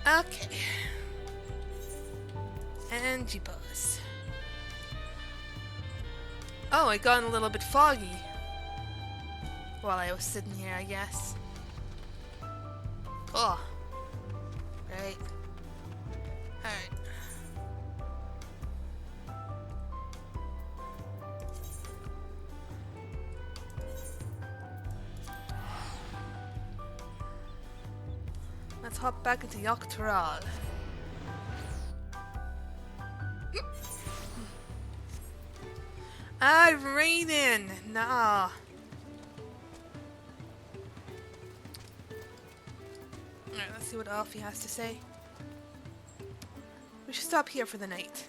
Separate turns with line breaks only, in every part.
Okay. And G-pose. Oh, it got a little bit foggy while I was sitting here, I guess. Oh. Right. Alright. Let's hop back into Dawntrail. Ah, raining! Nah. Alright, let's see what Alfie has to say. We should stop here for the night.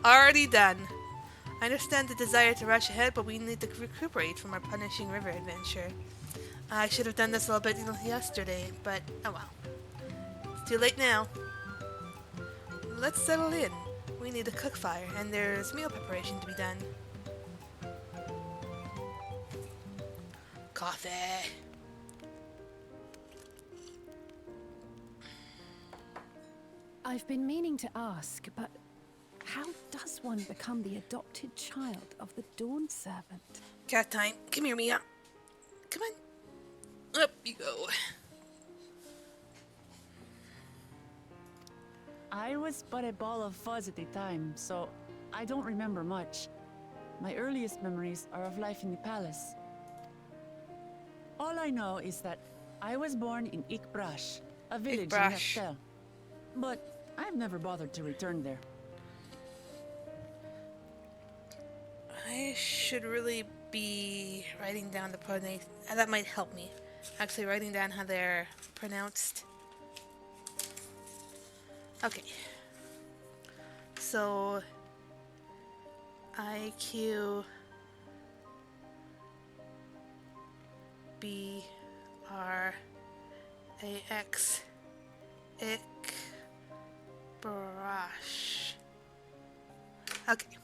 Already done. I understand the desire to rush ahead, but we need to recuperate from our punishing river adventure. I should have done this a little bit yesterday, but oh well. It's too late now. Let's settle in. We need a cook fire, and there's meal preparation to be done. Coffee.
I've been meaning to ask, but how does one become the adopted child of the Dawn Servant?
Cat time. Come here, Mia. Come on. Up you go.
I was but a ball of fuzz at the time, so I don't remember much. My earliest memories are of life in the palace. All I know is that I was born in Ikbrash, a village in Neftel. But I've never bothered to return there.
I should really be writing down the pronouns. That might help me. Actually, writing down how they're pronounced. Okay. So, IQ BRAX ick brush. Okay.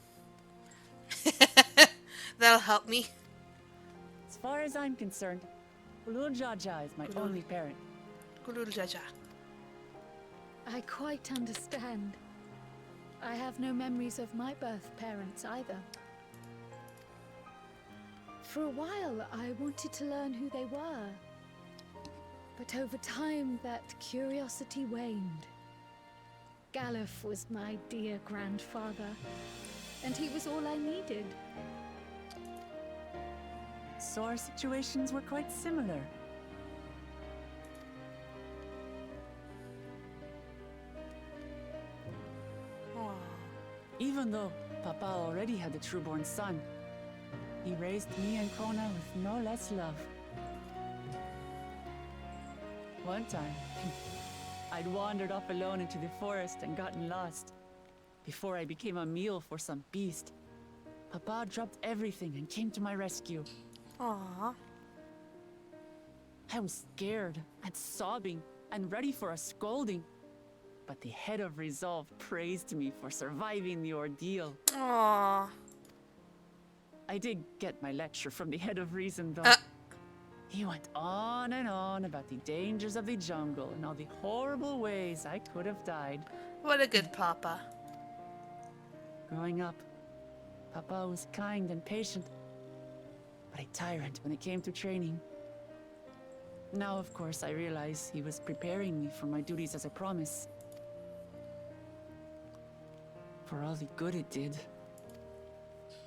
That'll help me.
As far as I'm concerned, Ulul Jaja is my only parent.
Ulul Jaja.
I quite understand. I have no memories of my birth parents either. For a while, I wanted to learn who they were. But over time, that curiosity waned. Galuf was my dear grandfather, and he was all I needed.
So our situations were quite similar.
Aww.
Even though Papa already had a trueborn son, he raised me and Kona with no less love. One time, I'd wandered off alone into the forest and gotten lost. Before I became a meal for some beast, Papa dropped everything and came to my rescue.
Aww.
I was scared and sobbing and ready for a scolding. But the head of resolve praised me for surviving the ordeal.
Aww.
I did get my lecture from the head of reason, though. He went on and on about the dangers of the jungle and all the horrible ways I could have died.
What a good papa.
Growing up, Papa was kind and patient, but a tyrant when it came to training. Now, of course, I realize he was preparing me for my duties as a promise. For all the good it did.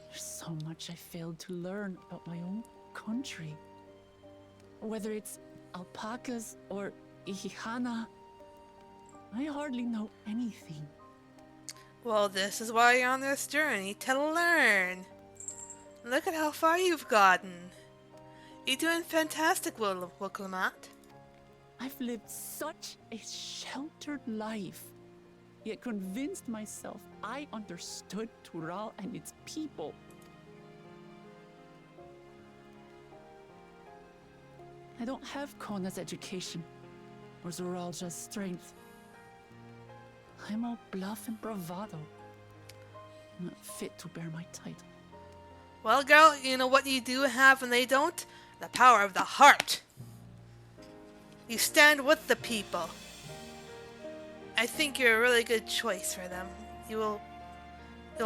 There's so much I failed to learn about my own country. Whether it's alpacas or Ihihana, I hardly know anything.
Well, this is why you're on this journey, to learn. Look at how far you've gotten. You're doing fantastic, Wilklamat.
I've lived such a sheltered life, yet convinced myself I understood Tural and its people. I don't have Kona's education, or Zoralja's strength. I'm all bluff and bravado. I'm not fit to bear my title.
Well, girl, you know what you do have and they don't? The power of the heart. You stand with the people. I think you're a really good choice for them. You'll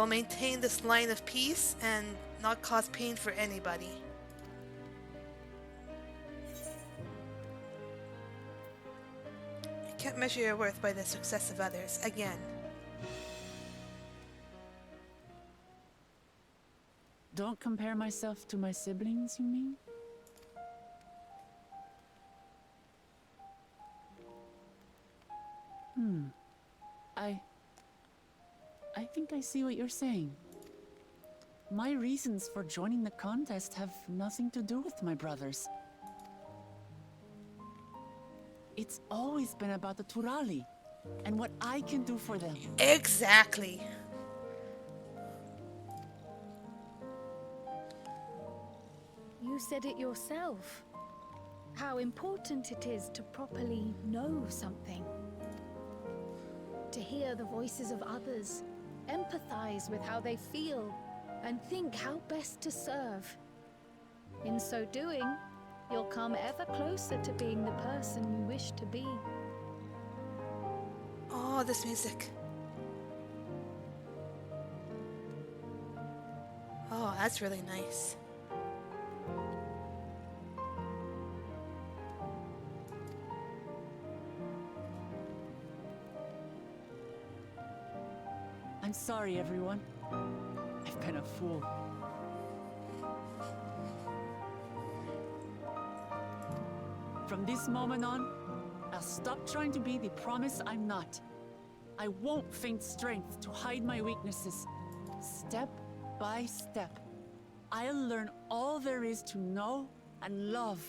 maintain this line of peace and not cause pain for anybody. You can't measure your worth by the success of others. Again.
Don't compare myself to my siblings, you mean? I think I see what you're saying. My reasons for joining the contest have nothing to do with my brothers. It's always been about the Turali and what I can do for them.
Exactly.
You said it yourself. How important it is to properly know something. To hear the voices of others, empathize with how they feel, and think how best to serve. In so doing, you'll come ever closer to being the person you wish to be.
Oh, this music. Oh, that's really nice.
I'm sorry, everyone. I've been a fool. From this moment on, I'll stop trying to be the promise I'm not. I won't feign strength to hide my weaknesses. Step by step, I'll learn all there is to know and love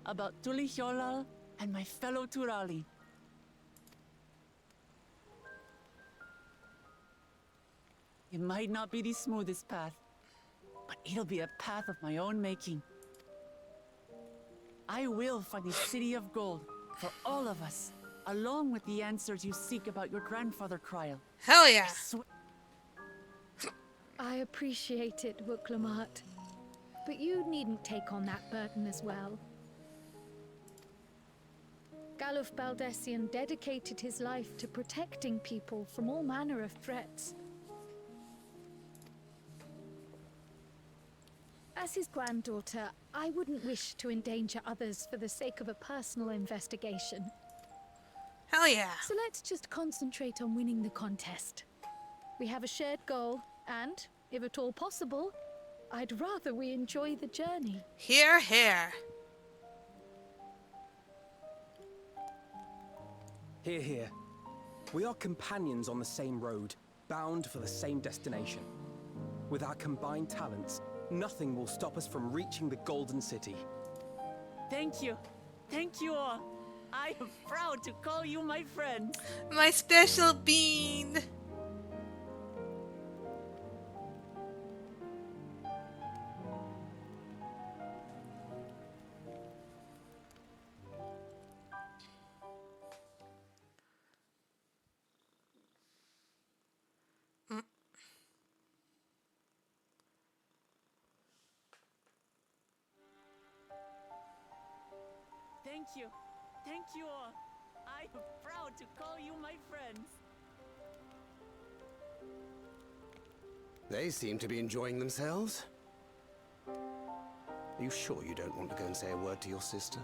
about Tulihyolal and my fellow Turali. It might not be the smoothest path, but it'll be a path of my own making. I will find a city of gold for all of us, along with the answers you seek about your grandfather Kryl.
Hell yeah!
I appreciate it, Wuklamat. But you needn't take on that burden as well. Galuf Baldessian dedicated his life to protecting people from all manner of threats. As his granddaughter, I wouldn't wish to endanger others for the sake of a personal investigation.
Hell yeah!
So let's just concentrate on winning the contest. We have a shared goal, and, if at all possible, I'd rather we enjoy the journey.
Hear, hear.
Hear, hear. We are companions on the same road, bound for the same destination. With our combined talents, nothing will stop us from reaching the Golden City.
Thank you. Thank you all. I am proud to call you my friends.
My special bean!
Thank you. Thank you all. I am proud to call you my friends.
They seem to be enjoying themselves. Are you sure you don't want to go and say a word to your sister?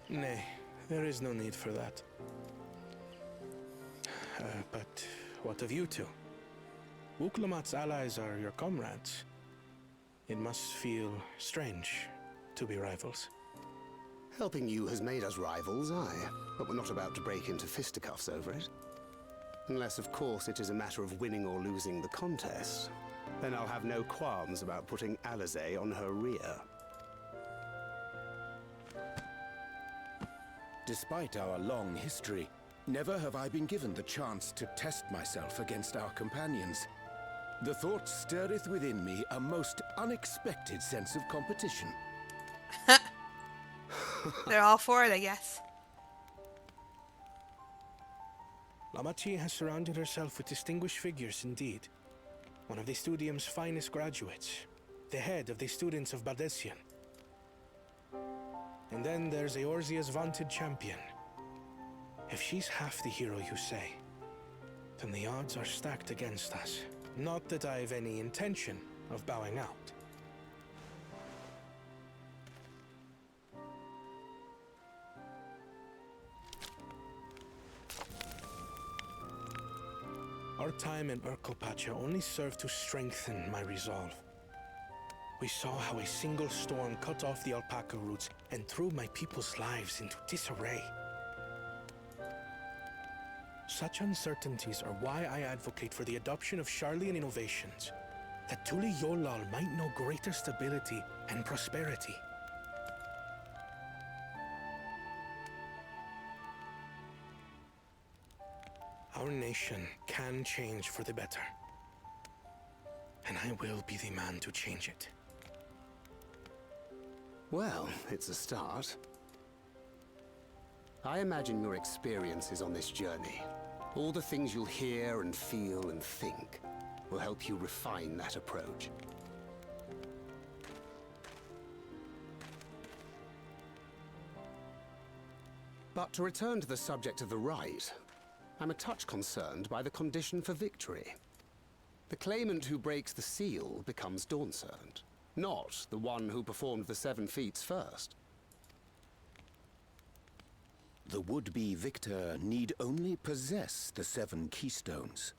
Nay, there is no need for that. But what of you two? Wuklamat's allies are your comrades. It must feel strange to be rivals.
Helping you has made us rivals, aye, but we're not about to break into fisticuffs over it. Unless, of course, it is a matter of winning or losing the contest. Then I'll have no qualms about putting Alizé on her rear.
Despite our long history, never have I been given the chance to test myself against our companions. The thought stirreth within me a most unexpected sense of competition.
They're all for it, I guess.
Lamachi has surrounded herself with distinguished figures indeed. One of the Studium's finest graduates, the head of the students of Bardessian. And then there's Eorzea's vaunted champion, If she's half the hero you say, then the odds are stacked against us. Not that I've any intention of bowing out. Our time in Urkelpacha only served to strengthen my resolve. We saw how a single storm cut off the alpaca roots and threw my people's lives into disarray. Such uncertainties are why I advocate for the adoption of Sharlayan innovations, that Tuli Yolal might know greater stability and prosperity. Our nation can change for the better, and I will be the man to change it.
Well, it's a start. I imagine your experiences on this journey, all the things you'll hear and feel and think, will help you refine that approach. But to return to the subject of the rite, I'm a touch concerned by the condition for victory. The claimant who breaks the seal becomes Dawn Servant, not the one who performed the 7 feats first.
The would-be victor need only possess the 7 keystones.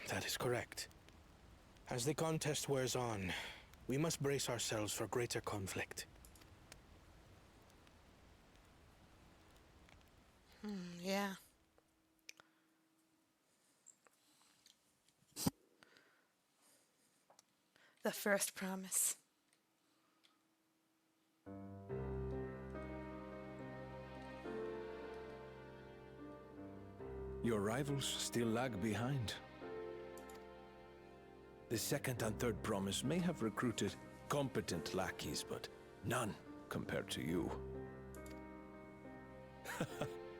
That is correct. As the contest wears on, we must brace ourselves for greater conflict.
Yeah. The first promise.
Your rivals still lag behind. The second and third promise may have recruited competent lackeys, but none compared to you.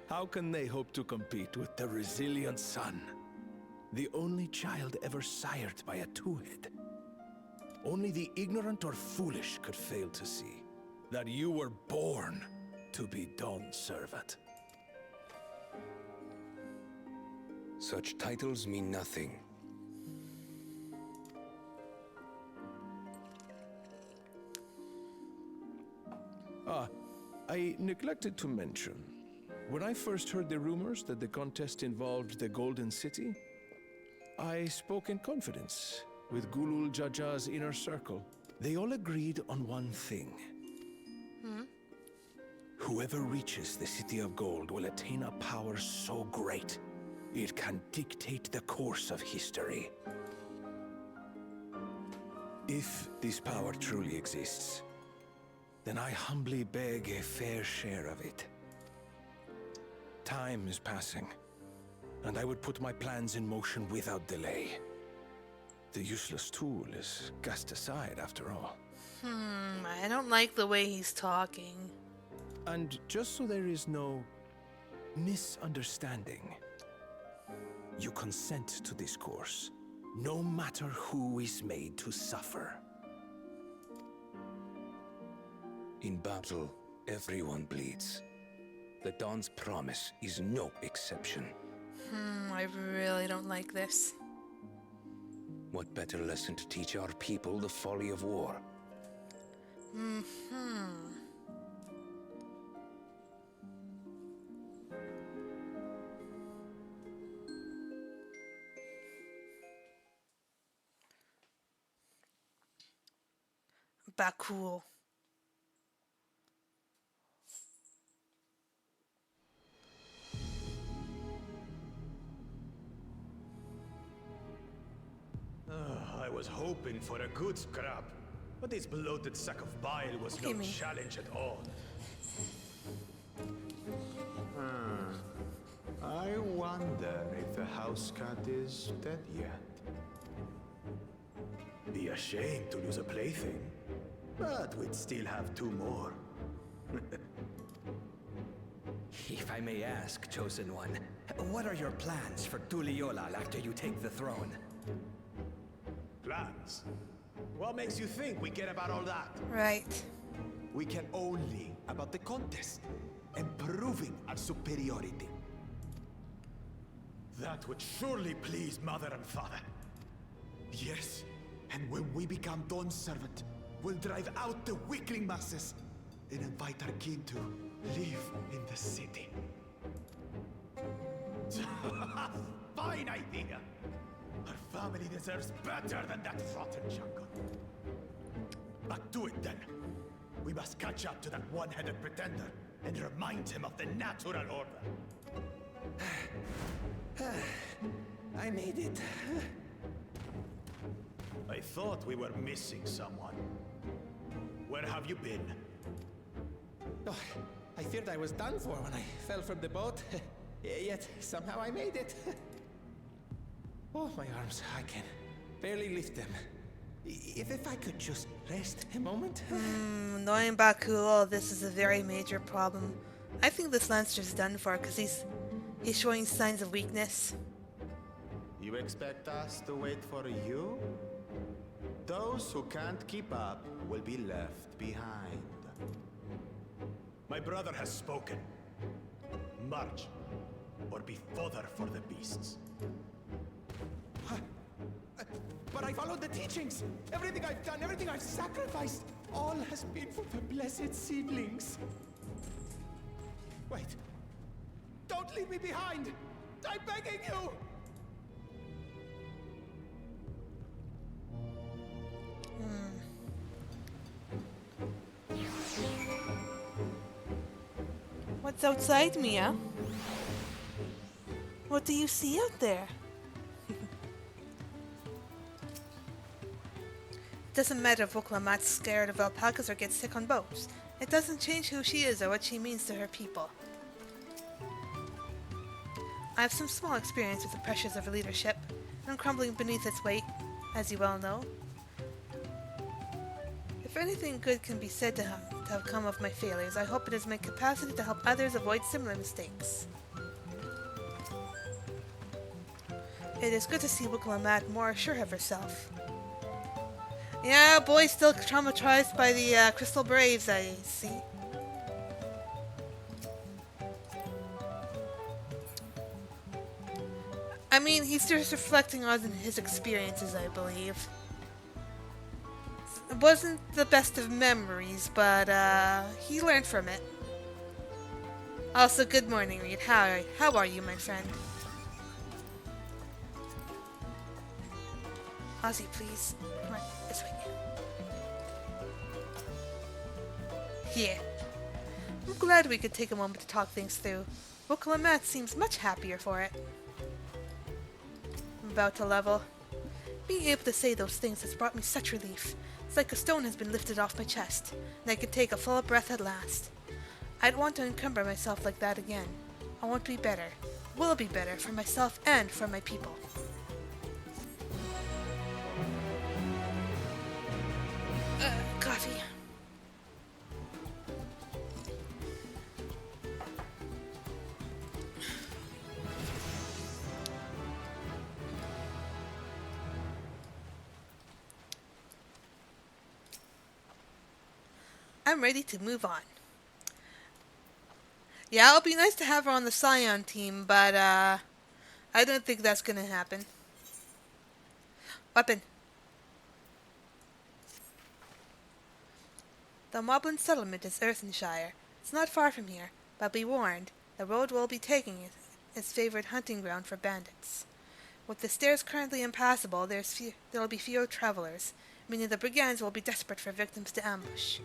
How can they hope to compete with the resilient sun? The only child ever sired by a two-head. Only the ignorant or foolish could fail to see that you were born to be Dawn's servant.
Such titles mean nothing.
I neglected to mention, when I first heard the rumors that the contest involved the Golden City, I spoke in confidence with Gulul Jaja's inner circle. They all agreed on one thing. Whoever reaches the City of Gold will attain a power so great, it can dictate the course of history. If this power truly exists, then I humbly beg a fair share of it. Time is passing, and I would put my plans in motion without delay. The useless tool is cast aside after all.
I don't like the way he's talking.
And just so there is no misunderstanding, you consent to this course, no matter who is made to suffer.
In battle, everyone bleeds. The Dawn's promise is no exception.
I really don't like this.
What better lesson to teach our people the folly of war?
Bakul.
I was hoping for a good scrap, but this bloated sack of bile was no challenge at all. I wonder if the house cat is dead yet. Be ashamed to lose a plaything, but we'd still have 2 more.
If I may ask, Chosen One, what are your plans for Tuli Yolal after you take the throne?
Plans? What makes you think we care about all that?
Right.
We care only about the contest and proving our superiority.
That would surely please Mother and Father.
Yes, and when we become Dawn's servant, we'll drive out the weakling masses and invite our king to live in the city.
Fine idea! Our family deserves better than that rotten jungle. But do it then. We must catch up to that one-headed pretender and remind him of the natural order.
I made it.
I thought we were missing someone. Where have you been?
Oh, I feared I was done for when I fell from the boat. Yet somehow I made it. Oh, my arms, I can barely lift them. If I could just rest a moment.
Knowing Bakulo, this is a very major problem. I think this Lancer's done for because he's showing signs of weakness.
You expect us to wait for you? Those who can't keep up will be left behind.
My brother has spoken. March, or be fodder for the beasts.
But I followed the teachings. Everything I've done, everything I've sacrificed, all has been for the blessed seedlings. Wait. Don't leave me behind! I'm begging you!
What's outside, Mia? What do you see out there? It doesn't matter if Woklamat's scared of alpacas or gets sick on boats. It doesn't change who she is or what she means to her people. I have some small experience with the pressures of leadership, and I'm crumbling beneath its weight, as you well know. If anything good can be said to have come of my failures, I hope it is my capacity to help others avoid similar mistakes. It is good to see Woklamat more sure of herself. Yeah, boy's still traumatized by the Crystal Braves, I see. I mean, he's just reflecting on his experiences, I believe. It wasn't the best of memories, but he learned from it. Also, good morning, Reed. How are you, my friend? Ozzy, please. Come on, this way. Yeah. I'm glad we could take a moment to talk things through. Woklamat seems much happier for it. I'm about to level. Being able to say those things has brought me such relief. It's like a stone has been lifted off my chest, and I can take a full breath at last. I'd want to encumber myself like that again. I want to be better. Will be better for myself and for my people. Coffee. I'm ready to move on. Yeah, it'll be nice to have her on the Scion team, but I don't think that's gonna happen. Weapon. The Moblin settlement is Earthenshire. It's not far from here, but be warned, the road we'll be taking is favored hunting ground for bandits. With the stairs currently impassable, there'll be fewer travelers, meaning the brigands will be desperate for victims to ambush.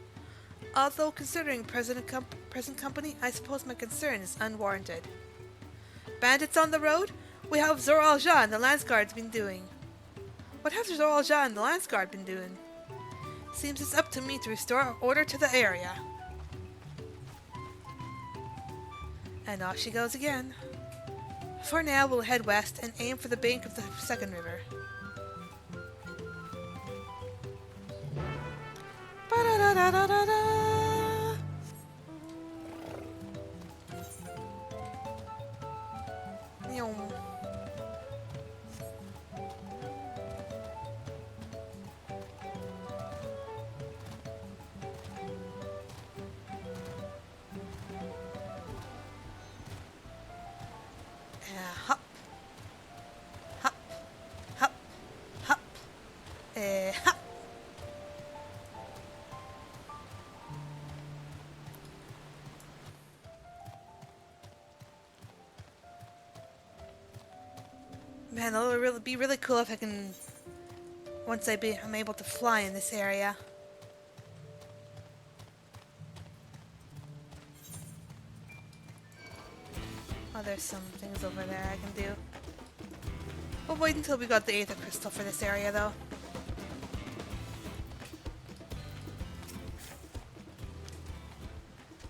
Although, considering present company, I suppose my concern is unwarranted. Bandits on the road? We have Zoral Jah and the Lance Guard's been doing. What have Zoral Jah and the Lance Guard been doing? Seems it's up to me to restore order to the area. And off she goes again. For now, we'll head west and aim for the bank of the second river. Ba-da-da-da-da-da-da. Yum. Man, it'll really be really cool if I can... Once I'm able to fly in this area. Oh, there's some things over there I can do. We'll wait until we got the Aether Crystal for this area, though.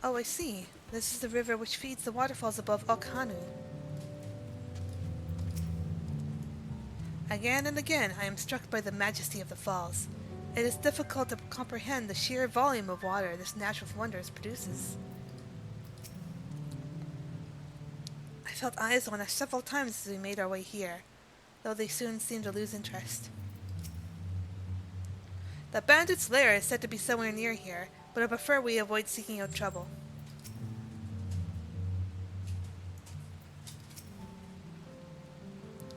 Oh, I see. This is the river which feeds the waterfalls above Okhanu. Again and again, I am struck by the majesty of the falls. It is difficult to comprehend the sheer volume of water this natural wonder produces. I felt eyes on us several times as we made our way here, though they soon seemed to lose interest. The bandit's lair is said to be somewhere near here, but I prefer we avoid seeking out trouble.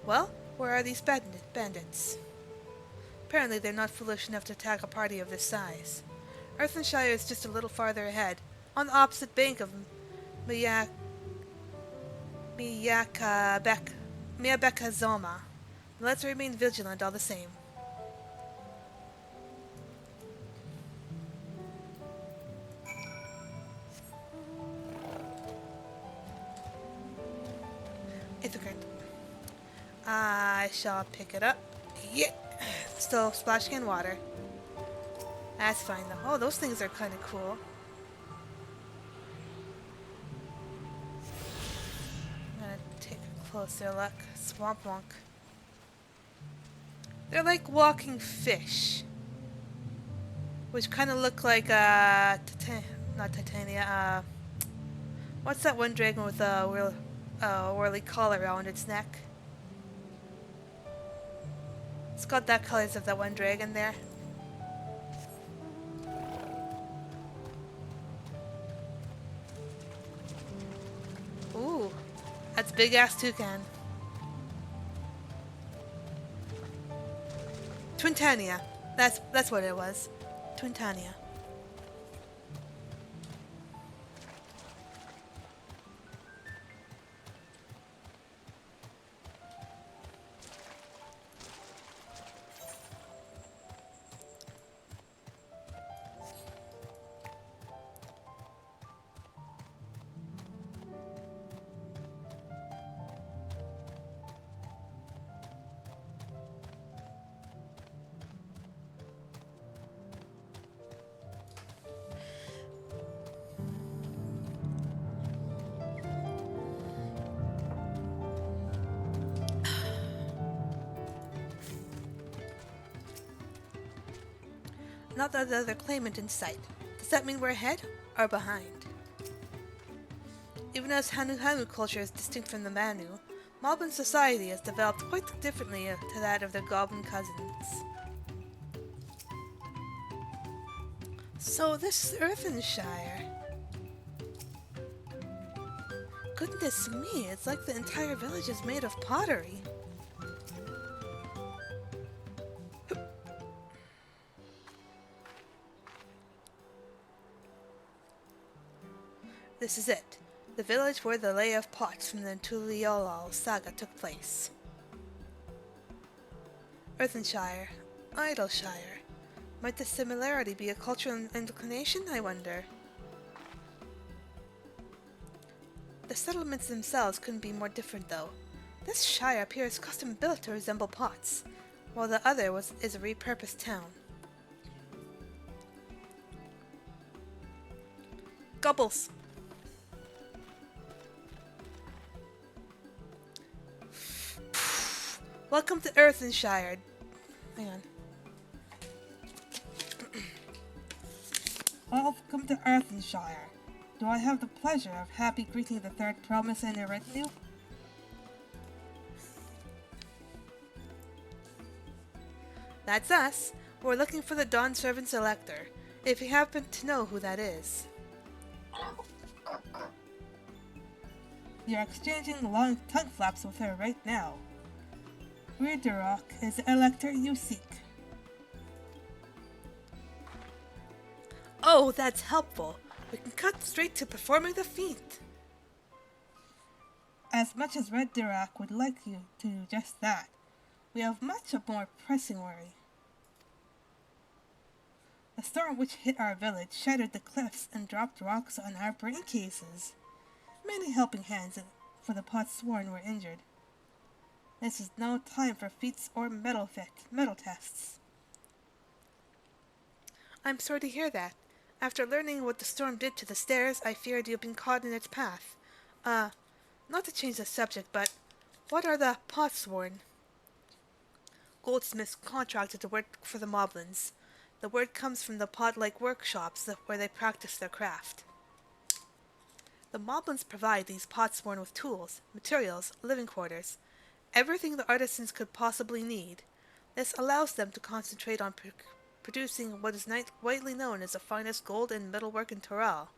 Well, where are these bandits? Apparently they're not foolish enough to attack a party of this size. Earthenshire is just a little farther ahead, on the opposite bank of Miyabekazoma. Let's remain vigilant all the same. Ithacan. I shall pick it up. Yeah. Still splashing in water. That's fine though. Oh, those things are kind of cool. I'm gonna take a closer look. Swamp Wonk. They're like walking fish. Which kind of look like, not Titania, what's that one dragon with a whirly collar around its neck? It's got that colors of that one dragon there. Ooh, that's big ass toucan. Twintania. That's what it was. Twintania. Not another claimant in sight. Does that mean we're ahead or behind? Even as Hanu culture is distinct from the Manu, Malbin society has developed quite differently to that of their goblin cousins. So this is Earthenshire. Goodness me, it's like the entire village is made of pottery. This is it, the village where the Lay of Pots from the Tuliolal saga took place. Earthenshire, Idleshire. Might the similarity be a cultural inclination, I wonder? The settlements themselves couldn't be more different, though. This shire appears custom built to resemble Pots, while the other is a repurposed town. Gobbles! Welcome to Earthenshire. Hang on. Welcome to Earthenshire. Do I have the pleasure of happy greeting the third promise in your retinue? That's us. We're looking for the Dawn Servant's Elector, if you happen to know who that is. You're exchanging long tongue flaps with her right now. Ridurok is the Elector you seek. Oh, that's helpful. We can cut straight to performing the feat. as much as Red Durak would like you to do just that, we have much of more pressing worry. The storm which hit our village shattered the cliffs and dropped rocks on our brain cases. Many helping hands for the Potsworn were injured. This is no time for feats or metal tests. I'm sorry to hear that. After learning what the storm did to the stairs, I feared you had been caught in its path. Not to change the subject, but what are the Potsworn? Goldsmiths contracted to work for the Moblins. The word comes from the pot-like workshops where they practice their craft. The Moblins provide these Potsworn with tools, materials, living quarters, everything the artisans could possibly need. This allows them to concentrate on producing what is widely known as the finest gold and metalwork in Toral.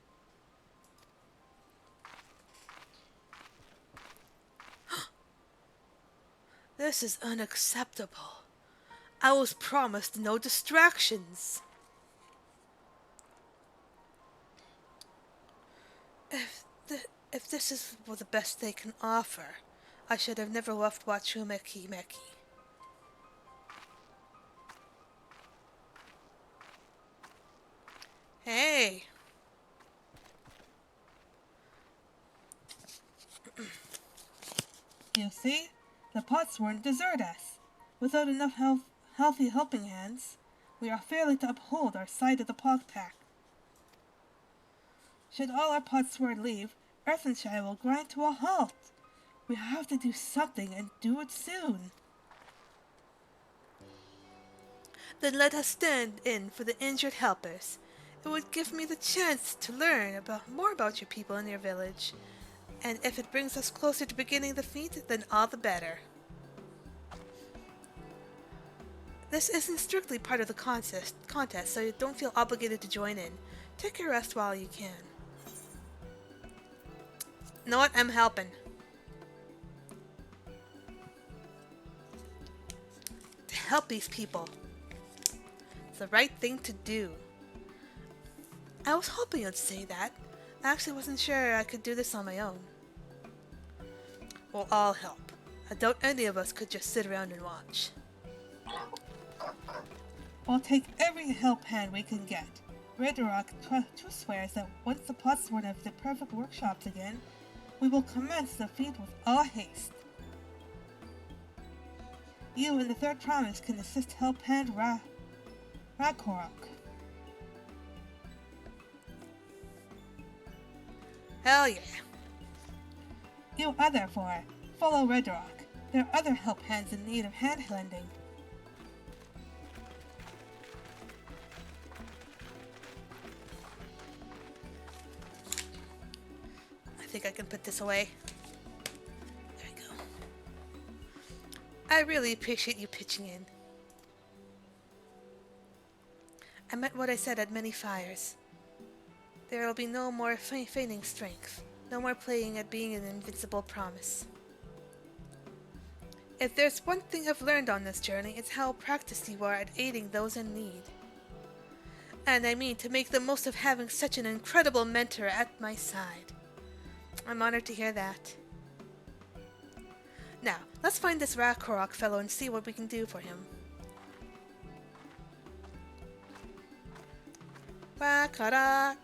This is unacceptable. I was promised no distractions. If this is the best they can offer, I should have never left Wachumeki Meki. Hey! You see? The Potsworn desert us. Without enough healthy helping hands, we are failing to uphold our side of the Pog Pact. Should all our Potsworn leave, Earthenshire will grind to a halt. We have to do something and do it soon. Then let us stand in for the injured helpers. It would give me the chance to learn more about your people and your village. And if it brings us closer to beginning the feat, then all the better. This isn't strictly part of the contest, so you don't feel obligated to join in. Take a rest while you can. You know what? I'm helping. To help these people. It's the right thing to do. I was hoping you'd say that. I actually wasn't sure I could do this on my own. We'll all help. I doubt any of us could just sit around and watch. We'll take every help hand we can get. Red Rock swears that once the Potsworn have the perfect workshops again, we will commence the feat with all haste. You and the third promise can assist help hand Rakorok. Hell yeah. You other four, follow Red Rock. There are other help hands in need of hand lending. I think I can put this away. There we go. I really appreciate you pitching in. I meant what I said at many fires. There will be no more feigning strength. No more playing at being an invincible promise. If there's one thing I've learned on this journey, it's how practiced you are at aiding those in need. And I mean to make the most of having such an incredible mentor at my side. I'm honored to hear that. Now, let's find this Rakorok fellow and see what we can do for him. Rakorok!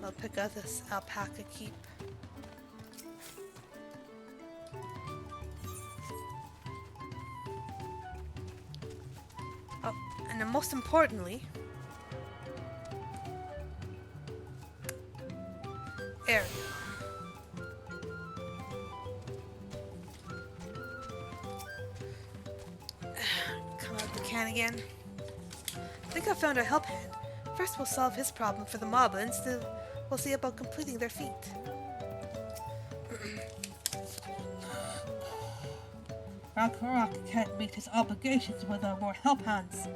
I'll pick up this alpaca keep. Oh, and then most importantly, there we go. Come out the can again. I think I found our help hand. First we'll solve his problem for the Moblins, then we'll see about completing their feat. Rakorok can't meet his obligations without more help hands.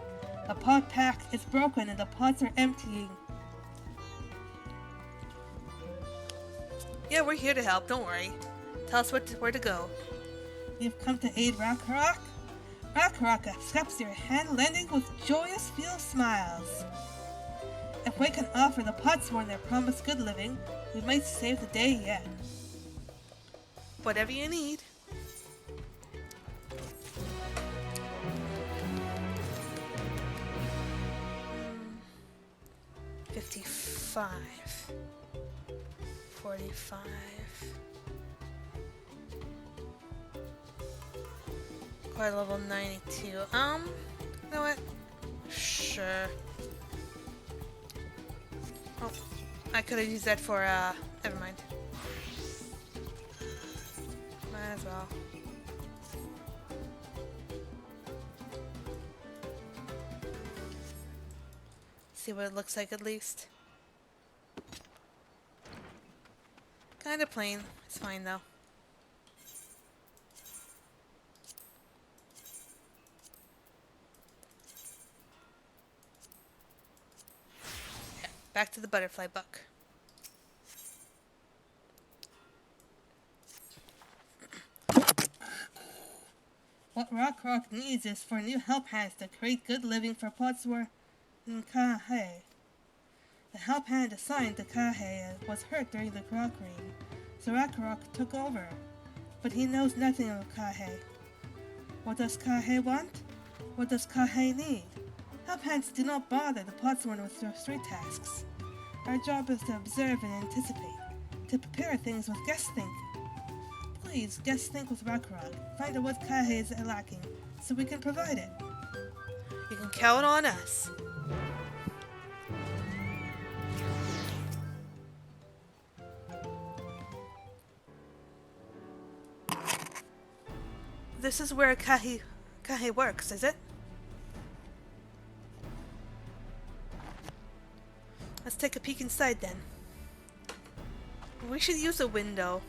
The pod pack is broken and the pods are emptying. Yeah, we're here to help, don't worry. Tell us where to go. You've come to aid Rakorok? Rock accepts your hand, landing with joyous feel smiles. If we can offer the Potsworn their promised good living, we might save the day yet. Whatever you need. Hmm. 55. 45. Quite level 92. You know what? Sure. Oh, I could have used that for, never mind. Might as well. See what it looks like at least. Kinda plain. It's fine though. Yeah, back to the butterfly book. What Rock needs is for new help hands to create good living for Potsworn and Kahe. The help hand assigned to Kahe was hurt during the Rock Rain, so Rock took over. But he knows nothing of Kahe. What does Kahe want? What does Kahe need? Help hands do not bother the Potsworn with their street tasks. Our job is to observe and anticipate, to prepare things with guest think. Please, guest think with Rock. Find out what Kahe is lacking, so we can provide it. You can count on us. This is where Kahe works, is it? Let's take a peek inside then. We should use a window.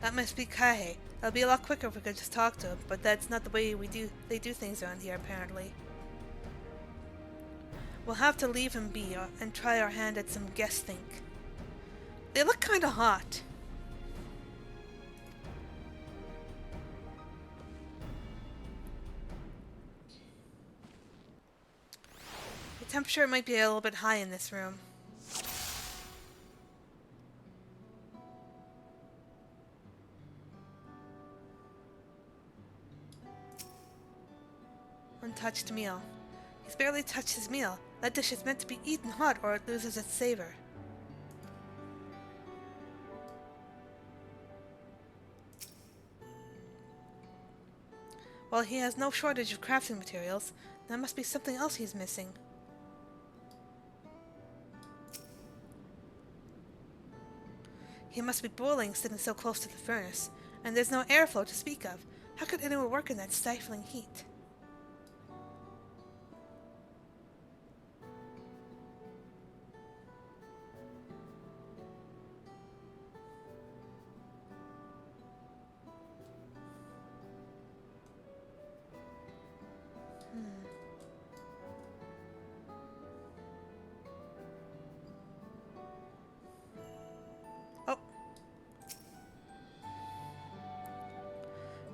That must be Kahe. It'll be a lot quicker if we could just talk to him, but that's not the way they do things around here apparently. We'll have to leave him be and try our hand at some guest think. They look kinda hot. The temperature might be a little bit high in this room. Untouched meal. He's barely touched his meal. That dish is meant to be eaten hot or it loses its savor. While he has no shortage of crafting materials, there must be something else he's missing. He must be boiling sitting so close to the furnace, and there's no airflow to speak of. How could anyone work in that stifling heat?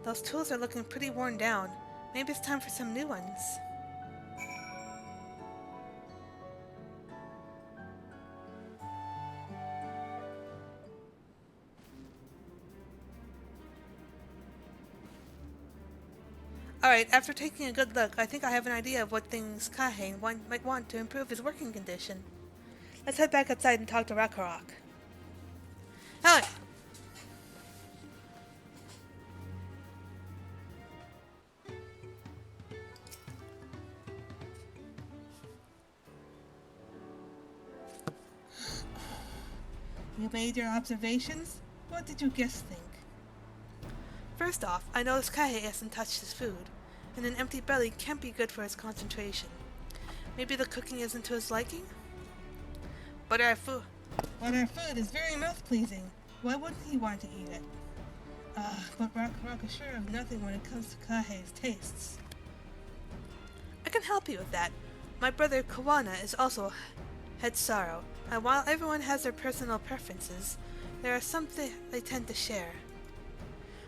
Those tools are looking pretty worn down. Maybe it's time for some new ones. Alright, after taking a good look, I think I have an idea of what things Kahe might want to improve his working condition. Let's head back outside and talk to Rakarok. Alright. You made your observations? What did you guess think? First off, I noticed Kahe hasn't touched his food, and an empty belly can't be good for his concentration. Maybe the cooking isn't to his liking? But our food is very mouth-pleasing. Why wouldn't he want to eat it? But Rock is sure of nothing when it comes to Kahe's tastes. I can help you with that. My brother Kawana is also Head sorrow, and while everyone has their personal preferences, there are some they tend to share.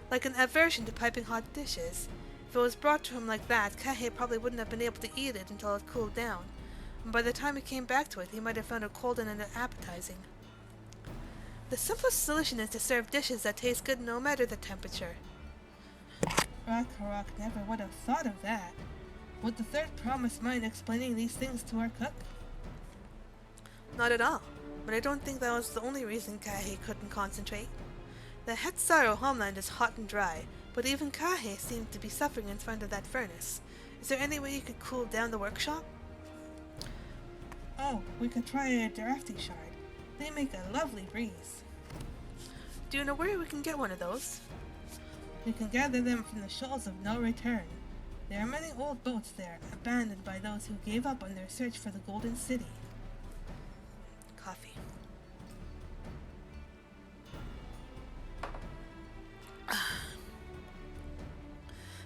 Like an aversion to piping hot dishes. If it was brought to him like that, Kahe probably wouldn't have been able to eat it until it cooled down, and by the time he came back to it, he might have found it cold and unappetizing. The simplest solution is to serve dishes that taste good no matter the temperature. Rakarok never would have thought of that. Would the third promise mind explaining these things to our cook? Not at all, but I don't think that was the only reason Kahe couldn't concentrate. The Hetsaro homeland is hot and dry, but even Kahe seemed to be suffering in front of that furnace. Is there any way you could cool down the workshop? Oh, we could try a drafty shard. They make a lovely breeze. Do you know where we can get one of those? We can gather them from the shoals of no return. There are many old boats there, abandoned by those who gave up on their search for the Golden City. Coffee.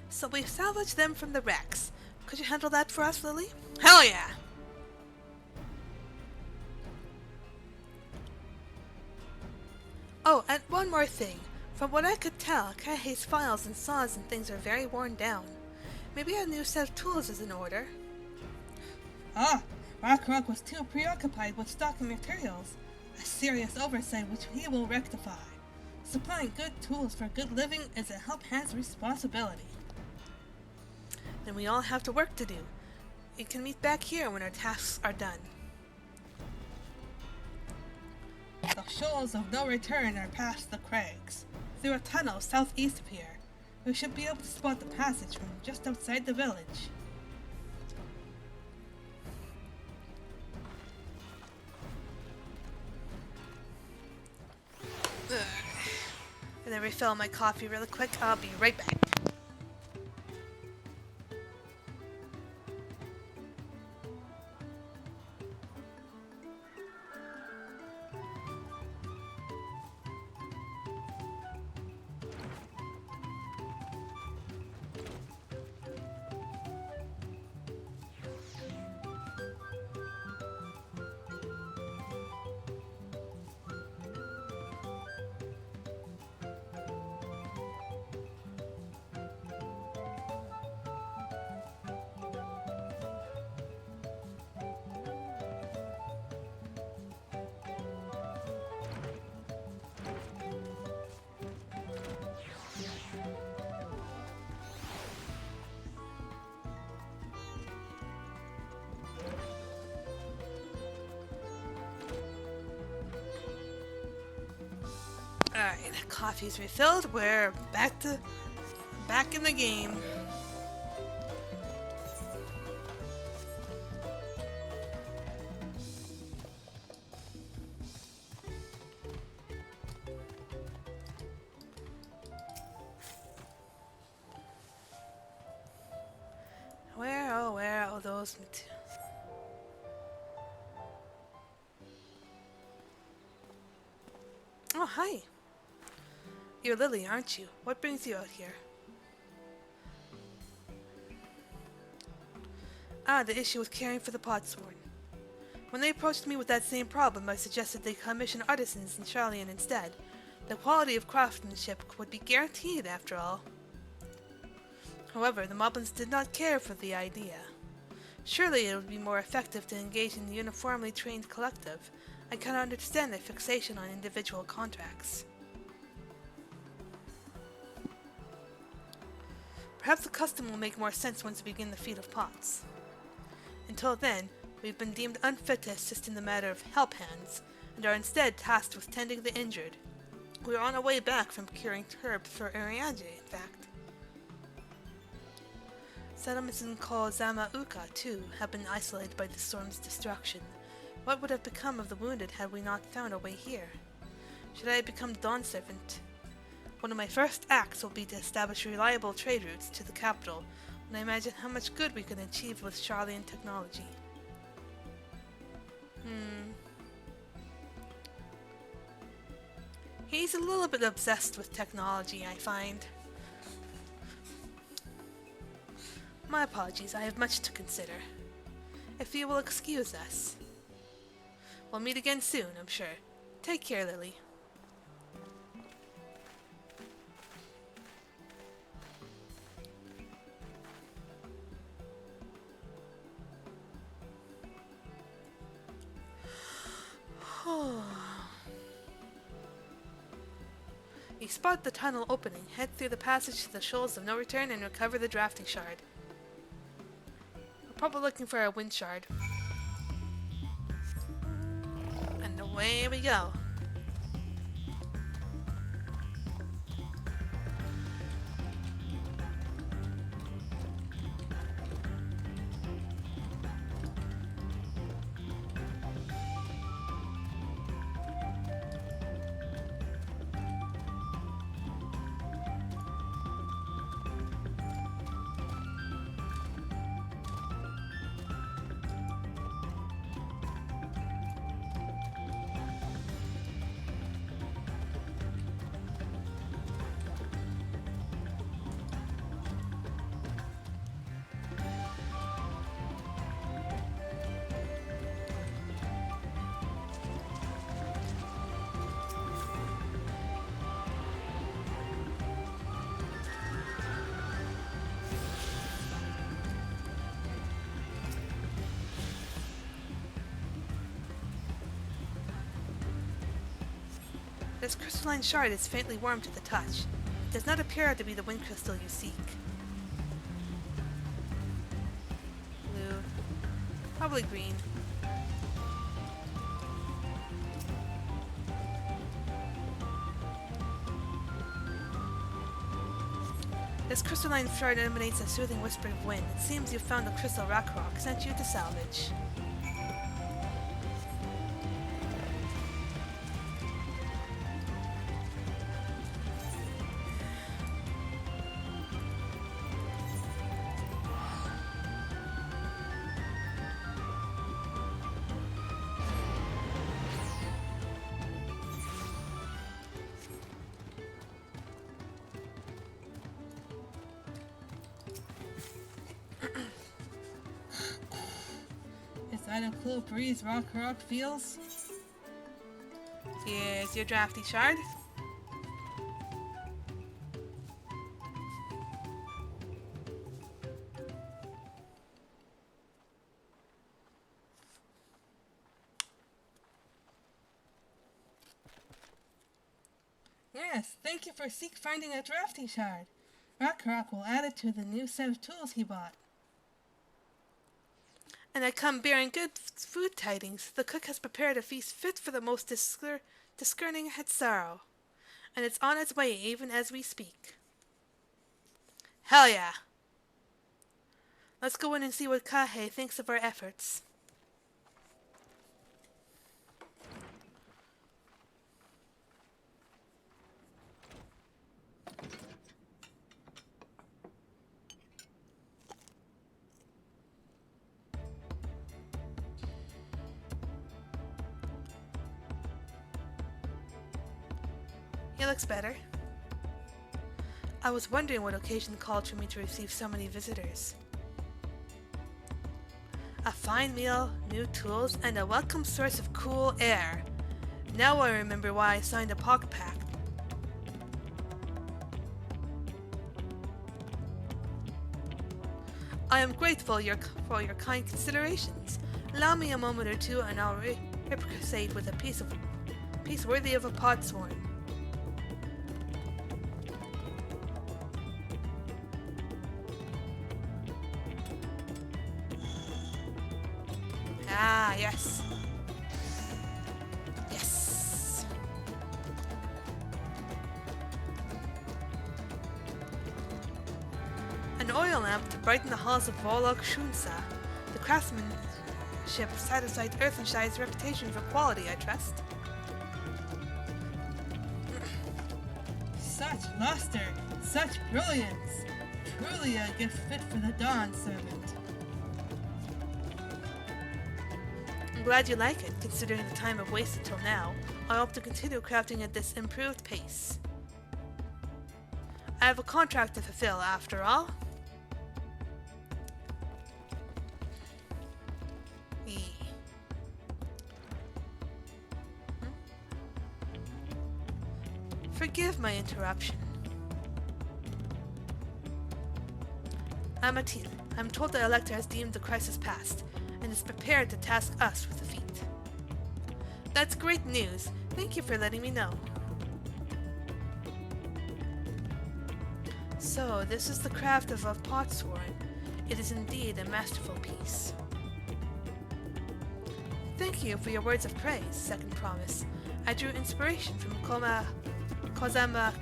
So we've salvaged them from the wrecks. Could you handle that for us, Lily? Hell yeah! Oh, and one more thing. From what I could tell, Kahe's files and saws and things are very worn down. Maybe a new set of tools is in order. Ah, Rakarok was too preoccupied with stocking materials. A serious oversight which he will rectify. Supplying good tools for good living is a help hand's responsibility. Then we all have to work to do. We can meet back here when our tasks are done. The shoals of no return are past the crags. Through a tunnel southeast of here. We should be able to spot the passage from just outside the village. Ugh. I'm gonna refill my coffee really quick. I'll be right back. Alright, coffee's refilled. We're back in the game. Where are all those materials? Oh, hi. You're Lily, aren't you? What brings you out here? Ah, the issue with caring for the Podsworn. When they approached me with that same problem, I suggested they commission artisans in Charlian instead. The quality of craftsmanship would be guaranteed, after all. However, the Moblins did not care for the idea. Surely it would be more effective to engage in the uniformly trained collective. I cannot understand their fixation on individual contracts. Perhaps the custom will make more sense once we begin the feat of pots. Until then, we've been deemed unfit to assist in the matter of help hands, and are instead tasked with tending the injured. We are on our way back from curing herbs for Urianger, in fact. Settlements in Kozama Uka, too, have been isolated by the storm's destruction. What would have become of the wounded had we not found our way here? Should I become Dawn Servant? One of my first acts will be to establish reliable trade routes to the capital, and I imagine how much good we can achieve with Charlian technology. He's a little bit obsessed with technology, I find. My apologies, I have much to consider. If you will excuse us. We'll meet again soon, I'm sure. Take care, Lily. You spot the tunnel opening, head through the passage to the shoals of no return, and recover the drafting shard. We're probably looking for a wind shard. And away we go. This crystalline shard is faintly warm to the touch. It does not appear to be the wind crystal you seek. Blue. Probably green. This crystalline shard emanates a soothing whisper of wind. It seems you've found a crystal rock sent you to salvage. Is that a cool breeze rock feels? Here's your drafty shard. Yes, thank you for finding a drafty shard. Rock will add it to the new set of tools he bought. And I come bearing good food tidings. The cook has prepared a feast fit for the most discerning Hetsaro, and it's on its way even as we speak. Hell yeah! Let's go in and see what Kahe thinks of our efforts. He looks better. I was wondering what occasion called for me to receive so many visitors. A fine meal, new tools, and a welcome source of cool air. Now I remember why I signed a pocket pact. I am grateful for your kind considerations. Allow me a moment or two and I'll reciprocate with a piece worthy of a podsworn. Ah, yes. Yes. An oil lamp to brighten the halls of Volok Shunsa. The craftsmanship satisfied Earthenshire's reputation for quality, I trust. Such luster, such brilliance. Truly a gift fit for the Dawn servant. I'm glad you like it, considering the time I've wasted till now. I hope to continue crafting at this improved pace. I have a contract to fulfill, after all. Forgive my interruption. Amatil, I'm told the Elector has deemed the crisis past, and is prepared to task us with the feat. That's great news. Thank you for letting me know. So, this is the craft of a potsworn. It is indeed a masterful piece. Thank you for your words of praise, Second Promise. I drew inspiration from Kozama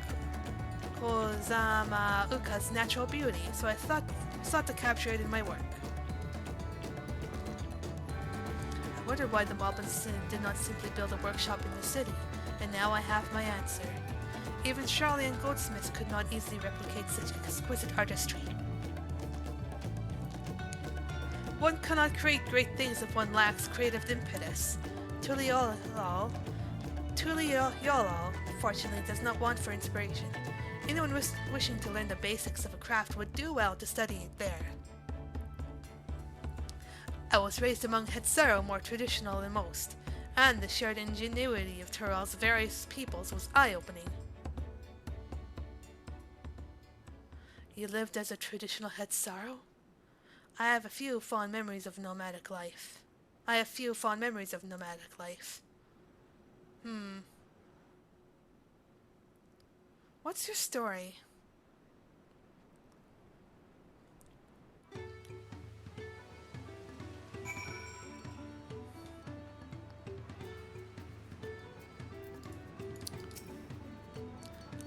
Uka's natural beauty, so I sought to capture it in my work. I wondered why the Moblins did not simply build a workshop in the city, and now I have my answer. Even Charlian goldsmiths could not easily replicate such exquisite artistry. One cannot create great things if one lacks creative impetus. Tuliolal, fortunately, does not want for inspiration. Anyone wishing to learn the basics of a craft would do well to study it there. I was raised among Hetsaro, more traditional than most, and the shared ingenuity of Tural's various peoples was eye-opening. You lived as a traditional Hetsaro? I have few fond memories of nomadic life. What's your story?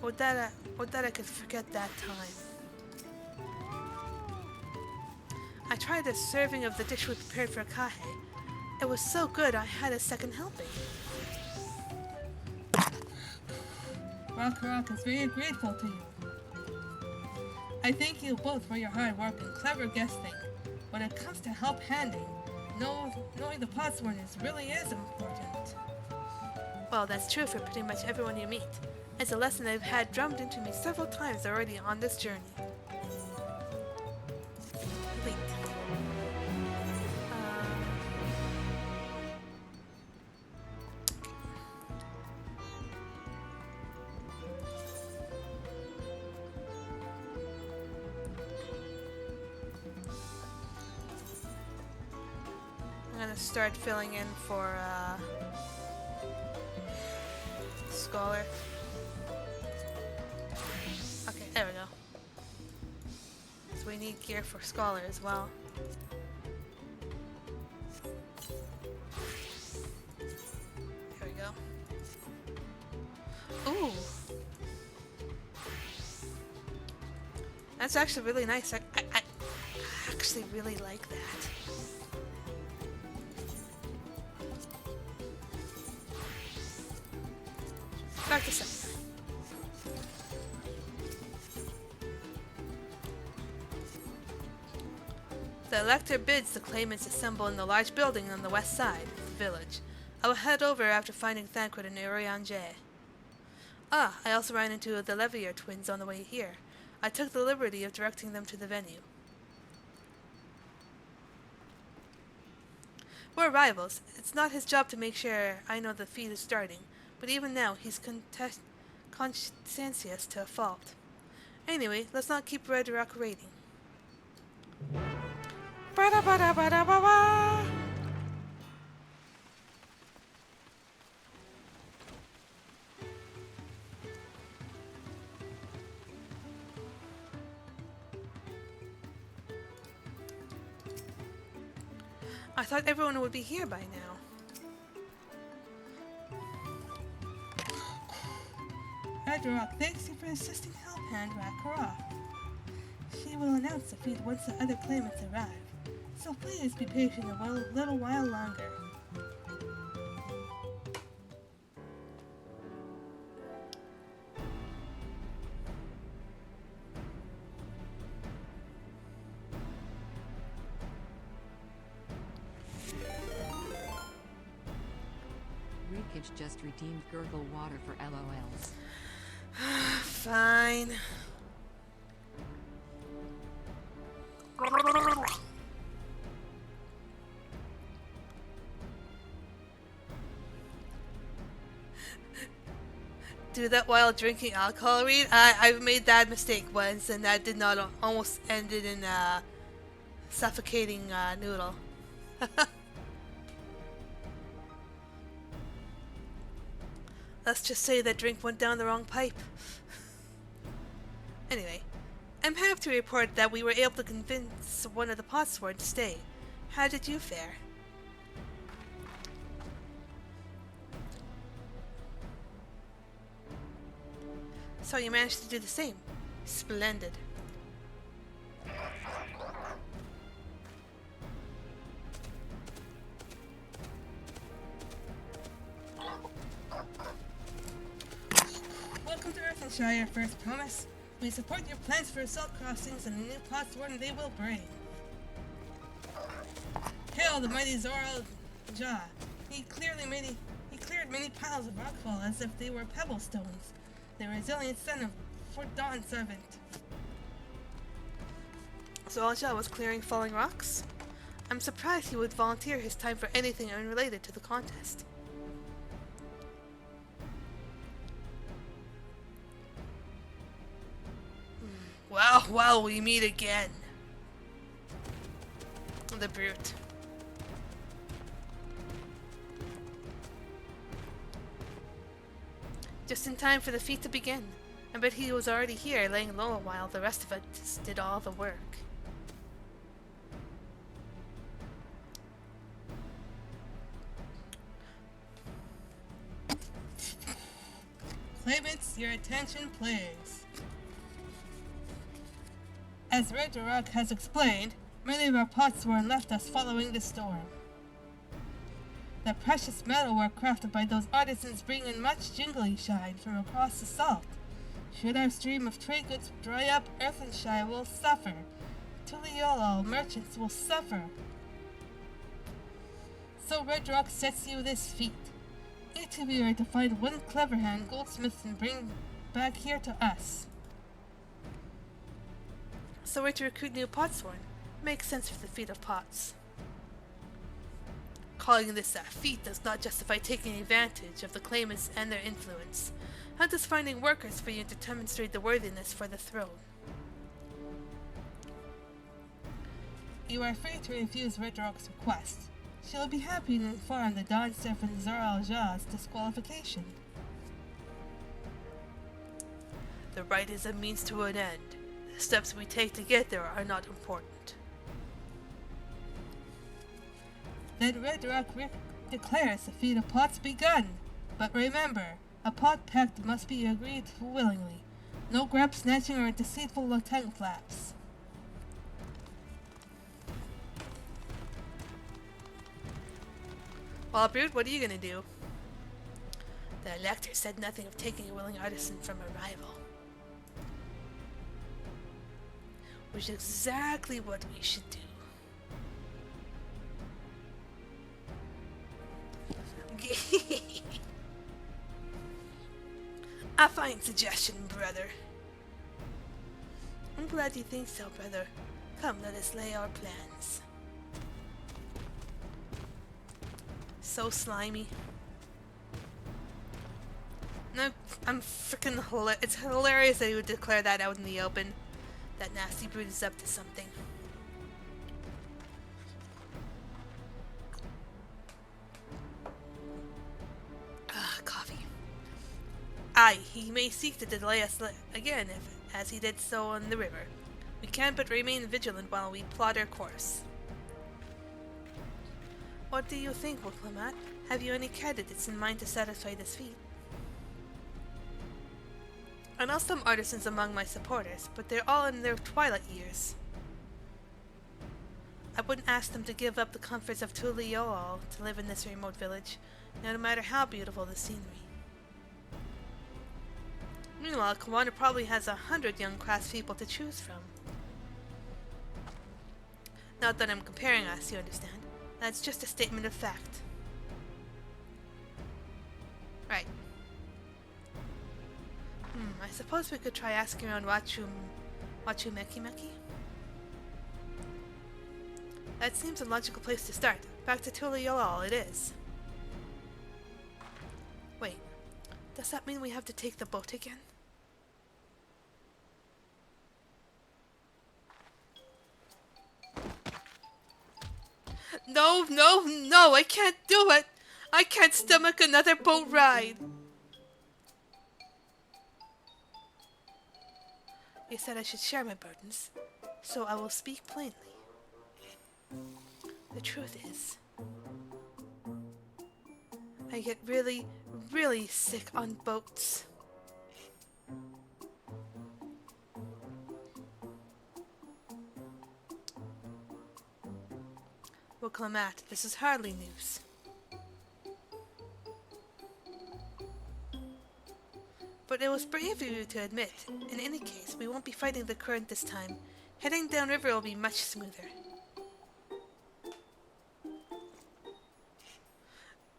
Would that I could forget that time. I tried a serving of the dish we prepared for Kahe. It was so good I had a second helping. Rock is very grateful to you. I thank you both for your hard work and clever guesting. When it comes to help handing, knowing the potsworn really is important. Well, that's true for pretty much everyone you meet. It's a lesson I've had drummed into me several times already on this journey. Wait. I'm gonna start filling in for Scholar. Okay, there we go. So we need gear for Scholar as well. Here we go. Ooh! That's actually really nice. I actually really like that. Back to second. The Elector bids the claimants assemble in the large building on the west side of the village. I will head over after finding Thancred and Urianger. Ah, I also ran into the Levier twins on the way here. I took the liberty of directing them to the venue. We're rivals. It's not his job to make sure I know the feat is starting, but even now he's conscientious to a fault. Anyway, let's not keep Red Rock raiding. Ba-da-ba-da-ba-da-ba-ba! I thought everyone would be here by now. Red Rock thanks you for assisting Help Hand Rakara. She will announce the feat once the other claimants arrive, so please be patient a little while longer.
Reekage just redeemed gurgle water for LOLs.
Fine. do that while drinking alcohol, Reed. I've made that mistake once, and that did not almost ended in a suffocating noodle. Let's just say that drink went down the wrong pipe. Anyway, I'm happy to report that we were able to convince one of the Potsworn to stay. How did you fare? So you managed to do the same. Splendid. Welcome to Earthenshire, First Promise. We support your plans for assault crossings and the new Potsworn they will bring. Hail the mighty Zoral Jah. He cleared many piles of rockfall as if they were pebble stones. The resilient son of Fort Dawn Servant. So Alja was clearing falling rocks? I'm surprised he would volunteer his time for anything unrelated to the contest. Well, we meet again. The brute. Just in time for the feat to begin. I bet he was already here, laying low while the rest of us did all the work. Claimants, your attention please. As Red Rock has explained, many of our Potsworn left us following the storm. The precious metalwork crafted by those artisans bring in much jingly shine from across the salt. Should our stream of trade goods dry up, Earthenshire will suffer. Tuliolo merchants will suffer. So Red Rock sets you this feat. Each of you are to find one clever hand goldsmith and bring back here to us. So we're to recruit new Potsworn. Makes sense for the feat of pots. Calling this a feat does not justify taking advantage of the claimants and their influence. Hunt is finding workers for you to demonstrate the worthiness for the throne. You are free to refuse Red Rock's request. She'll be happy to inform the Dawn Serpent Zoral Jah's disqualification. The right is a means to an end. The steps we take to get there are not important. Then Red Rock declares the feat of pots begun. But remember, a pot pact must be agreed to willingly. No grab snatching or deceitful tongue flaps. Well, Brute, what are you gonna do? The elector said nothing of taking a willing artisan from a rival. Which is exactly what we should do. A fine suggestion, brother. I'm glad you think so, brother. Come, let us lay our plans. So slimy. No, I'm freaking it's hilarious that he would declare that out in the open. That nasty brute is up to something. Coffee. Aye, he may seek to delay us again, as he did so on the river. We can but remain vigilant while we plot our course. What do you think, Diplomat? Have you any candidates in mind to satisfy this feat? I know some artisans among my supporters, but they're all in their twilight years. I wouldn't ask them to give up the comforts of Tuliol to live in this remote village, no matter how beautiful the scenery. Meanwhile, Commander probably has 100 young craftspeople to choose from. Not that I'm comparing us, you understand. That's just a statement of fact. Right. I suppose we could try asking around Wachu Meki Meki? That seems a logical place to start. Back to Tuliol it is. Wait. Does that mean we have to take the boat again? No, no, no, I can't do it. I can't stomach another boat ride. You said I should share my burdens, so I will speak plainly. The truth is, I get really, really sick on boats. Well, Clement, this is hardly news. But it was brave of you to admit. In any case, we won't be fighting the current this time. Heading downriver will be much smoother.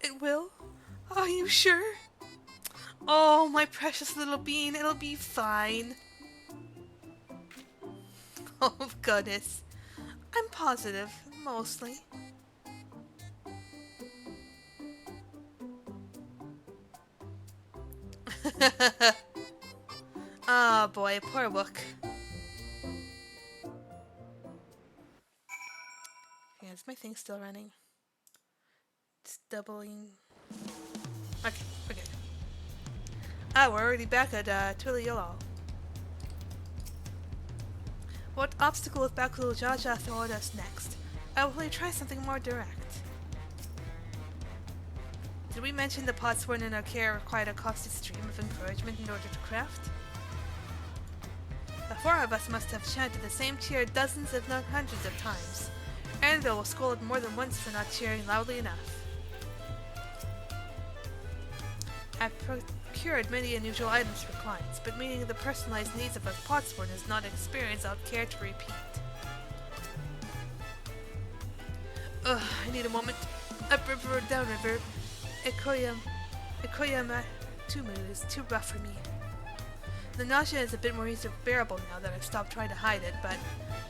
It will? Are you sure? Oh, my precious little bean, it'll be fine. Oh, goodness. I'm positive, mostly. Ah, boy, poor Wook. Yeah, is my thing still running? It's doubling. Okay, we're good. Ah, we're already back at Twiliola. What obstacle is Bakul Jaja throw at us next? I will probably try something more direct. Did we mention the pots sworn in our care required a constant stream of encouragement in order to craft? The four of us must have chanted the same cheer dozens if not hundreds of times. Anvil was scolded more than once for not cheering loudly enough. I've procured many unusual items for clients, but meeting the personalized needs of a potsworn is not an experience I'll care to repeat. Ugh, I need a moment. Upriver or downriver, Ikoyama Tumu is too rough for me. The nausea is a bit more easily bearable now that I've stopped trying to hide it, but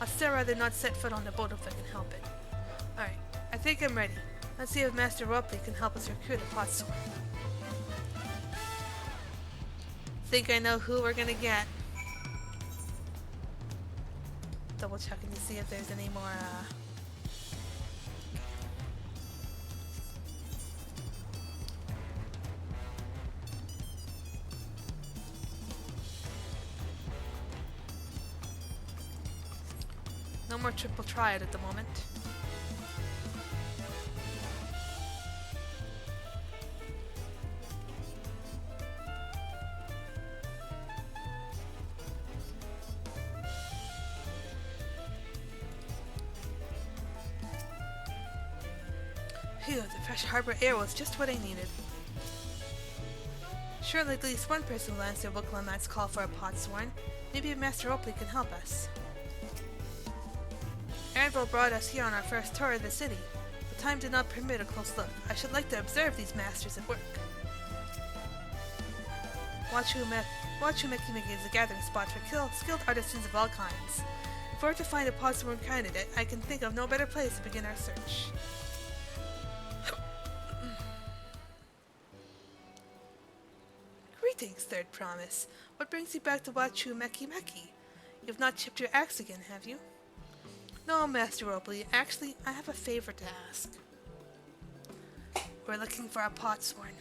I'd still rather not set foot on the boat if I can help it. Alright, I think I'm ready. Let's see if Master Ropley can help us recruit a potsworn. Think I know who we're gonna get. Double checking to see if there's any more, No more triple triad at the moment. Phew, the fresh harbor air was just what I needed. Surely at least one person will answer Booklemat's call for a potsworn. Maybe Master Oakley can help us. Anvil brought us here on our first tour of the city. The time did not permit a close look. I should like to observe these masters at work. Wachumekimeki is a gathering spot for skilled artisans of all kinds. If we're to find a potsworn candidate, I can think of no better place to begin our search. Greetings, Third Promise. What brings you back to Wachumekimeki? You've not chipped your axe again, have you? No, Master Robley. Actually, I have a favor to ask. We're looking for a potsworn.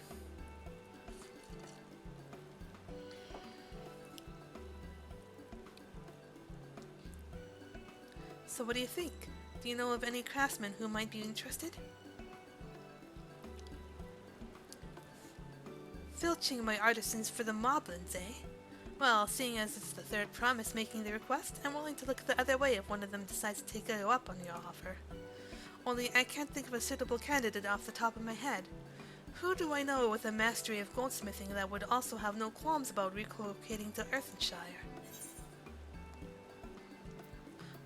So what do you think? Do you know of any craftsmen who might be interested? Filching my artisans for the moblins, eh? Well, seeing as it's the Third Promise making the request, I'm willing to look the other way if one of them decides to take you up on your offer. Only I can't think of a suitable candidate off the top of my head. Who do I know with a mastery of goldsmithing that would also have no qualms about relocating to Earthenshire?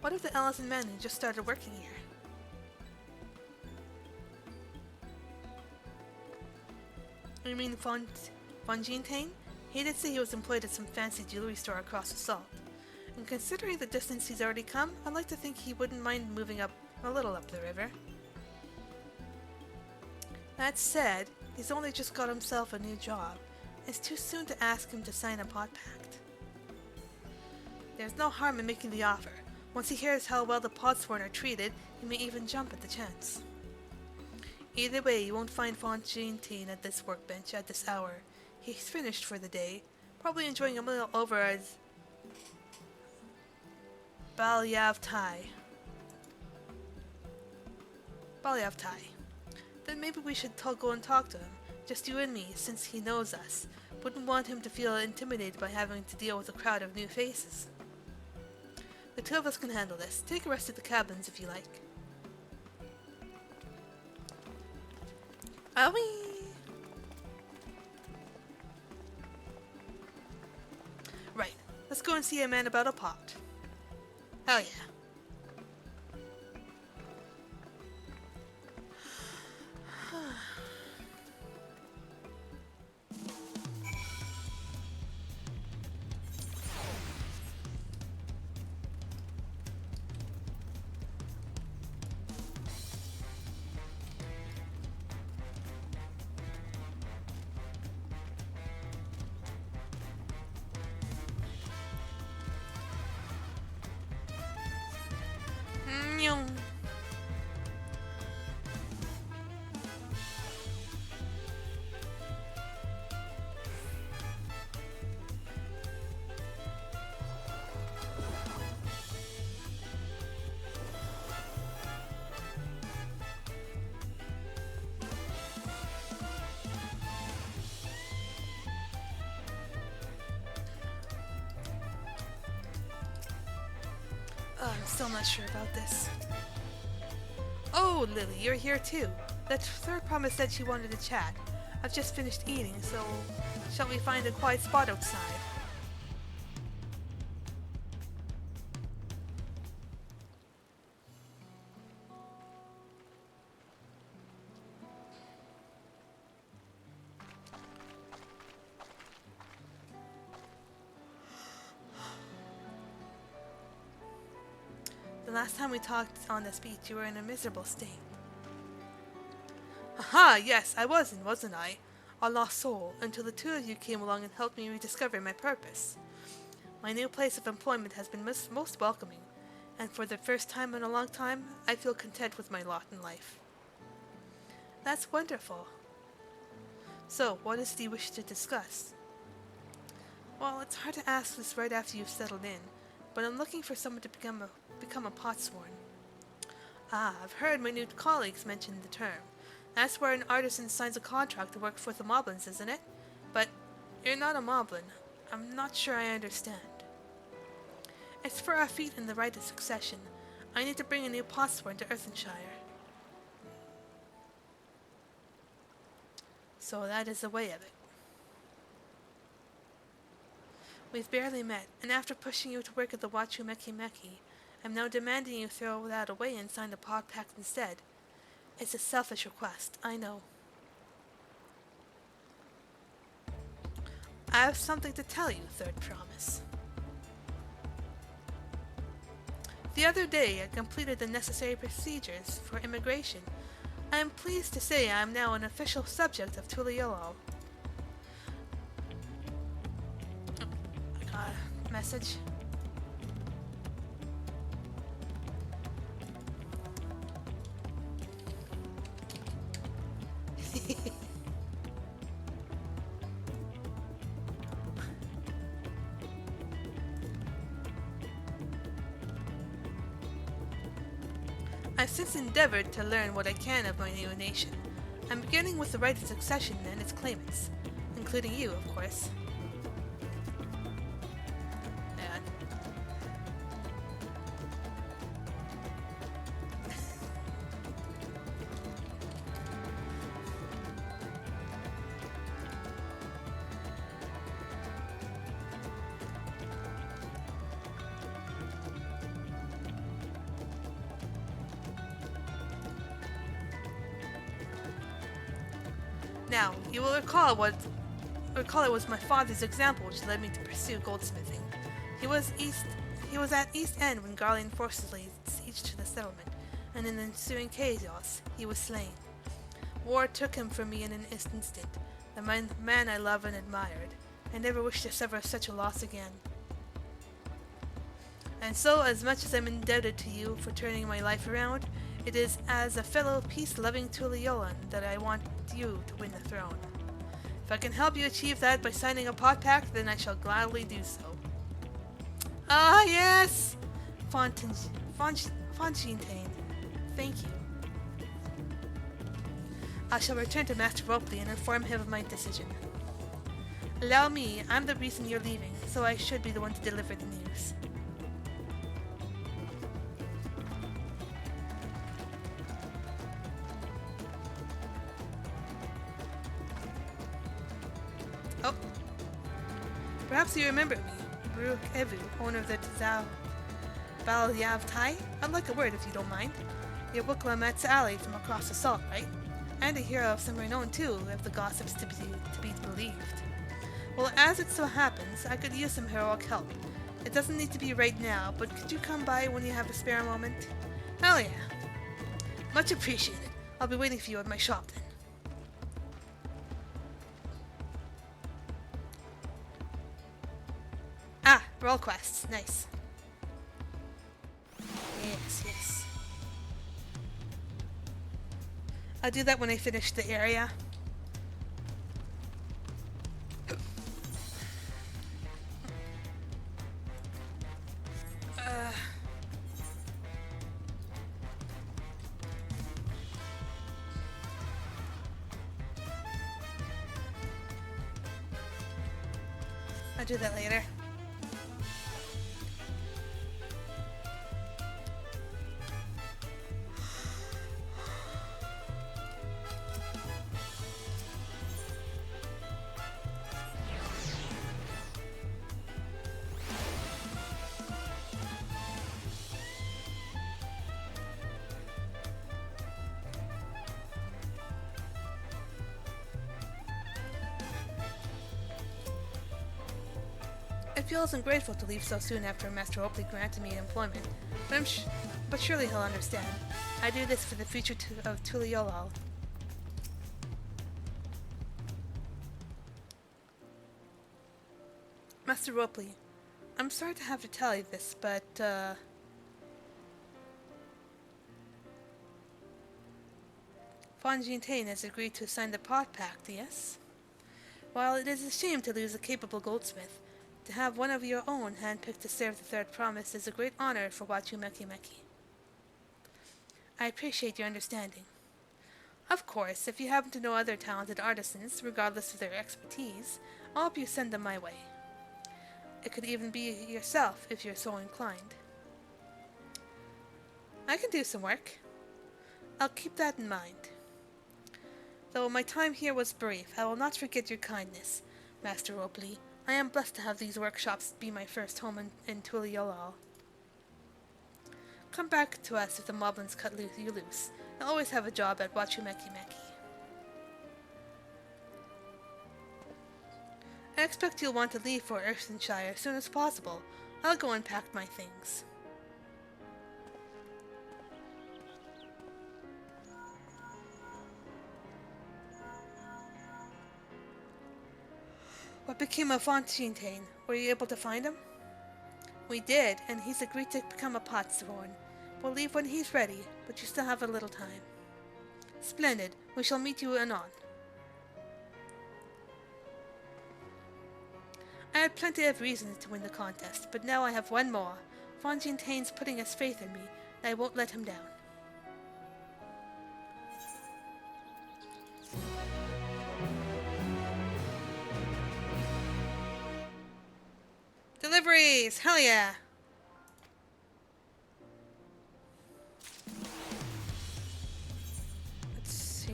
What if the Ellison men who just started working here? You mean Von Gintain? He did say he was employed at some fancy jewelry store across the salt. And considering the distance he's already come, I'd like to think he wouldn't mind moving up a little up the river. That said, he's only just got himself a new job. It's too soon to ask him to sign a pot pact. There's no harm in making the offer. Once he hears how well the Podsworn are treated, he may even jump at the chance. Either way, you won't find Fontaine at this workbench at this hour. He's finished for the day, probably enjoying a meal over at Balyav Tai. Then maybe we should go and talk to him, just you and me, since he knows us. Wouldn't want him to feel intimidated by having to deal with a crowd of new faces. The two of us can handle this. Take a rest at the cabins if you like. Awee! Right, let's go and see a man about a pot. Hell yeah. I'm still not sure about this. Oh, Lily, you're here too. That third promise said she wanted to chat. I've just finished eating, so shall we find a quiet spot outside? The last time we talked on this beach, you were in a miserable state. Aha, yes, I wasn't I? A lost soul, until the two of you came along and helped me rediscover my purpose. My new place of employment has been most welcoming, and for the first time in a long time, I feel content with my lot in life. That's wonderful. So, what is it you wish to discuss? Well, it's hard to ask this right after you've settled in, but I'm looking for someone to become a Podsworn. Ah, I've heard my new colleagues mention the term. That's where an artisan signs a contract to work for the Moblins, isn't it? But you're not a Moblin. I'm not sure I understand. It's for our feet in the right of succession. I need to bring a new Podsworn to Earthenshire. So that is the way of it. We've barely met, and after pushing you to work at the Wachumeki Meki, I'm now demanding you throw that away and sign the pod pact instead. It's a selfish request, I know. I have something to tell you, Third Promise. The other day, I completed the necessary procedures for immigration. I am pleased to say I am now an official subject of Tuliyollal. I got a message. I've since endeavored to learn what I can of my new nation. I'm beginning with the right of succession and its claimants, including you, of course. Now, you will recall it was my father's example which led me to pursue goldsmithing. He was at East End when Garlean forces laid siege to the settlement, and in the ensuing chaos, he was slain. War took him from me in an instant, the man I love and admired. I never wish to suffer such a loss again. And so, as much as I'm indebted to you for turning my life around, it is as a fellow peace-loving Tuliyolan that I want you to win the throne. If I can help you achieve that by signing a pot pact, then I shall gladly do so. Ah, yes! Fontaine. Thank you. I shall return to Master Ropley and inform him of my decision. Allow me, I'm the reason you're leaving, so I should be the one to deliver the news. Oh. Perhaps you remember me, Brooke Evu, owner of the Tazao Bal Yav Tai? I'd like a word if you don't mind. You're Wukla Met's ally from across the salt, right? And a hero of some renown too, if the gossip's to be believed. Well, as it so happens, I could use some heroic help. It doesn't need to be right now, but could you come by when you have a spare moment? Hell yeah. Much appreciated. I'll be waiting for you at my shop then. Ah, roll quests. Nice. Yes. I'll do that when I finish the area. I'll do that later. It feels ungrateful to leave so soon after Master Oakley granted me employment, but surely he'll understand. I do this for the future of Tuliolal. Master Ropley, I'm sorry to have to tell you this, but, Fontaine has agreed to sign the pot pact, yes? While it is a shame to lose a capable goldsmith, to have one of your own handpicked to serve the Third Promise is a great honor for Wachumeki Meki. I appreciate your understanding. Of course, if you happen to know other talented artisans, regardless of their expertise, I'll help you send them my way. It could even be yourself, if you're so inclined. I can do some work. I'll keep that in mind. Though my time here was brief, I will not forget your kindness, Master Ropley. I am blessed to have these workshops be my first home in Tuliolal. Come back to us if the moblins cut you loose. I'll always have a job at Wachumeki Meki. I expect you'll want to leave for Earthenshire as soon as possible. I'll go and pack my things. What became of Fontaine? Were you able to find him? We did, and he's agreed to become a potsworn. We'll leave when he's ready, but you still have a little time. Splendid. We shall meet you anon. I had plenty of reasons to win the contest, but now I have one more. Fontaine's putting his faith in me, and I won't let him down. Deliveries! Hell yeah! Let's see.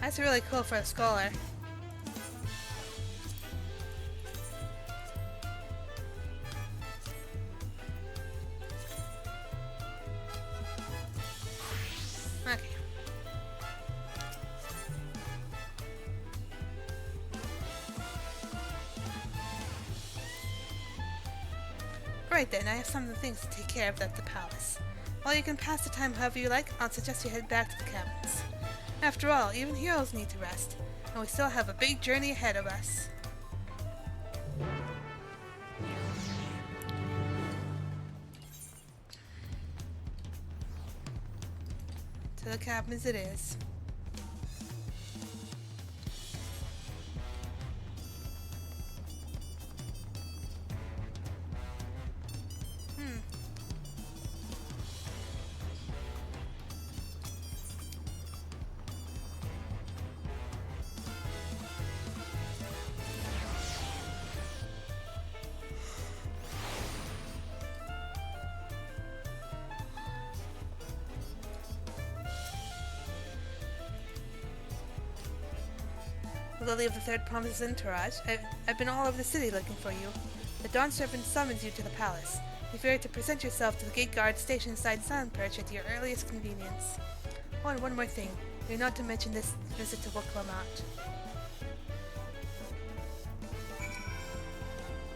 That's really cool for a scholar. Alright then, I have some things to take care of at the palace. While you can pass the time however you like, I'll suggest you head back to the cabins. After all, even heroes need to rest, and we still have a big journey ahead of us. To the cabins it is. Lily of the Third Promise's entourage. I've been all over the city looking for you. The Dawn Servant summons you to the palace. If you are to present yourself to the gate guard stationed inside Silent Perch at your earliest convenience. Oh, and one more thing. You're not to mention this visit to Woklamat.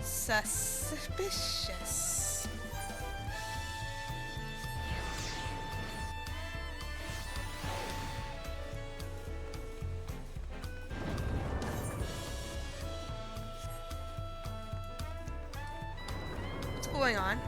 Suspicious. What's going on?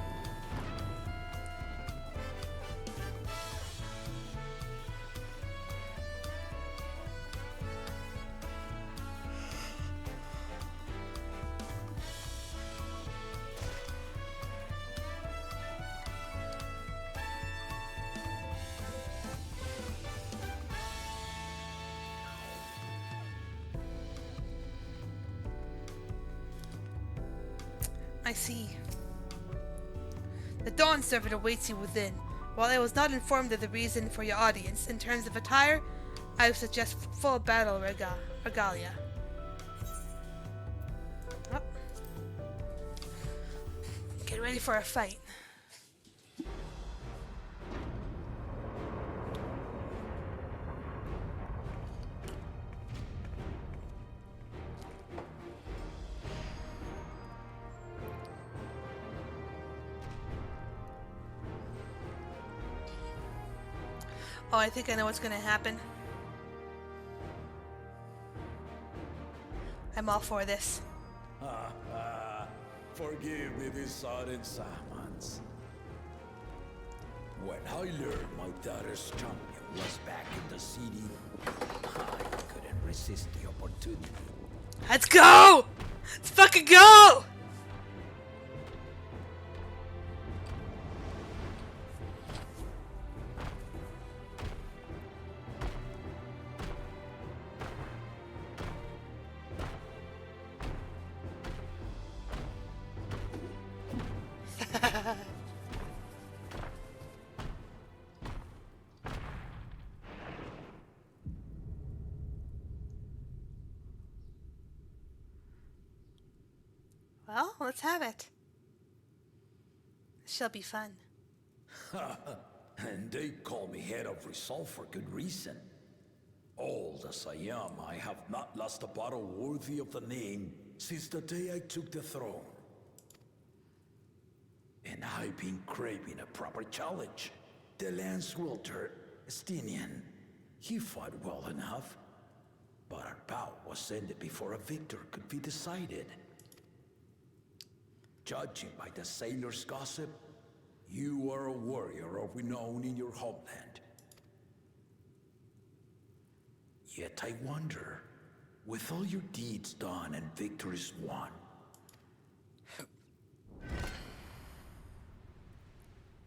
I see. The Dawn Servant awaits you within. While I was not informed of the reason for your audience, in terms of attire, I would suggest full battle regalia. Oh. Get ready for a fight. Oh, I think I know what's gonna happen. I'm all for this.
Forgive me these sudden summons. When I learned my daughter's champion was back in the city, I couldn't resist the opportunity.
Let's go! Let's fucking go! Well, let's have it. This shall be fun.
And they call me head of resolve for good reason. Old as I am, I have not lost a battle worthy of the name since the day I took the throne. And I've been craving a proper challenge. The lance wielder, Estinian, he fought well enough, but our bout was ended before a victor could be decided. Judging by the sailors' gossip, you are a warrior of renown in your homeland. Yet I wonder, with all your deeds done and victories won,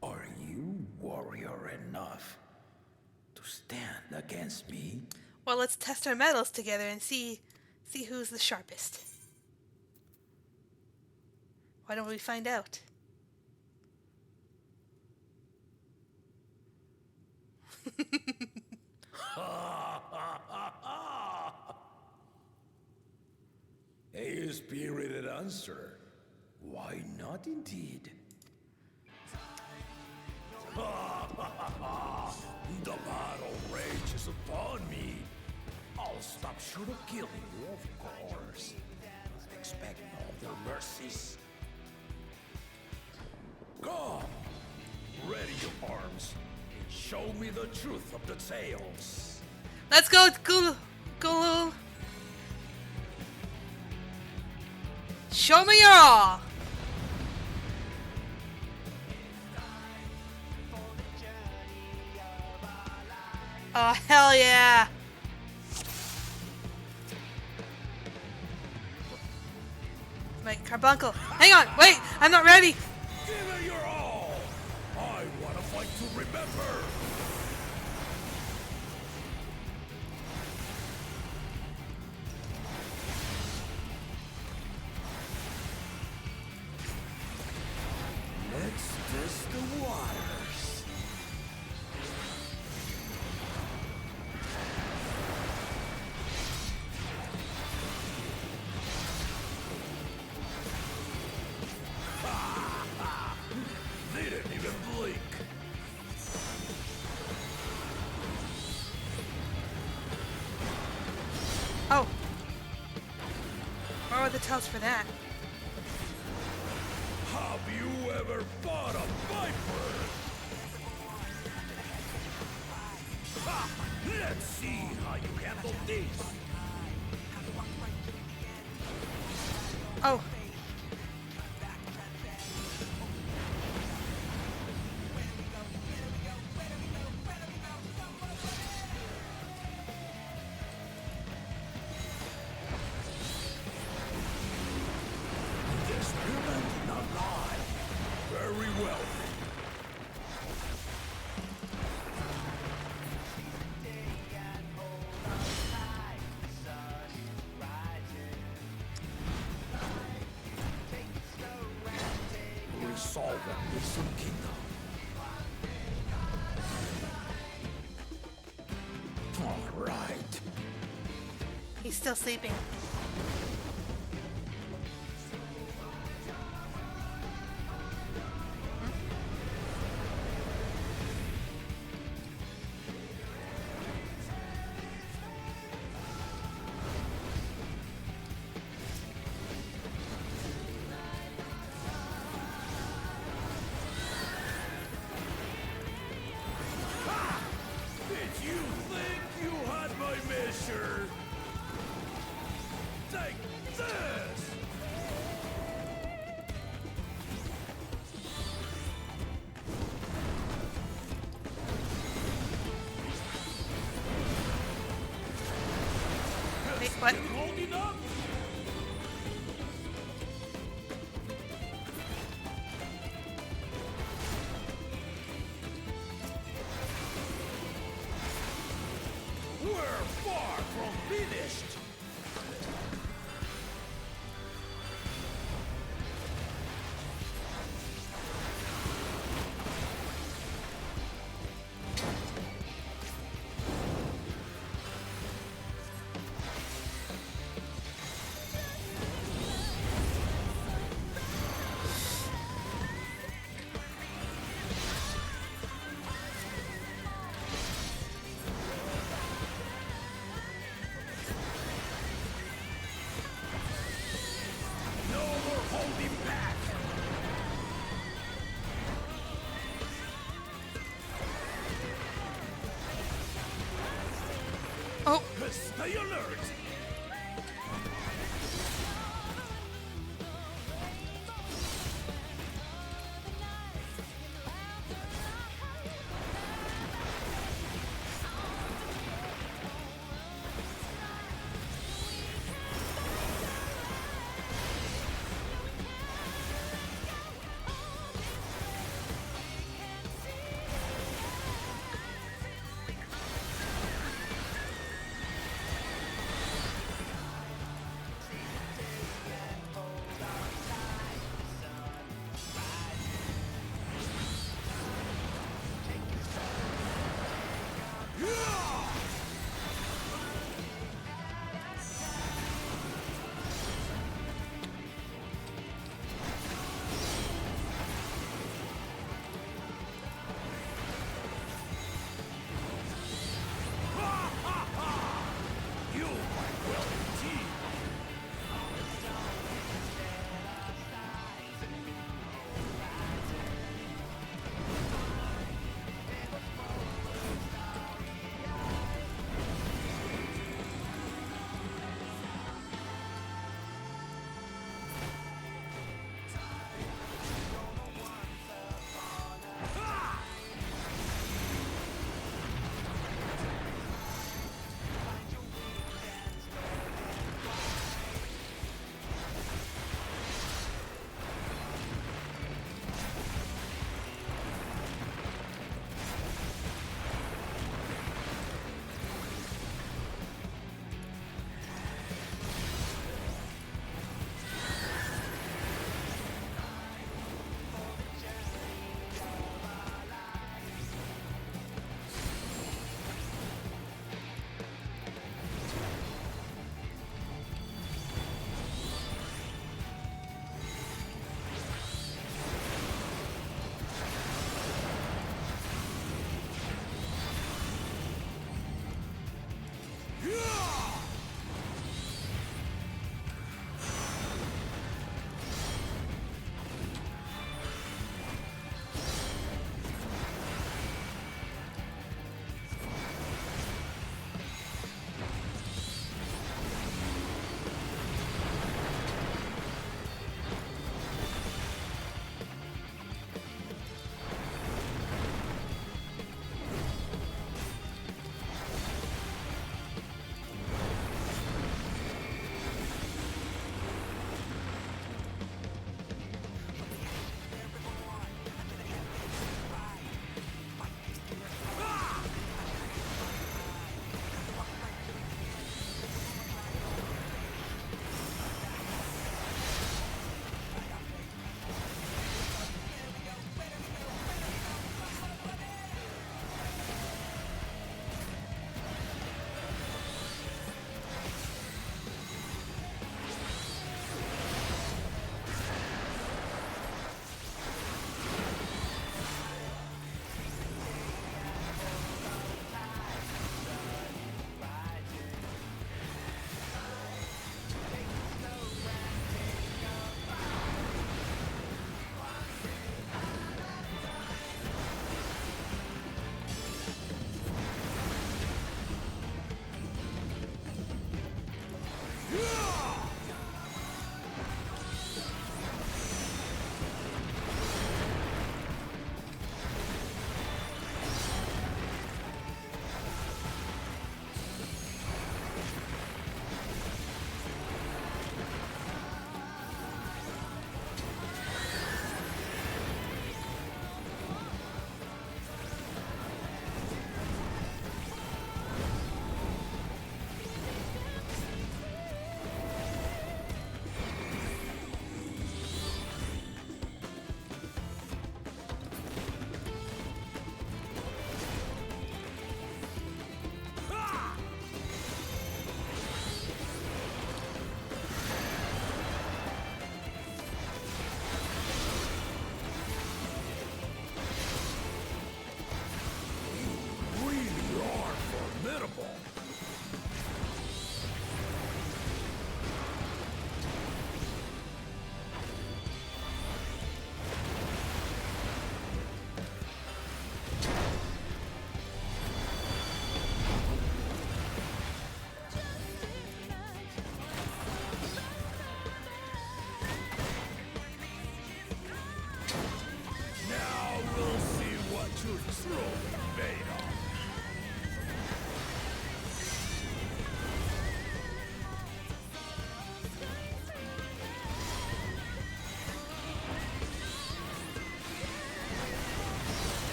are you warrior enough to stand against me?
Well, let's test our mettle together and see who's the sharpest. Why don't we find out?
A spirited answer. Why not indeed? The battle rages upon me. I'll stop short of killing you, of course. But expect no other mercies. arms and show me the truth of the tales.
Let's go, Gulul. Show me your all. Oh, hell yeah. Wait, Carbuncle. Hang on, wait, I'm not ready.
Give it your all. I want to fight to remember. Let's test the waters. They didn't even blink.
Oh. Where were the tells for that?
Have you ever fought a viper? Ha! Let's see how you handle these.
Oh.
This human did not lie. Very well. Resolve them with some kingdom. All right.
He's still sleeping.
Did you think you had my measure? Take this!
Wait, what?
Holding up? We're far from finished. No more holding back.
Oh.
Stay alert.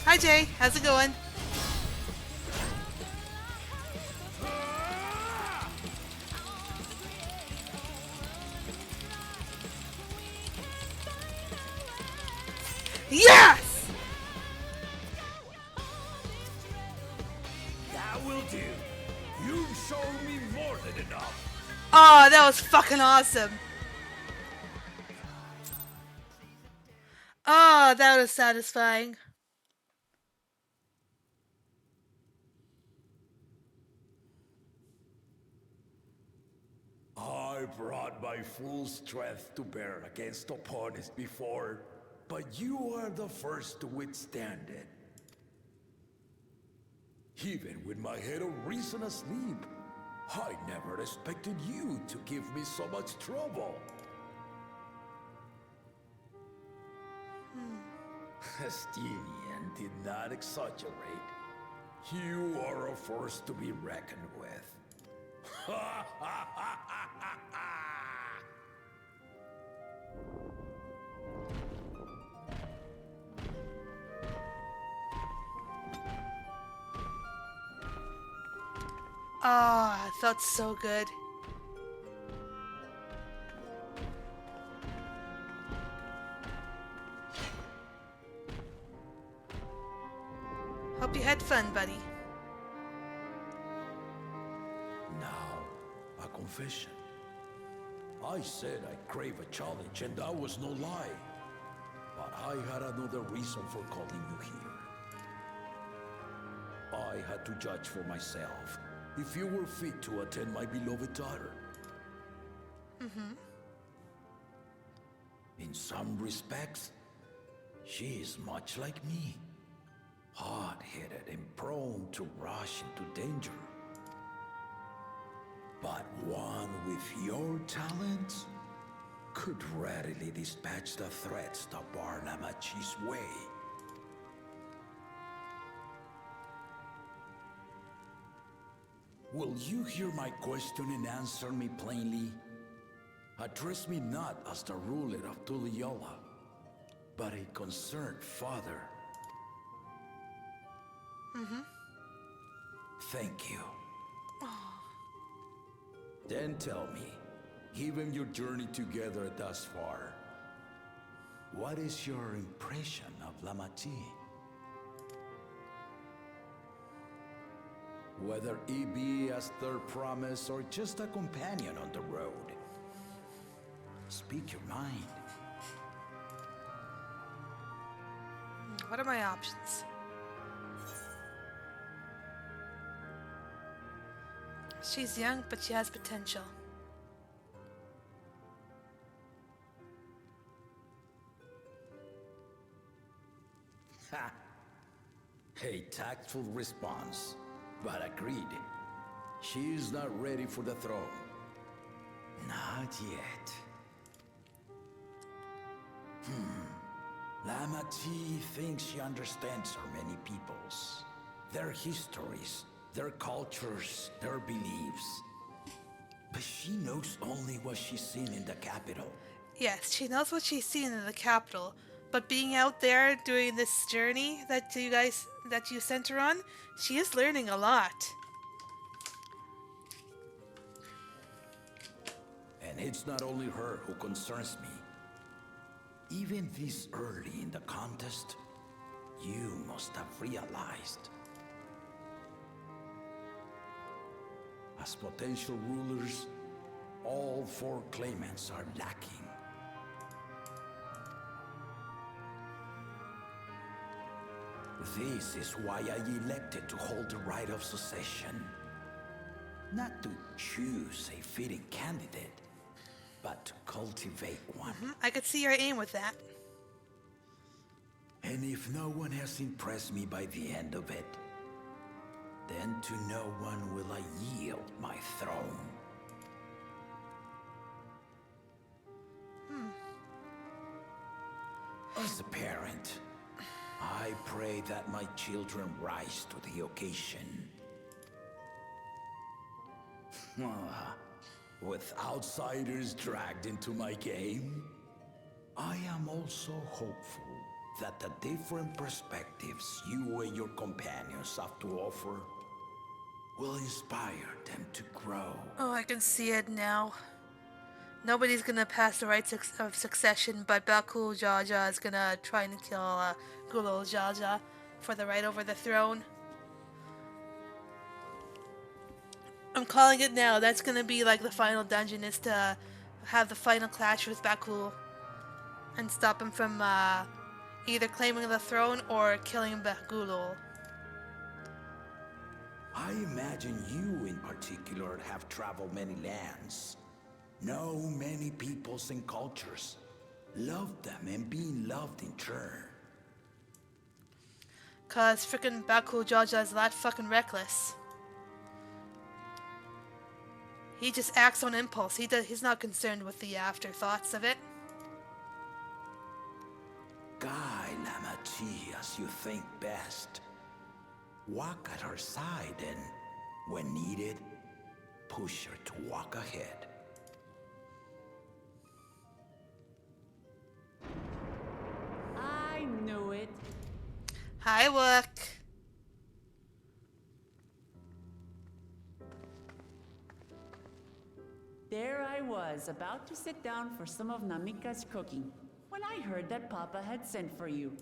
Hi Jay, how's it going? Yes!
That will do. You've shown me more than enough.
Oh, that was fucking awesome. Oh, that was satisfying.
I brought my full strength to bear against opponents before, but you are the first to withstand it. Even with my head of reason asleep, I never expected you to give me so much trouble. Estinian did not exaggerate. You are a force to be reckoned with.
Oh, it felt so good. Hope you had fun, buddy.
Now, a confession. I said I crave a challenge, and that was no lie. But I had another reason for calling you here. I had to judge for myself if you were fit to attend my beloved daughter. In some respects, she is much like me. Hard-headed and prone to rush into danger. But one with your talents could readily dispatch the threats that bar Lamachi's way. Will you hear my question and answer me plainly? Address me not as the ruler of Tuliola, but a concerned father. Thank you. Then tell me, given your journey together thus far, what is your impression of Lamachi? Whether he be as their promise or just a companion on the road. Speak your mind.
What are my options? She's young, but she has potential.
Ha! A tactful response, but agreed. She is not ready for the throne. Not yet. Lamachi thinks she understands her many peoples, their histories, their cultures, their beliefs. But she knows only what she's seen in the capital.
Yes, she knows what she's seen in the capital, but being out there doing this journey that you sent her on, she is learning a lot.
And it's not only her who concerns me. Even this early in the contest, you must have realized. As potential rulers, all four claimants are lacking. This is why I elected to hold the right of succession. Not to choose a fitting candidate, but to cultivate one.
I could see your aim with that.
And if no one has impressed me by the end of it, then to no one will I yield my throne. As a parent, I pray that my children rise to the occasion. With outsiders dragged into my game, I am also hopeful that the different perspectives you and your companions have to offer will inspire them to grow.
Oh, I can see it now. Nobody's gonna pass the rights of succession, but Bakul Jaja is gonna try and kill Gulul Jaja for the right over the throne. I'm calling it now. That's gonna be like the final dungeon, is to have the final clash with Bakul and stop him from either claiming the throne or killing Gulul.
I imagine you in particular have traveled many lands, know many peoples and cultures, loved them and being loved in turn.
Cause frickin' Bakul Jaja is that fucking reckless. He just acts on impulse. He's not concerned with the afterthoughts of it.
Guide Lamachi as you think best. Walk at her side and, when needed, push her to walk ahead.
I knew it.
Hi, Wook.
There I was, about to sit down for some of Namika's cooking, when I heard that Papa had sent for you.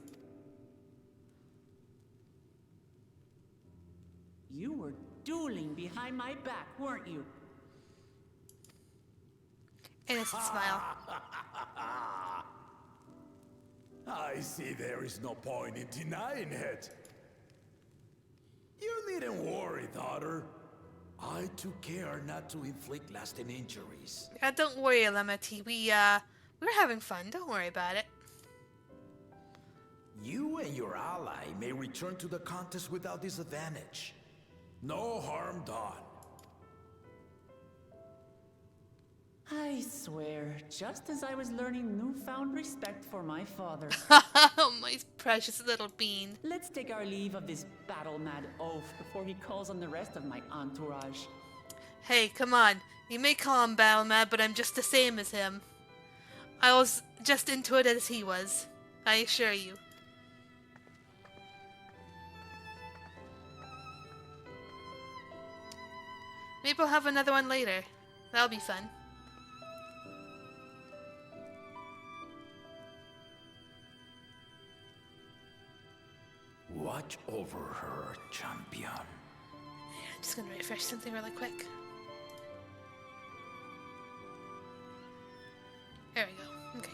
You were dueling behind my back, weren't you?
Innocent smile.
I see there is no point in denying it. You needn't worry, daughter. I took care not to inflict lasting injuries.
Don't worry, Lemati. We're having fun. Don't worry about it.
You and your ally may return to the contest without disadvantage. No harm done.
I swear, just as I was learning newfound respect for my father.
Oh, my precious little bean.
Let's take our leave of this battle-mad oaf before he calls on the rest of my entourage.
Hey, come on. You may call him battle mad, but I'm just the same as him. I was just into it as he was. I assure you. Maybe we'll have another one later. That'll be fun.
Watch over her, champion.
I'm just gonna refresh something really quick. There we go. Okay.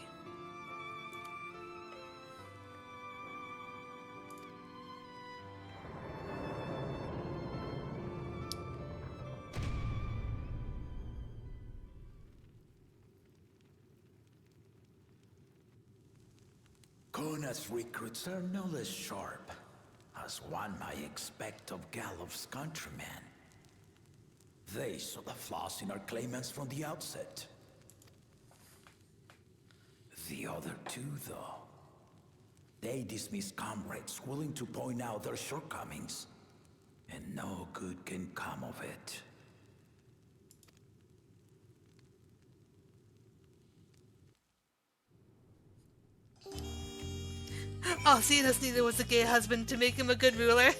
Kona's recruits are no less sharp, as one might expect of Galof's countrymen. They saw the flaws in our claimants from the outset. The other two, though, they dismiss comrades willing to point out their shortcomings, and no good can come of it.
Oh, Cena's neither was a gay husband to make him a good ruler.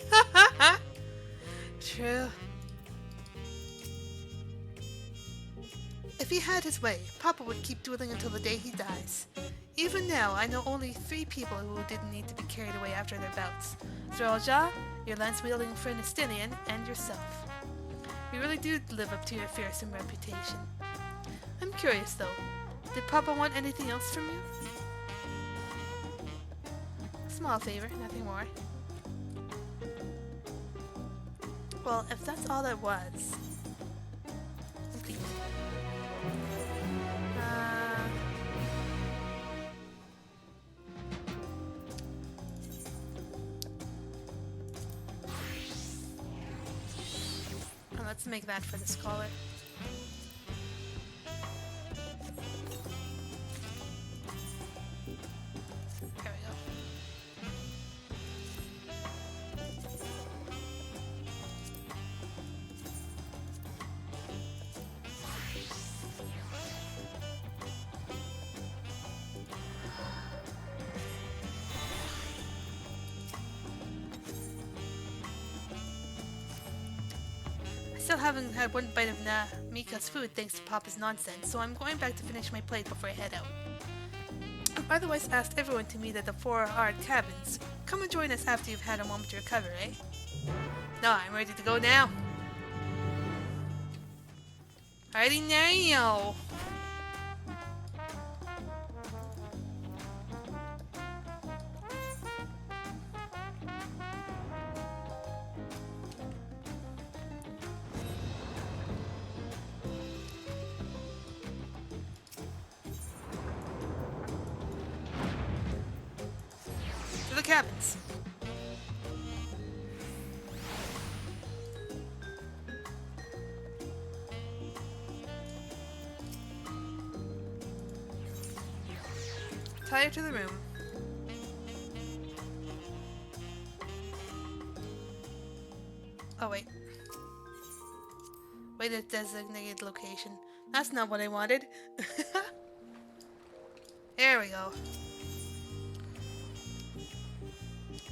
True. If he had his way, Papa would keep dueling until the day he dies. Even now, I know only 3 people who didn't need to be carried away after their bouts. Zeralja, your lance-wielding friend Estinian, and yourself. You really do live up to your fearsome reputation. I'm curious, though. Did Papa want anything else from you? Small favor, nothing more. Well, if that's all it was... Okay. Let's make that for the scholar. There we go. still haven't had one bite of Mika's food thanks to Papa's nonsense, so I'm going back to finish my plate before I head out. I've otherwise asked everyone to meet at the 4 hard cabins. Come and join us after you've had a moment to recover, eh? No, I'm ready to go now. Alrighty now. To the cabins. Tie her to the room. Oh wait. Wait a designated location. That's not what I wanted. There we go.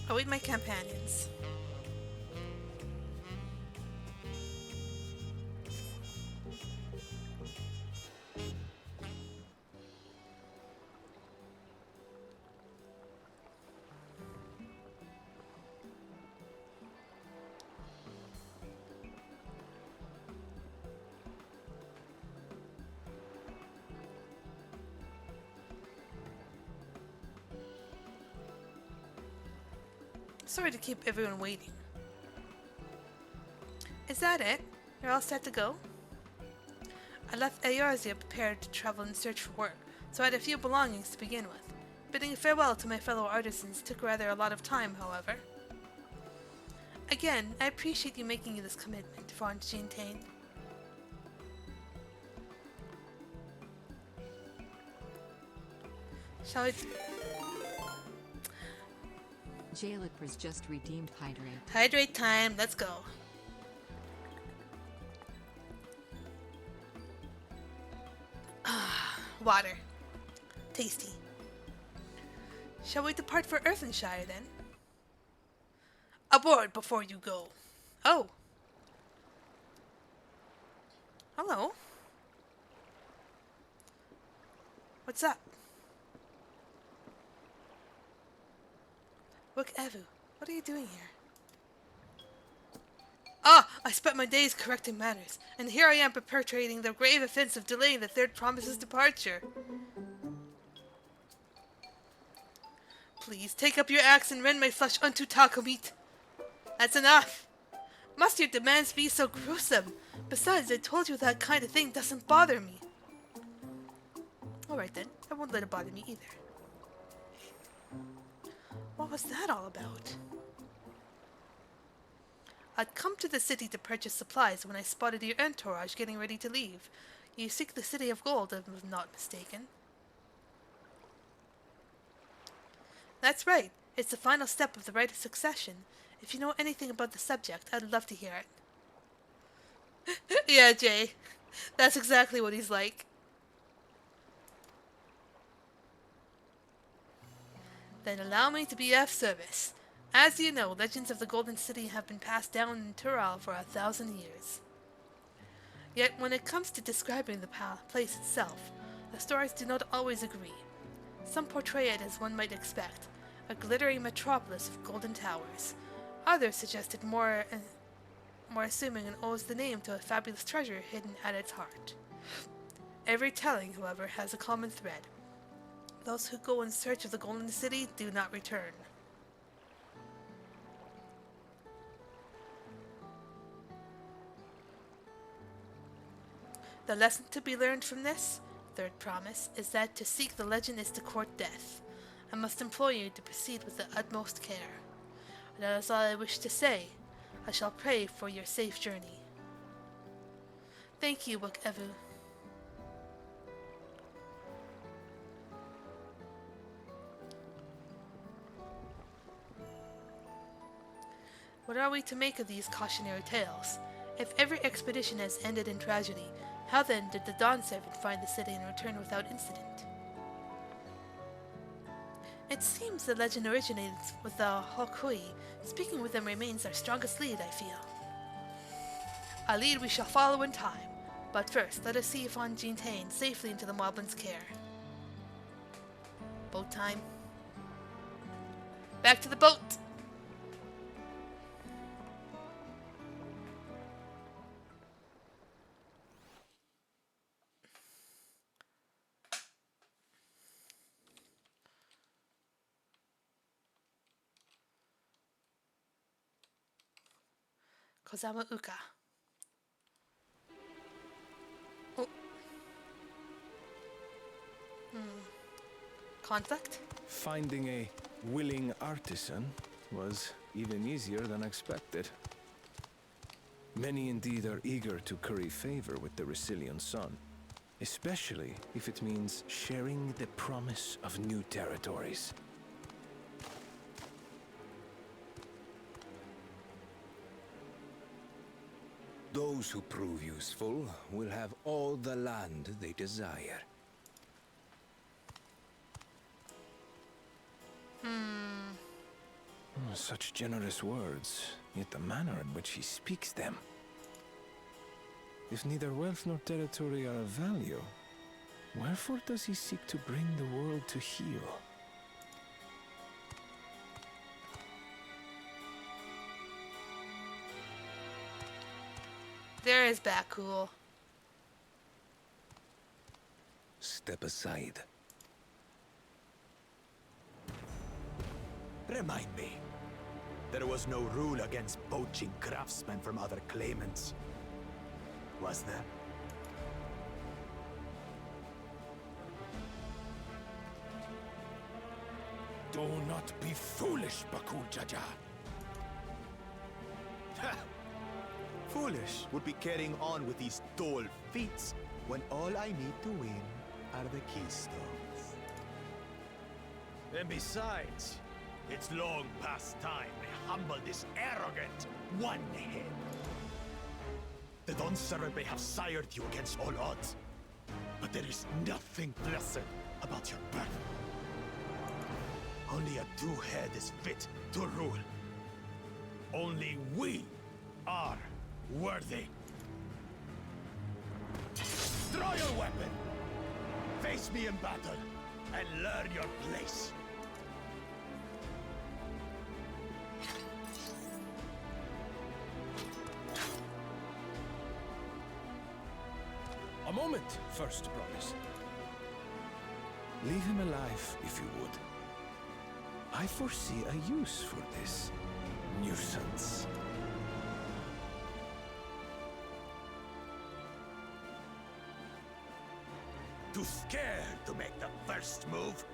Await my companions. Sorry to keep everyone waiting. Is that it? You're all set to go? I left Eorzea prepared to travel in search for work, so I had a few belongings to begin with. Bidding farewell to my fellow artisans took rather a lot of time, however. Again, I appreciate you making this commitment, Fontaine. Shall we...
Jailipers just redeemed Hydrate.
Hydrate time, let's go. Water. Tasty. Shall we depart for Earthenshire then? Aboard before you go. Oh. Hello. What's up? Look, Evu, what are you doing here? Ah, I spent my days correcting matters, and here I am perpetrating the grave offense of delaying the third promise's departure. Please, take up your axe and rend my flesh unto taco meat. That's enough. Must your demands be so gruesome? Besides, I told you that kind of thing doesn't bother me. Alright then, I won't let it bother me either. What was that all about? I'd come to the city to purchase supplies when I spotted your entourage getting ready to leave. You seek the City of Gold, if I'm not mistaken. That's right. It's the final step of the rite of succession. If you know anything about the subject, I'd love to hear it. Yeah, Jay. That's exactly what he's like. Then allow me to be of service. As you know, legends of the Golden City have been passed down in Tural for 1,000 years. Yet when it comes to describing the place itself, the stories do not always agree. Some portray it as one might expect, a glittering metropolis of golden towers. Others suggest it more assuming and owes the name to a fabulous treasure hidden at its heart. Every telling, however, has a common thread. Those who go in search of the Golden City do not return. The lesson to be learned from this, third promise, is that to seek the legend is to court death. I must implore you to proceed with the utmost care. That is all I wish to say. I shall pray for your safe journey. Thank you, Book Evu. What are we to make of these cautionary tales? If every expedition has ended in tragedy, how then did the Dawn Servant find the city and return without incident? It seems the legend originated with the Hokui. Speaking with them remains our strongest lead, I feel. A lead we shall follow in time. But first, let us see if An Jintain safely into the Moblin's care. Boat time. Back to the boat! Kozama Uka. Oh. Conflict?
Finding a willing artisan was even easier than expected. Many indeed are eager to curry favor with the Resilient Sun, especially if it means sharing the promise of new territories.
Those who prove useful will have all the land they desire.
Such generous words, yet the manner in which he speaks them. If neither wealth nor territory are of value, wherefore does he seek to bring the world to heel?
There is Bakul.
Step aside.
Remind me. There was no rule against poaching craftsmen from other claimants. Was there?
Do not be foolish, Bakul Jaja.
Ha! Foolish would be carrying on with these dull feats when all I need to win are the keystones. And besides, it's long past time I humble this arrogant one-head. The Dawn Servant may have sired you against all odds, but there is nothing blessed about your birth. Only a two-head is fit to rule. Only we are worthy. Draw your weapon! Face me in battle, and learn your place.
A moment, first promise. Leave him alive, if you would. I foresee a use for this nuisance.
Too scared to make the first move?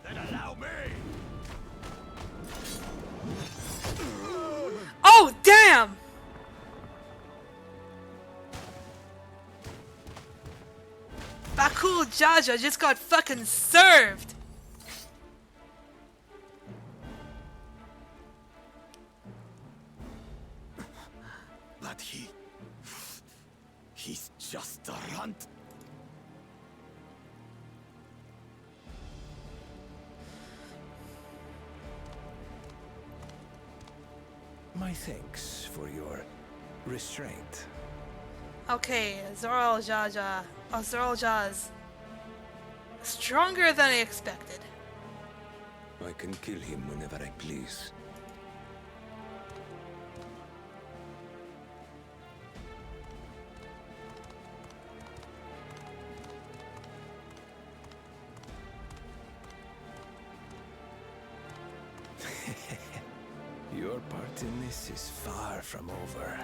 Then allow me!
Oh, damn! Bakul Jaja just got fucking served!
But he's just a runt.
My thanks for your restraint.
Okay, Zoral Jaz. Stronger than I expected.
I can kill him whenever I please.
Your part in this is far from over.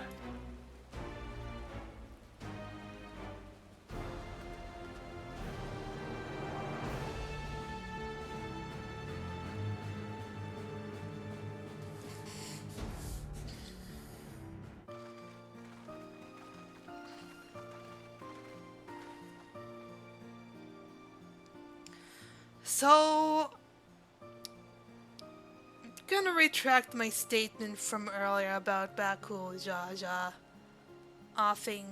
So, I'm gonna retract my statement from earlier about Bakul Jaja offing.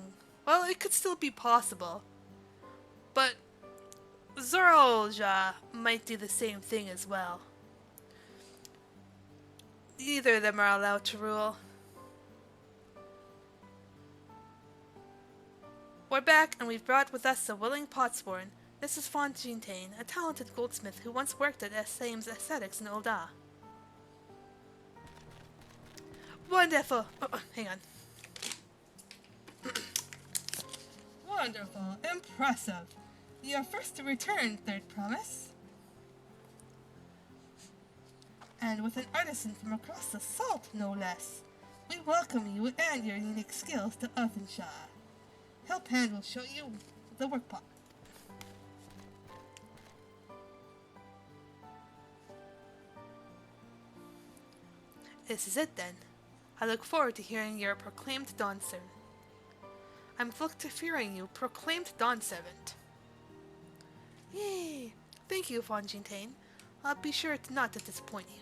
Well, it could still be possible, but Zorolja might do the same thing as well. Neither of them are allowed to rule. We're back, and we've brought with us a willing potsworn. This is Fontaine, a talented goldsmith who once worked at Same's Aesthetics in Ulda. Wonderful! Hang on. Wonderful. Impressive. You're first to return, Third Promise. And with an artisan from across the salt, no less. We welcome you and your unique skills to Earthenshire. Helphand will show you the workpot. This is it then. I look forward to hearing your proclaimed Dawn Servant. I'm looked to fearing you, proclaimed Dawn Servant. Yay! Thank you, Fontaine. I'll be sure not to disappoint you.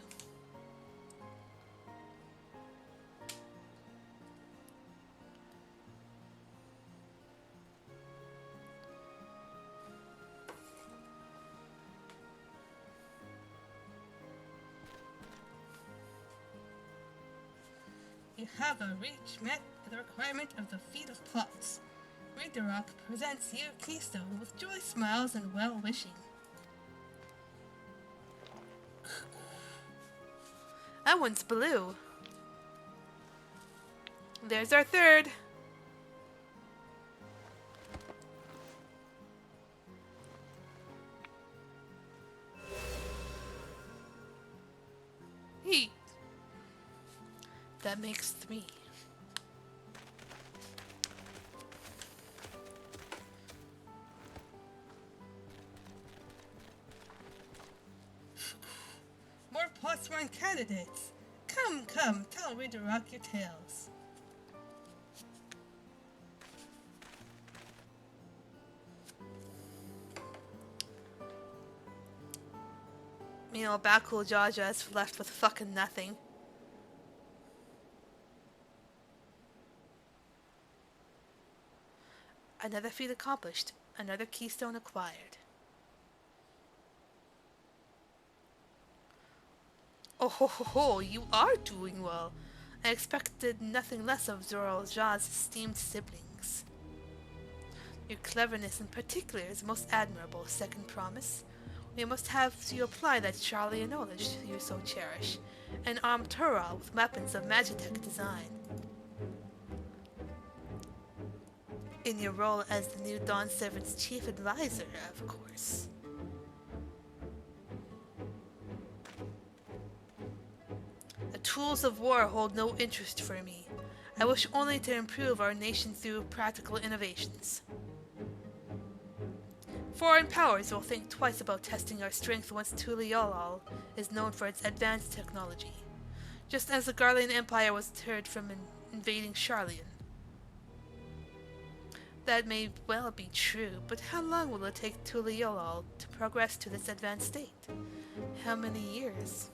You have met the requirement of the Feat of Plots. Redarock presents you Keystone with joy smiles and well-wishing. That one's blue. There's our third. Heat. That makes 3. More potsworn candidates. Come, tell Redarock your tales. Meanwhile, Bakul Jaja is left with fucking nothing. Another feat accomplished. Another keystone acquired. Oh ho ho ho, you are doing well. I expected nothing less of Zoral Ja's esteemed siblings. Your cleverness in particular is most admirable, Second Promise. We must have you apply that Charlie knowledge you so cherish, and arm Tural with weapons of Magitech design. In your role as the new Dawn Servant's chief advisor, of course. The tools of war hold no interest for me. I wish only to improve our nation through practical innovations. Foreign powers will think twice about testing our strength once Tuliolal is known for its advanced technology, just as the Garlean Empire was deterred from invading Charlian. That may well be true, but how long will it take Tuliolal to progress to this advanced state? How many years?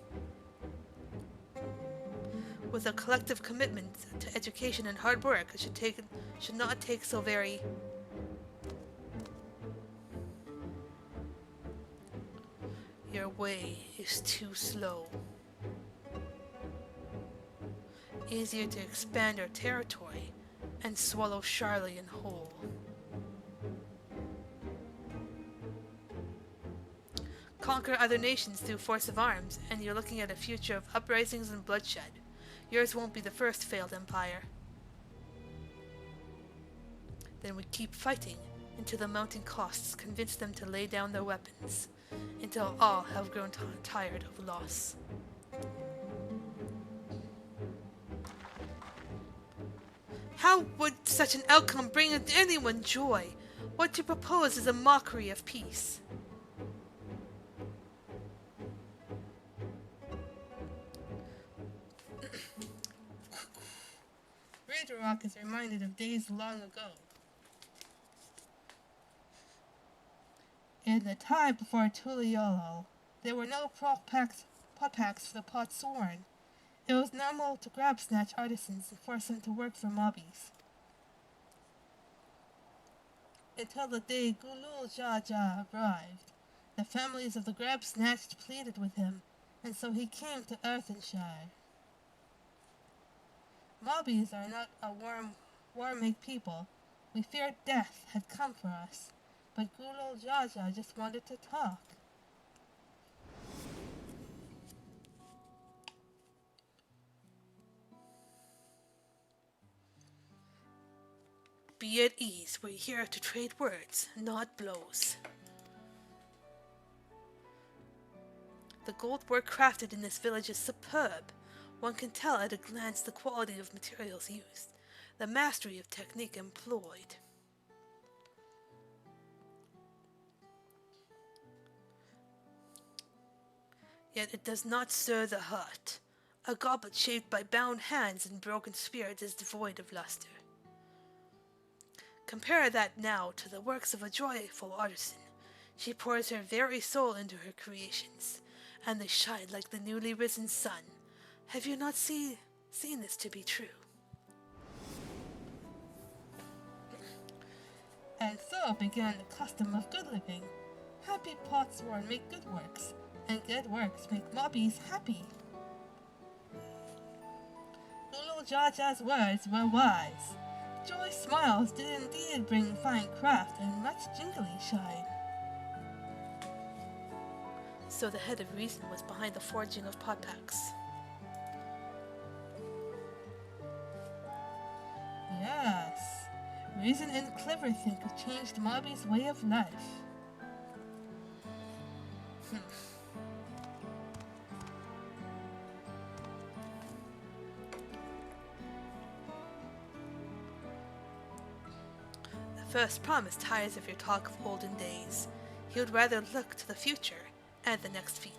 With a collective commitment to education and hard work, it should not take so very... Your way is too slow. Easier to expand our territory and swallow Charlian whole. Conquer other nations through force of arms, and you're looking at a future of uprisings and bloodshed. Yours won't be the first failed empire. Then we keep fighting until the mounting costs convince them to lay down their weapons, until all have grown tired of loss. How would such an outcome bring anyone joy? What you propose is a mockery of peace. Redarock is reminded of days long ago. In the time before Tuliolal, there were no pot packs for the potsworn. It was normal to grab snatch artisans and force them to work for mobbies. Until the day Gulul Jaja arrived, the families of the grab snatched pleaded with him, and so he came to Earthenshire. Mobbies are not a war-make people. We feared death had come for us, but Gulo Jaja just wanted to talk. Be at ease, we're here to trade words, not blows. The gold work crafted in this village is superb. One can tell at a glance the quality of materials used, the mastery of technique employed. Yet it does not stir the heart. A goblet shaped by bound hands and broken spirits is devoid of luster. Compare that now to the works of a joyful artisan. She pours her very soul into her creations, and they shine like the newly risen sun. Have you not seen this to be true? And so began the custom of good living. Happy potsworn make good works, and good works make mobbies happy. Lulu Jaja's words were wise. Joy smiles did indeed bring fine craft and much jingly shine. So the head of reason was behind the forging of potpacks. Yes, reason and clever think have changed Mobby's way of life. The first promise tires of your talk of olden days. He would rather look to the future and the next feat.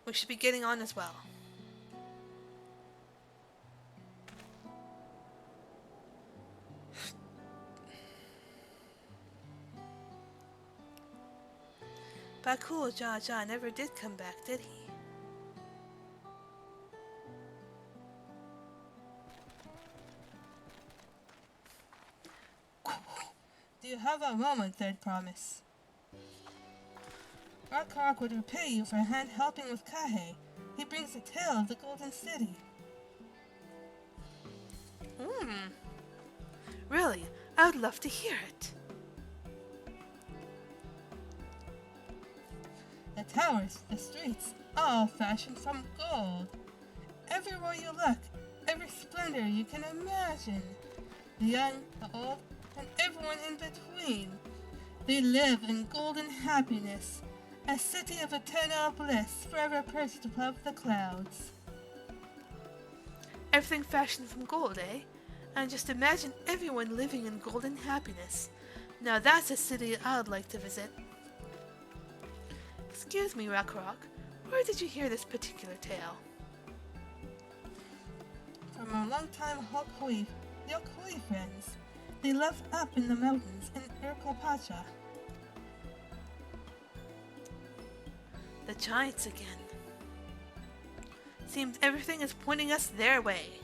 We should be getting on as well. Bakul Jaja never did come back, did he? Do you have a moment, third promise? Arkark would repay you for a hand helping with Kahe. He brings a tale of the Golden City. Really? I would love to hear it. The towers, the streets, all fashioned from gold. Everywhere you look, every splendor you can imagine. The young, the old, and everyone in between. They live in golden happiness, a city of eternal bliss, forever perched above the clouds. Everything fashioned from gold, eh? And just imagine everyone living in golden happiness. Now that's a city I'd like to visit. Excuse me, Rakarok, where did you hear this particular tale? From our longtime Yokhui friends. They live up in the mountains in Urkopacha. The giants again. Seems everything is pointing us their way.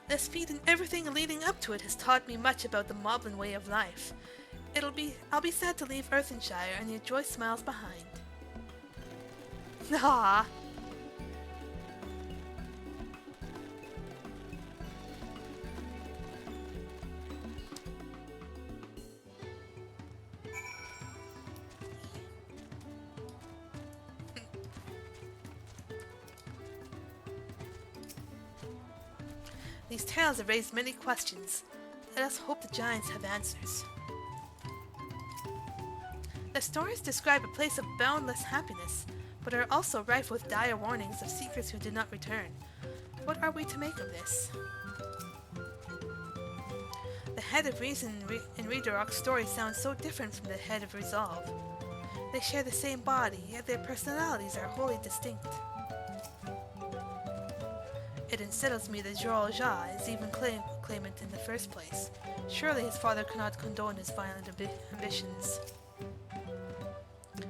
This feat and everything leading up to it has taught me much about the Moblin way of life. I'll be sad to leave Earthenshire and your joy smiles behind. Ah. These tales have raised many questions. Let us hope the giants have answers. The stories describe a place of boundless happiness, but are also rife with dire warnings of seekers who did not return. What are we to make of this? The head of reason in Redorok's story sounds so different from the head of resolve. They share the same body, yet their personalities are wholly distinct. It unsettles me that Jorol Ja is even claimant in the first place. Surely his father cannot condone his violent ambitions.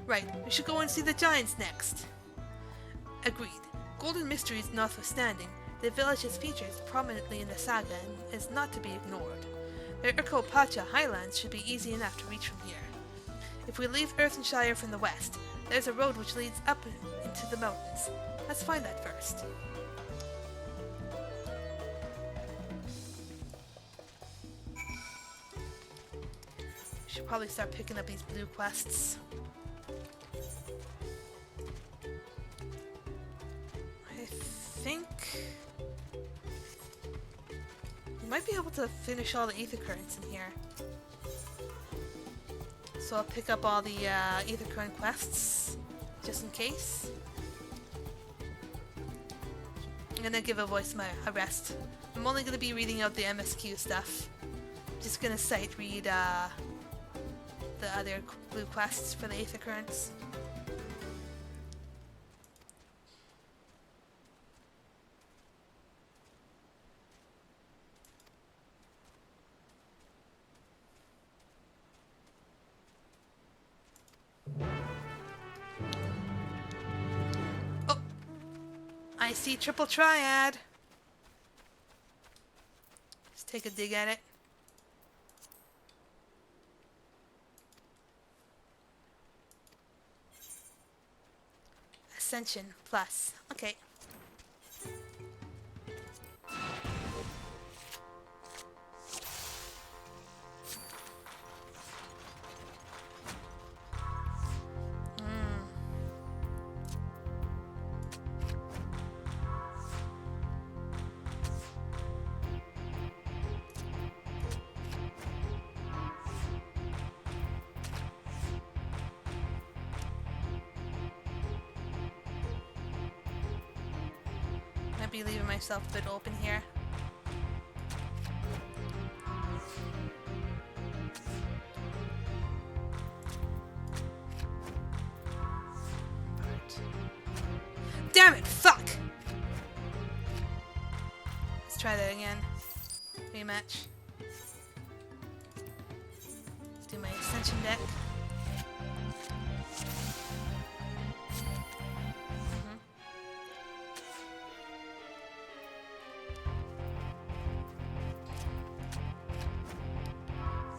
Right, we should go and see the giants next. Agreed. Golden mysteries notwithstanding, the village is featured prominently in the saga and is not to be ignored. The Urkopacha highlands should be easy enough to reach from here. If we leave Earthenshire from the west, there's a road which leads up into the mountains. Let's find that first. Should probably start picking up these blue quests. I think you might be able to finish all the ether currents in here. So I'll pick up all the ether current quests just in case. I'm gonna give a voice a rest. I'm only gonna be reading out the MSQ stuff. Just gonna sight read the other blue quests for the ether currents. Oh! I see triple triad! Let's take a dig at it. Ascension plus. Okay. Might be leaving myself a bit open here. Damn it! Fuck! Let's try that again. Rematch. Do my ascension deck.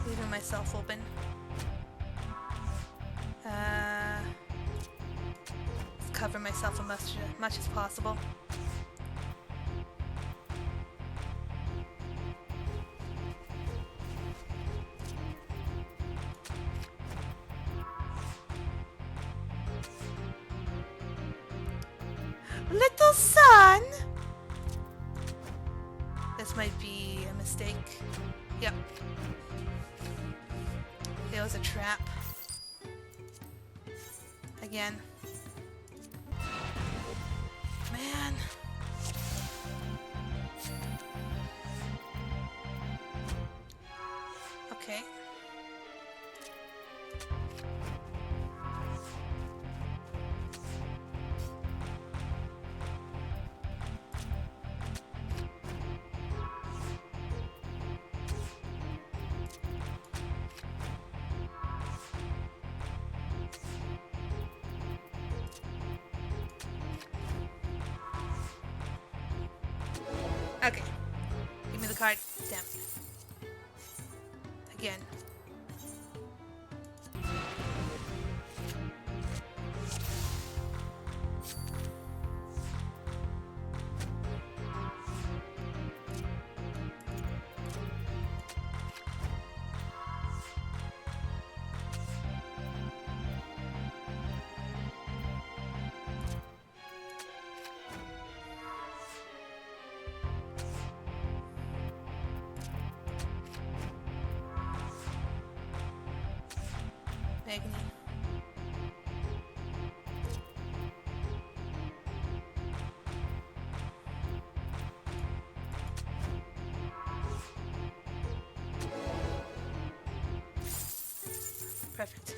Leaving myself open. Let's cover myself as much as possible. Little son! This might be a mistake. Yep. It was a trap. Again. Man. Okay. Okay. Give me the card. Damn it. Again. Agni. Perfect.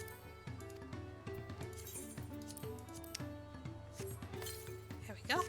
Here we go.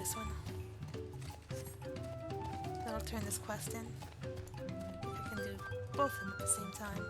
this one. Then I'll turn this quest in. I can do both of them at the same time.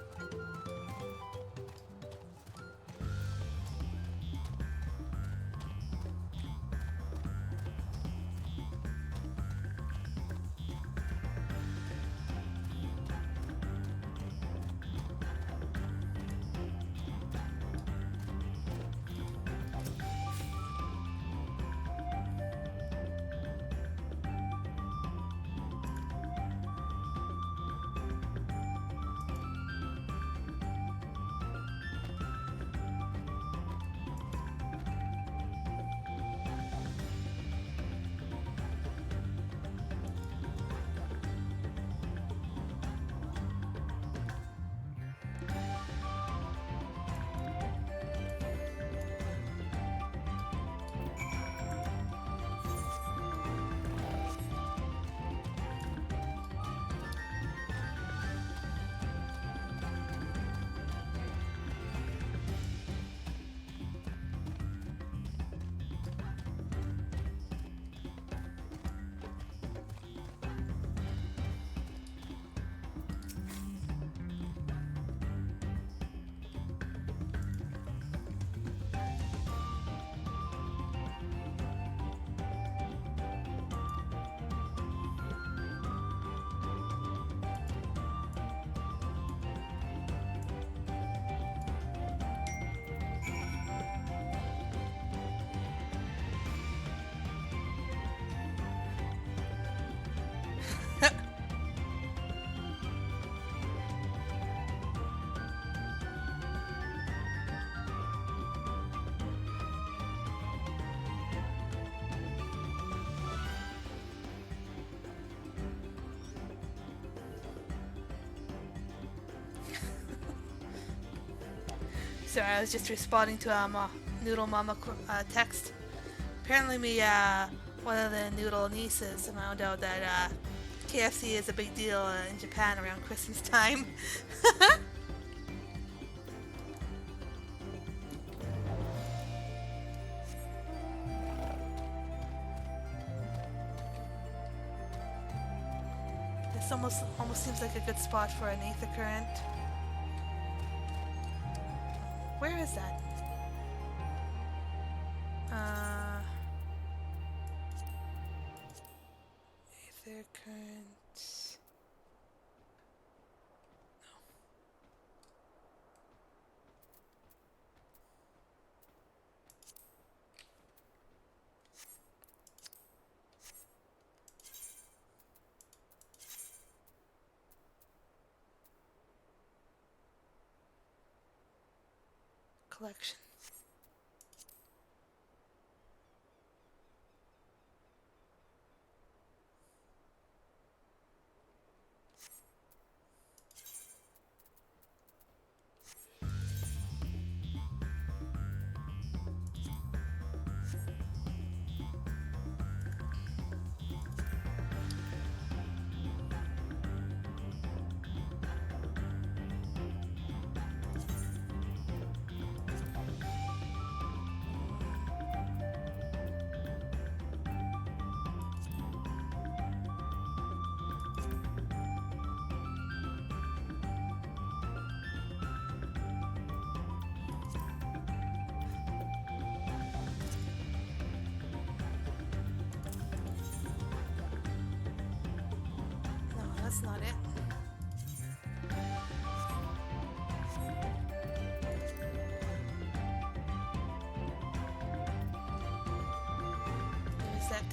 Sorry, I was just responding to Noodle Mama text. Apparently, one of the Noodle nieces found out that KFC is a big deal in Japan around Christmas time. This almost seems like a good spot for an Aether Current. Where is that? Aether Current. No. Collection. That's not it. Give me a sec.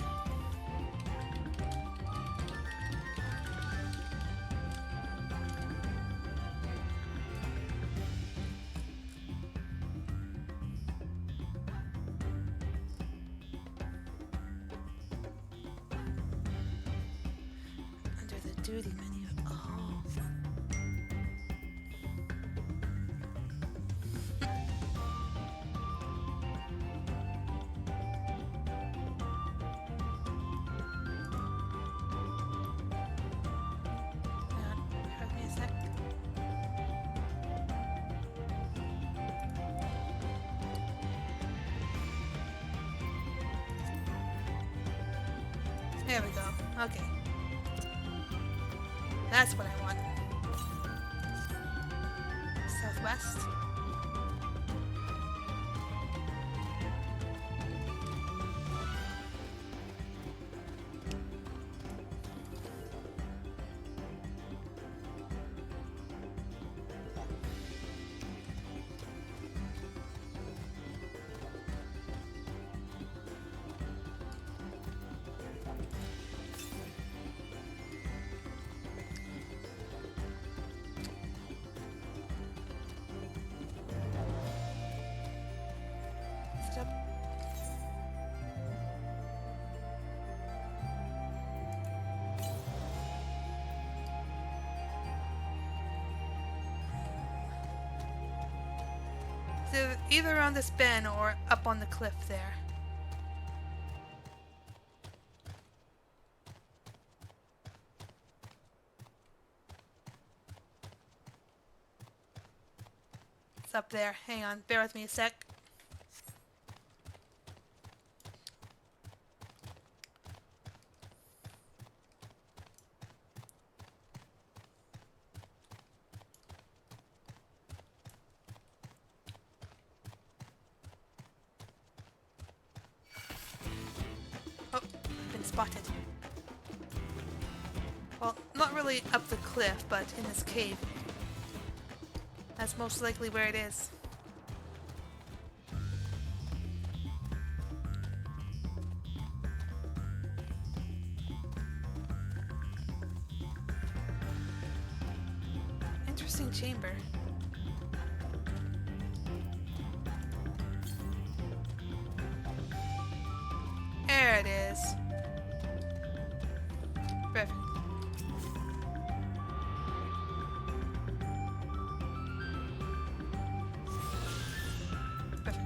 Under the duty menu. Oh. Hang me a sec. There we go. Okay. That's what I want. Southwest. So either around this bend or up on the cliff there. It's up there. Hang on, bear with me a sec. Oh, been spotted. Well, not really up the cliff, but in this cave. That's most likely where it is. Interesting chamber. There it is. Perfect. Perfect.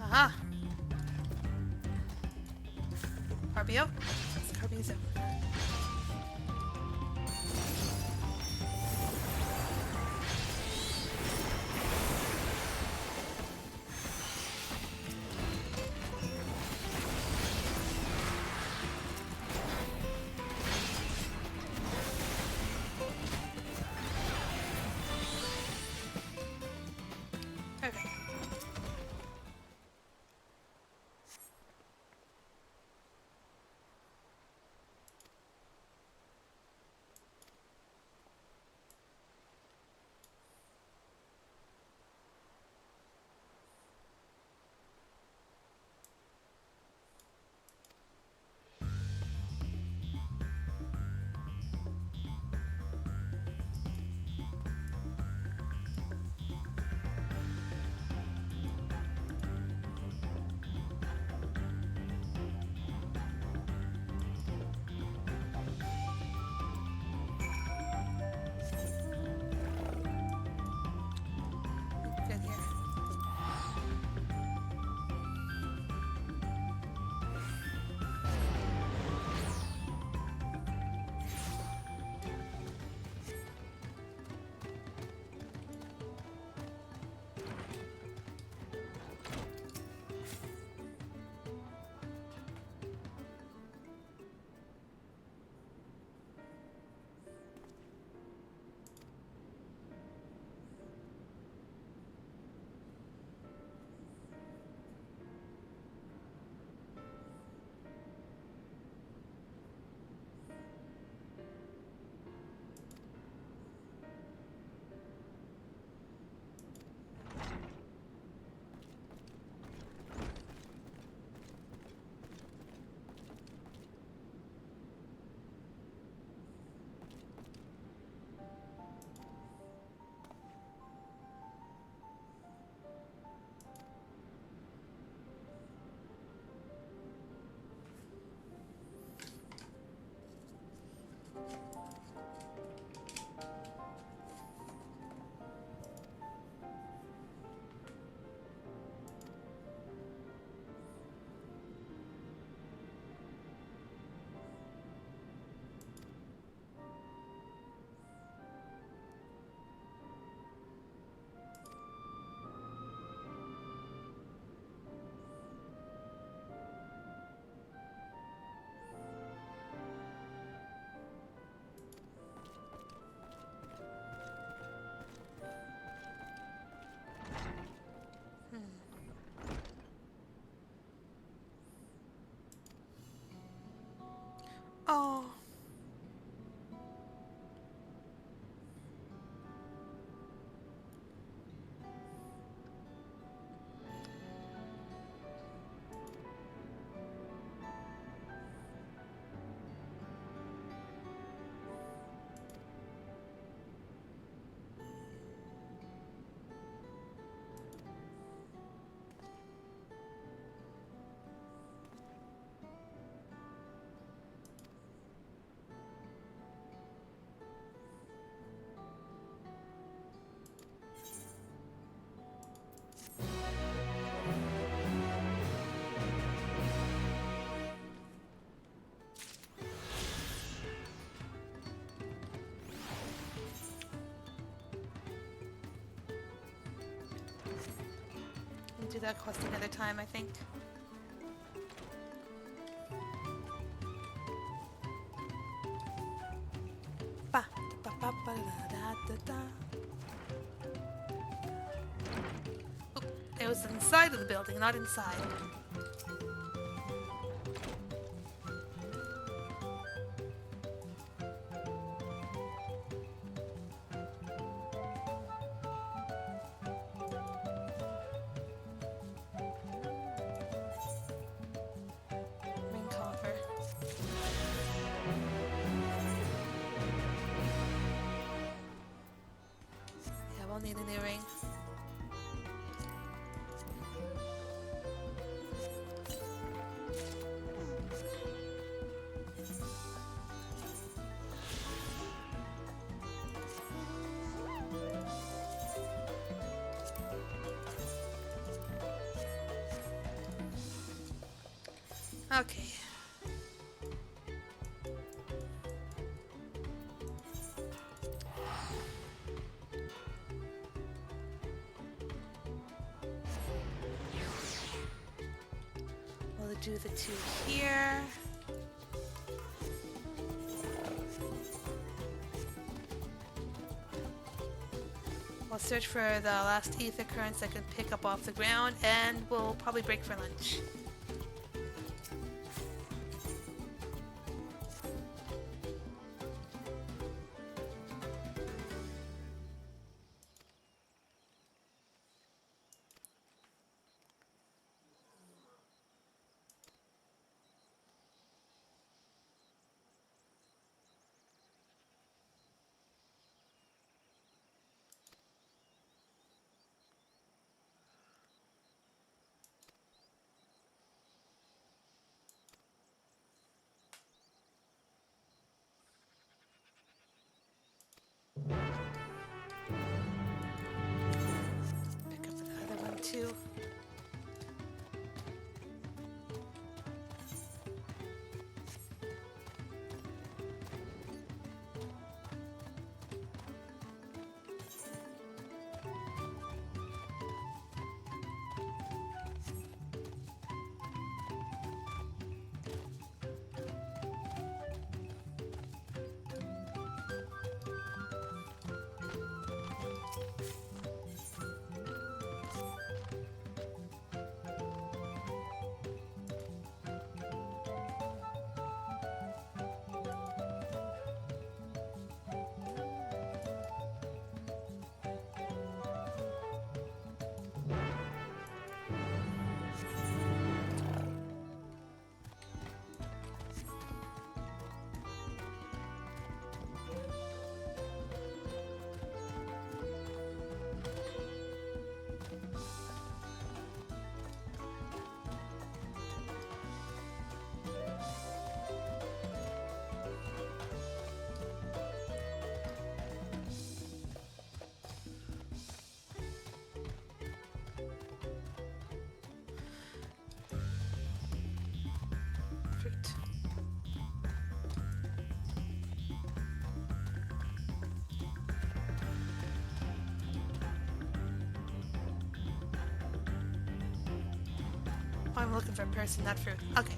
Aha! RBO? It's RBO. Okay. do that quest another time, I think. Ba, ba, ba, ba, da, da, da. Oop, it was inside of the building, not inside. Ring coffer. Yeah, we'll need a new ring. Okay. We'll do the two here. We'll search for the last ether currents I can pick up off the ground, and we'll probably break for lunch. Pick up the other one too. Fruit. Oh, I'm looking for a person, not fruit. Okay.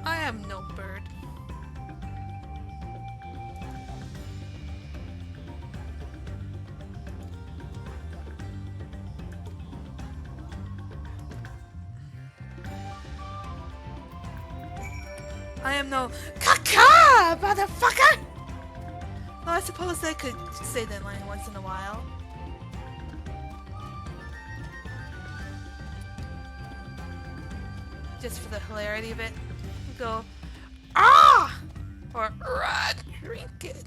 I am no bird. I am no caca, motherfucker! Well, I suppose I could say that line once in a while. Just for the hilarity of it. Go, ah! Or, run, trinkets.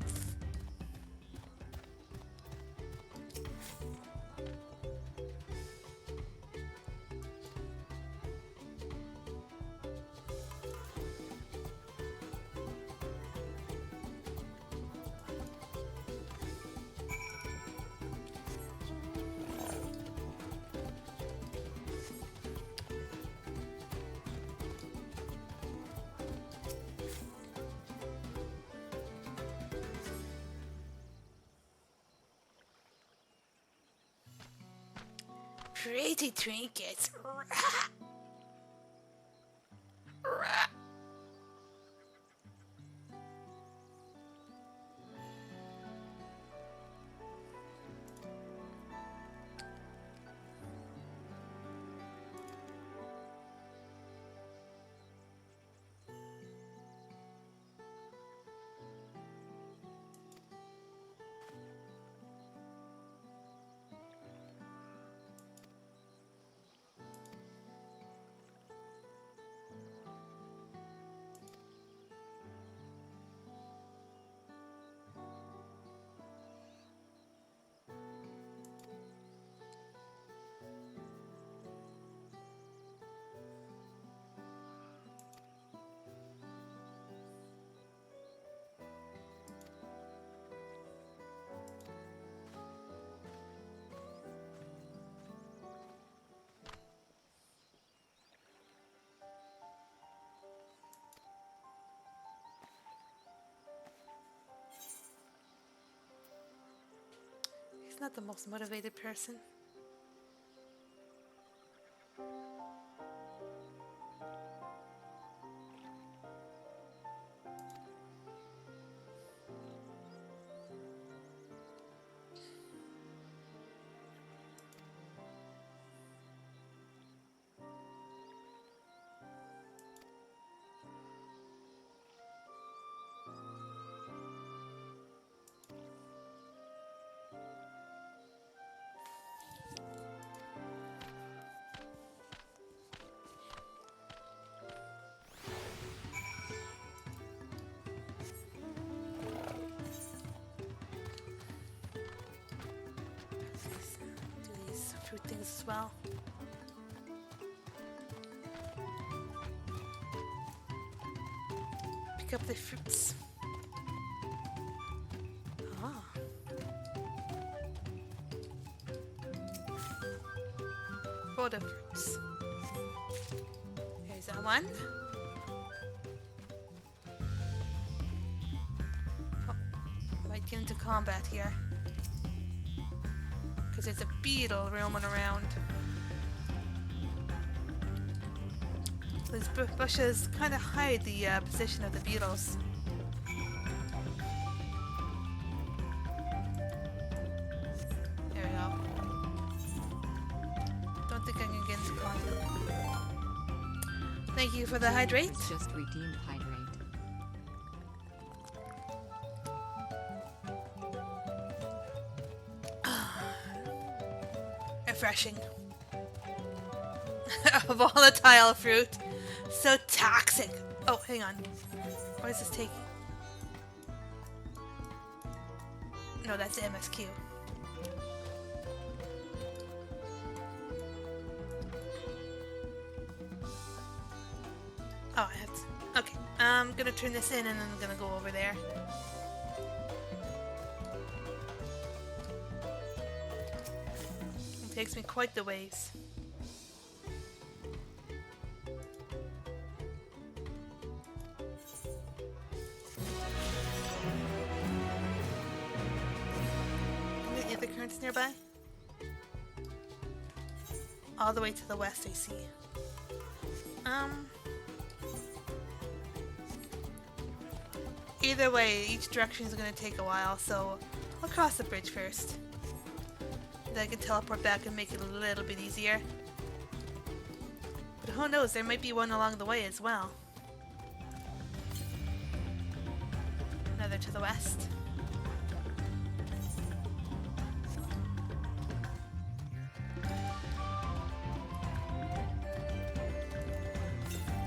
Pretty trinkets. He's not the most motivated person. Do these fruit things as well. Pick up the fruits. Ah. Photo fruits. Here's that one. Oh, might get into combat here. Because there's a beetle roaming around. These bushes kind of hide the position of the beetles. There we go. Don't think I can get into contact. Thank you for the hydrate.
It's just redeemed hydrate.
Refreshing. Of volatile fruit. So toxic. Oh, hang on. Where is this taking? No, that's MSQ. Oh, I have to. Okay. I'm gonna turn this in and then I'm gonna go over there. It takes me quite the ways. Any other currents nearby? All the way to the west, I see. Either way, each direction is going to take a while, so I'll cross the bridge first. Then I can teleport back and make it a little bit easier. But who knows, there might be one along the way as well. Another to the west.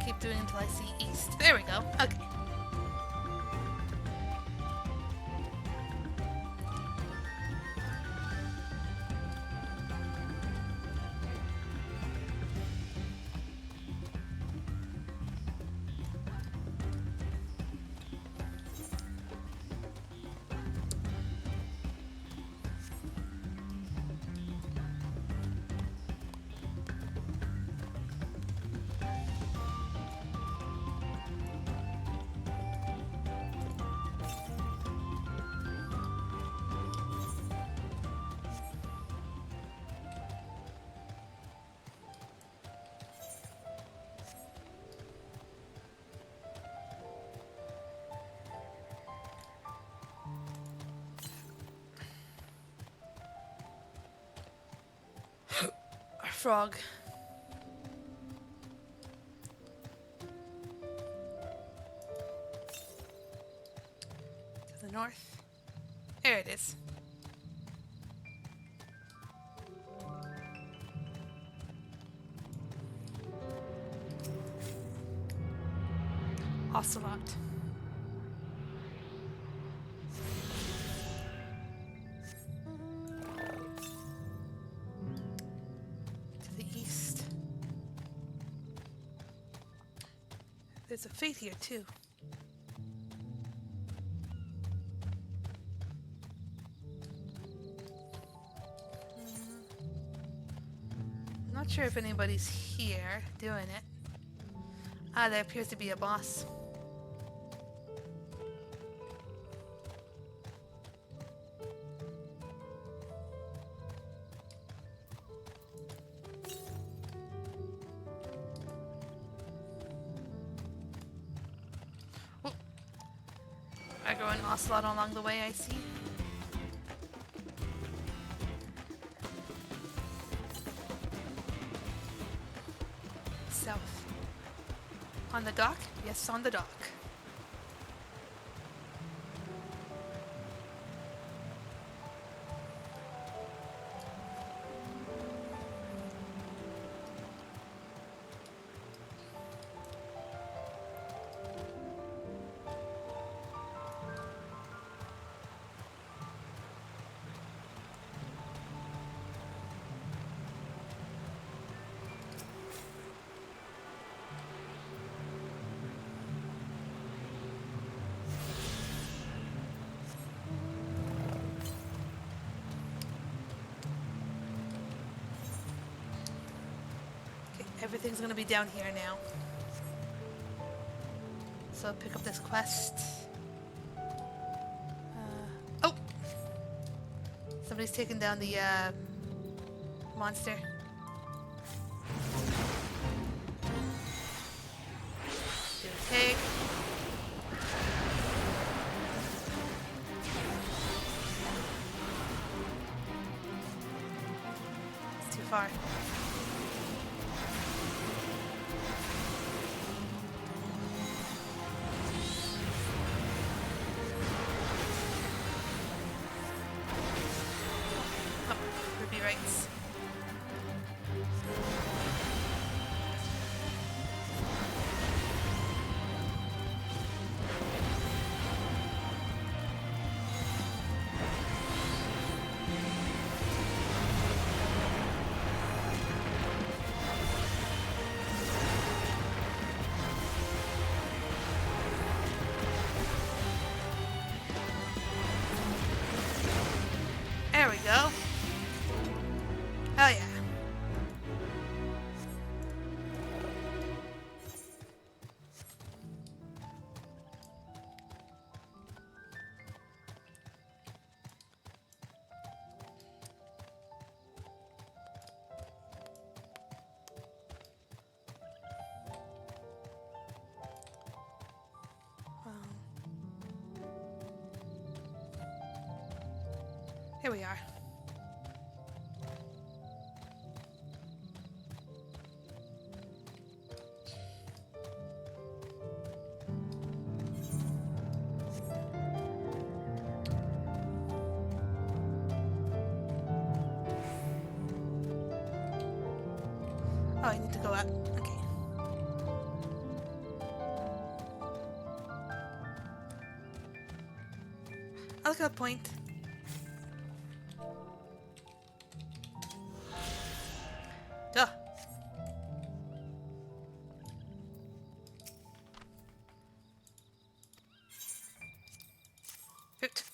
Keep doing it until I see east. There we go. Okay. frog. To the north. There it is. Ocelot. To the east. There's a fate here too. Not sure if anybody's here doing it. Ah, there appears to be a boss. I go an ocelot along the way, I see. South. On the dock? Yes, on the dock. Everything's gonna be down here now. So I'll pick up this quest. Oh! Somebody's taken down the monster. Do a take. It's too far. Rights. There we go. Hell yeah. Here we are. Oh, I need to go up. Okay. I'll look at a point. Duh. Fruit.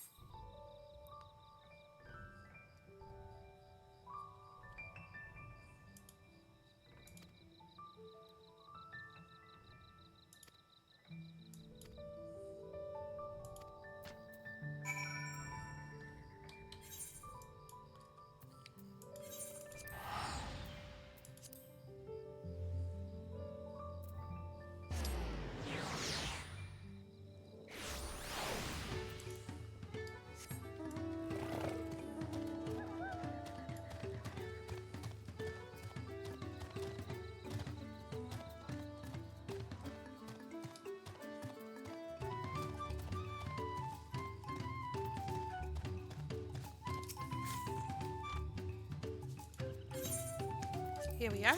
Here we are.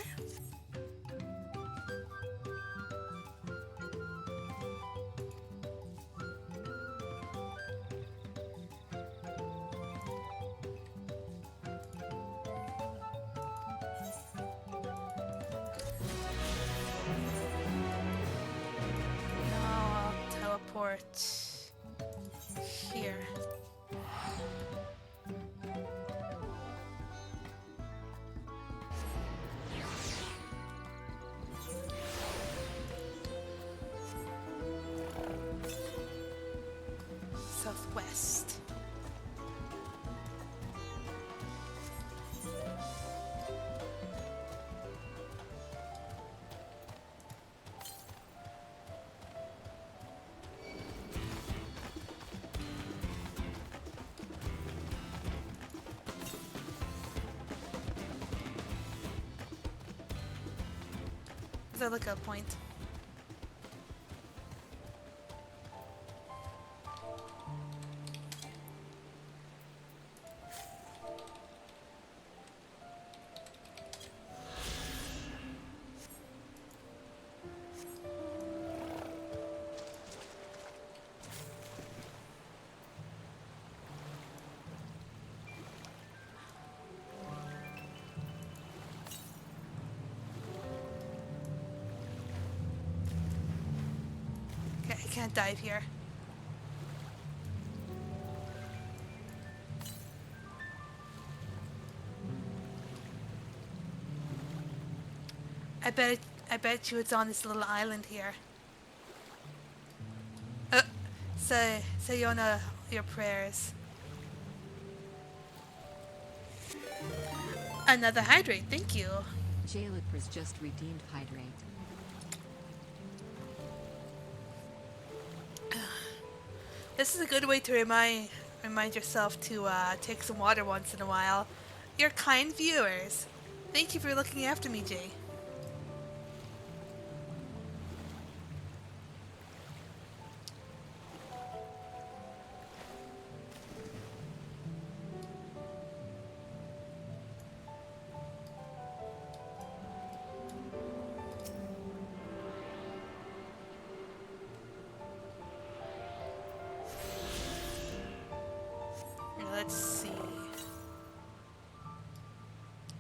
Now I'll teleport here. Southwest. Is that like a point? Okay, I can't dive here. I bet you it's on this little island here. Say your prayers. Another hydrate, thank you.
Jailipers just redeemed hydrate.
This is a good way to remind yourself to take some water once in a while. Your kind viewers. Thank you for looking after me, Jay. Let's see.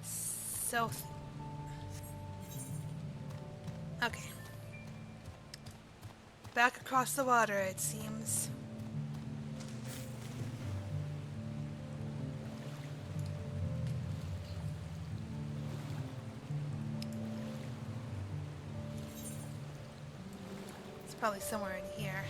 South. Okay. Back across the water, it seems. It's probably somewhere in here.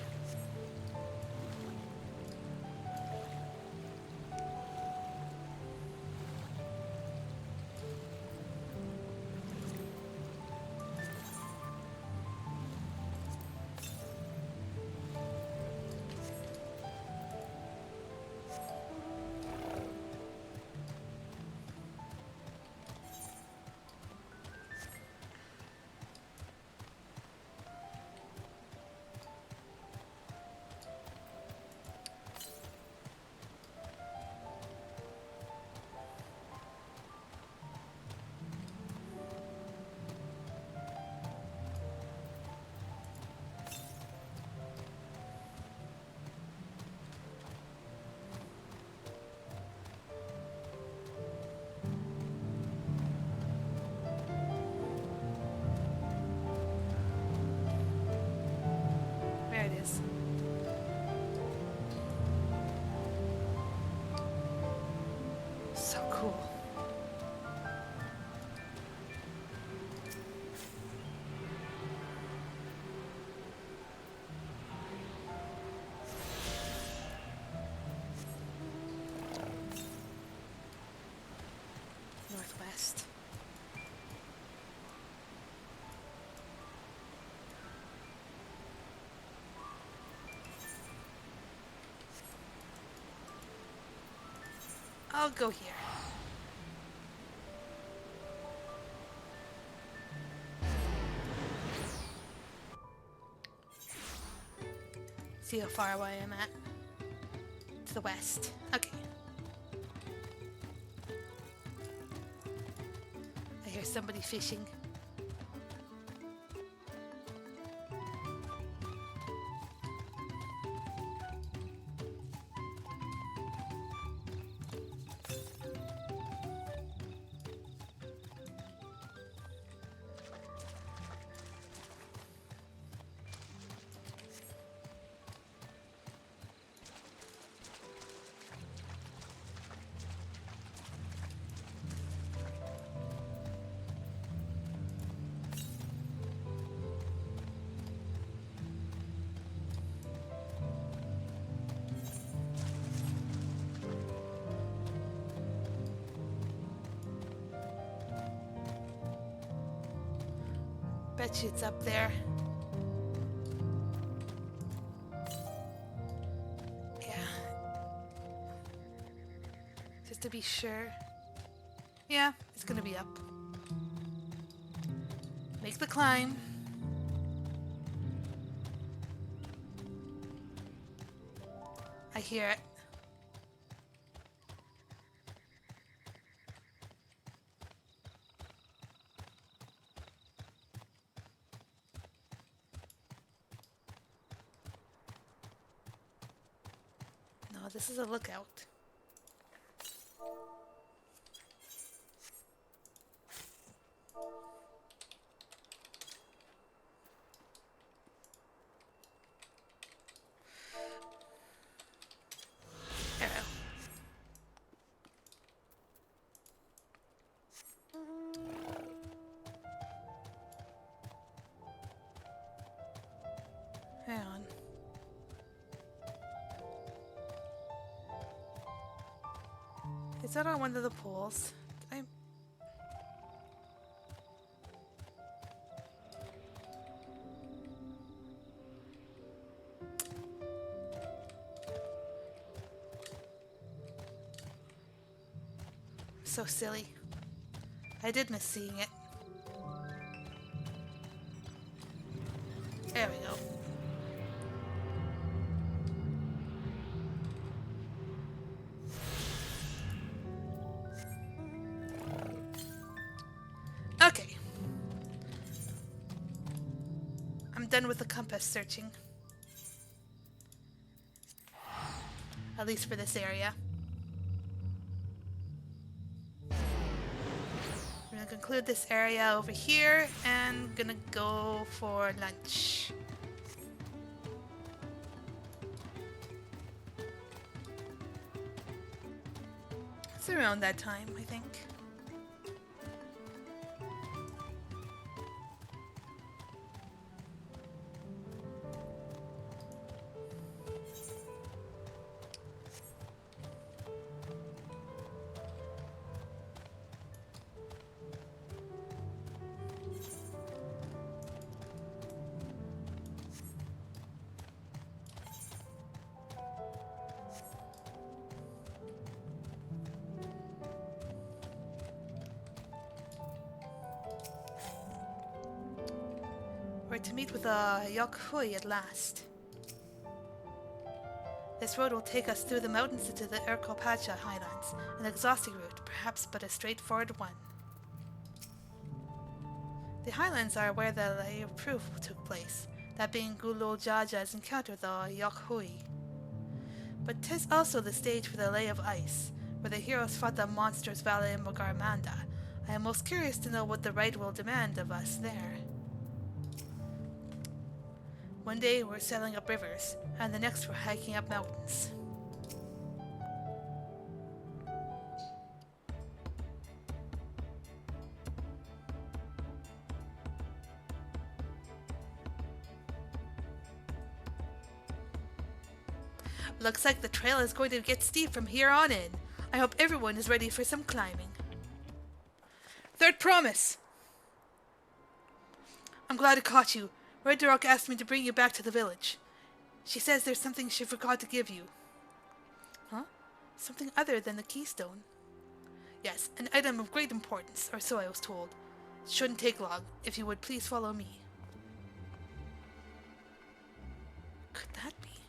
There it is. So cool. Northwest. I'll go here. See how far away I'm at. To the west. Okay. I hear somebody fishing. Bet you it's up there. Yeah. Just to be sure. Yeah, it's gonna be up. Make the climb. I hear it. No, this is a lookout. Arrow. Hang on. Is that on one of the poles? Did so silly. I did miss seeing it. There we go. Okay. I'm done with the compass searching. At least for this area. I'm gonna conclude this area over here and gonna go for lunch. It's around that time, I think. We're to meet with a Yokhui at last. This road will take us through the mountains into the Erkopacha highlands, an exhausting route, perhaps but a straightforward one. The highlands are where the Lay of Proof took place, that being Gulo Jaja's encounter with the Yokhui. But 'tis also the stage for the Lay of Ice, where the heroes fought the monsters Vala and Mogarmanda. I am most curious to know what the rite will demand of us there. One day we're sailing up rivers, and the next we're hiking up mountains. Looks like the trail is going to get steep from here on in. I hope everyone is ready for some climbing. Third promise! I'm glad I caught you. Red Darok asked me to bring you back to the village. She says there's something she forgot to give you. Huh? Something other than the keystone? Yes, an item of great importance, or so I was told. It shouldn't take long. If you would please follow me. Could that be?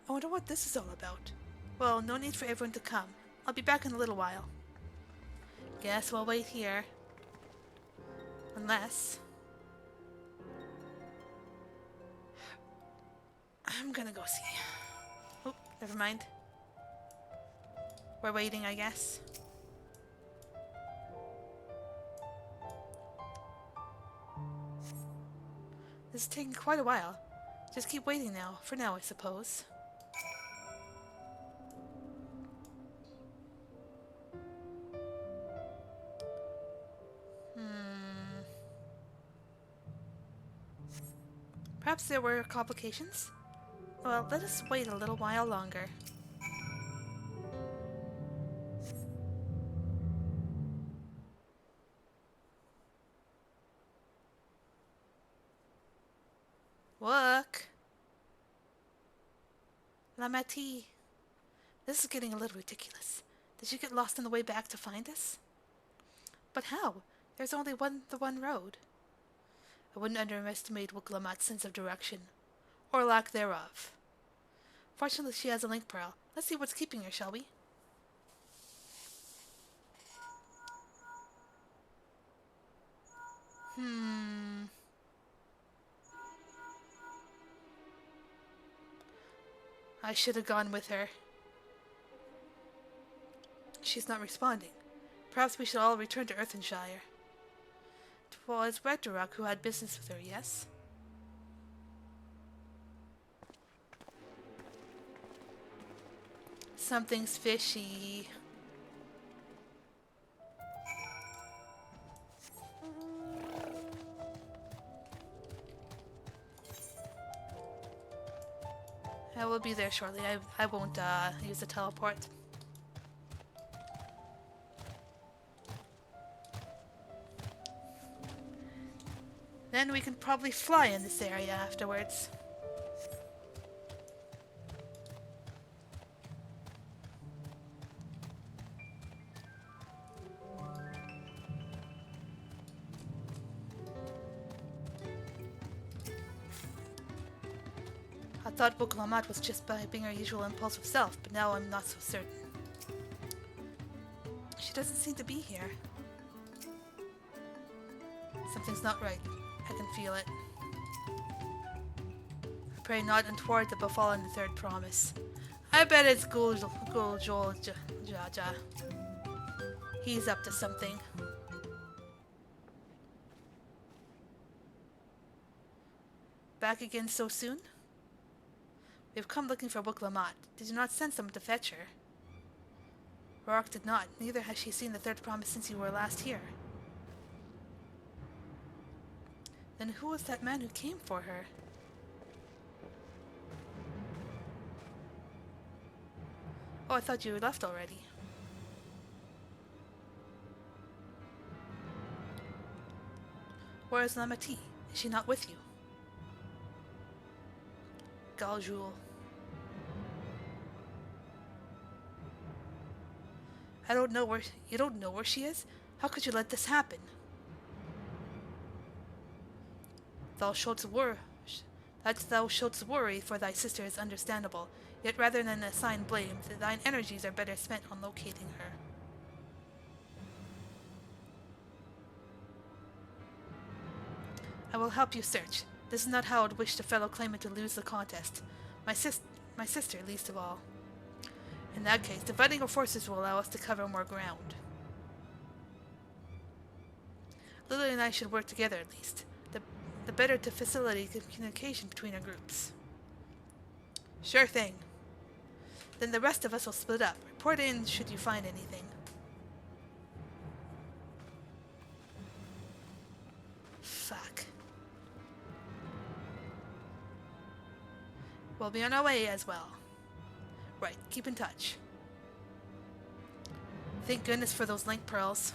I wonder what this is all about. Well, no need for everyone to come. I'll be back in a little while. Guess we'll wait here. Unless... I'm gonna go see. Oh, never mind. We're waiting, I guess. This is taking quite a while. Just keep waiting now. For now, I suppose. Perhaps there were complications? Well, let us wait a little while longer. Look! Lamati. This is getting a little ridiculous. Did you get lost on the way back to find us? But how? There's only the one road. I wouldn't underestimate Wukalamat's sense of direction, or lack thereof. Fortunately, she has a link pearl. Let's see what's keeping her, shall we? I should have gone with her. She's not responding. Perhaps we should all return to Earthenshire. Well, it's Rectorok who had business with her, yes? Something's fishy. I will be there shortly. I won't use the teleport. Then we can probably fly in this area afterwards. I thought Wukalamat was just being her usual impulsive self, but now I'm not so certain. She doesn't seem to be here. Something's not right. I can feel it. I pray not untoward to befall in the third promise. I bet it's Joel Jaja. He's up to something. Back again so soon? We've come looking for Wukalamat. Did you not send someone to fetch her? Rourke did not. Neither has she seen the third promise since you were last here. Then who was that man who came for her? Oh, I thought you had left already. Where is Lamati? Is she not with you? Galjul. You don't know where she is? How could you let this happen? That thou shouldst worry for thy sister is understandable, yet rather than assign blame, thine energies are better spent on locating her. I will help you search. This is not how I would wish the fellow claimant to lose the contest. My sister, least of all. In that case, dividing our forces will allow us to cover more ground. Lily and I should work together at least. The better to facilitate communication between our groups. Sure thing. Then the rest of us will split up. Report in should you find anything. Fuck. We'll be on our way as well. Right, keep in touch. Thank goodness for those link pearls.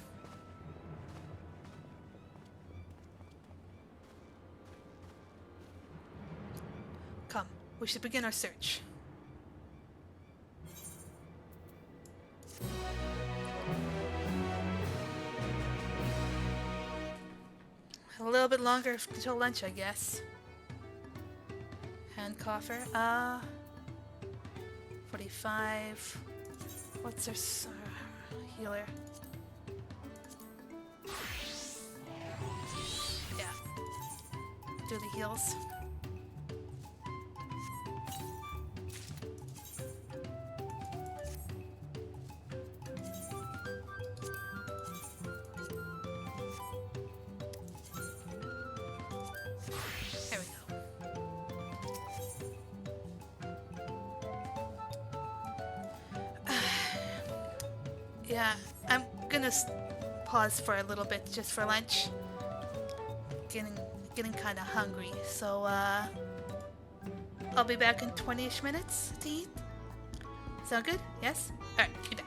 Come, we should begin our search. A little bit longer until lunch, I guess. Hand coffer. 45. What's our healer? through the hills. There we go. Yeah, I'm gonna pause for a little bit just for lunch. Getting kind of hungry, so I'll be back in 20-ish minutes to eat. Sound good? Yes? Alright, be back.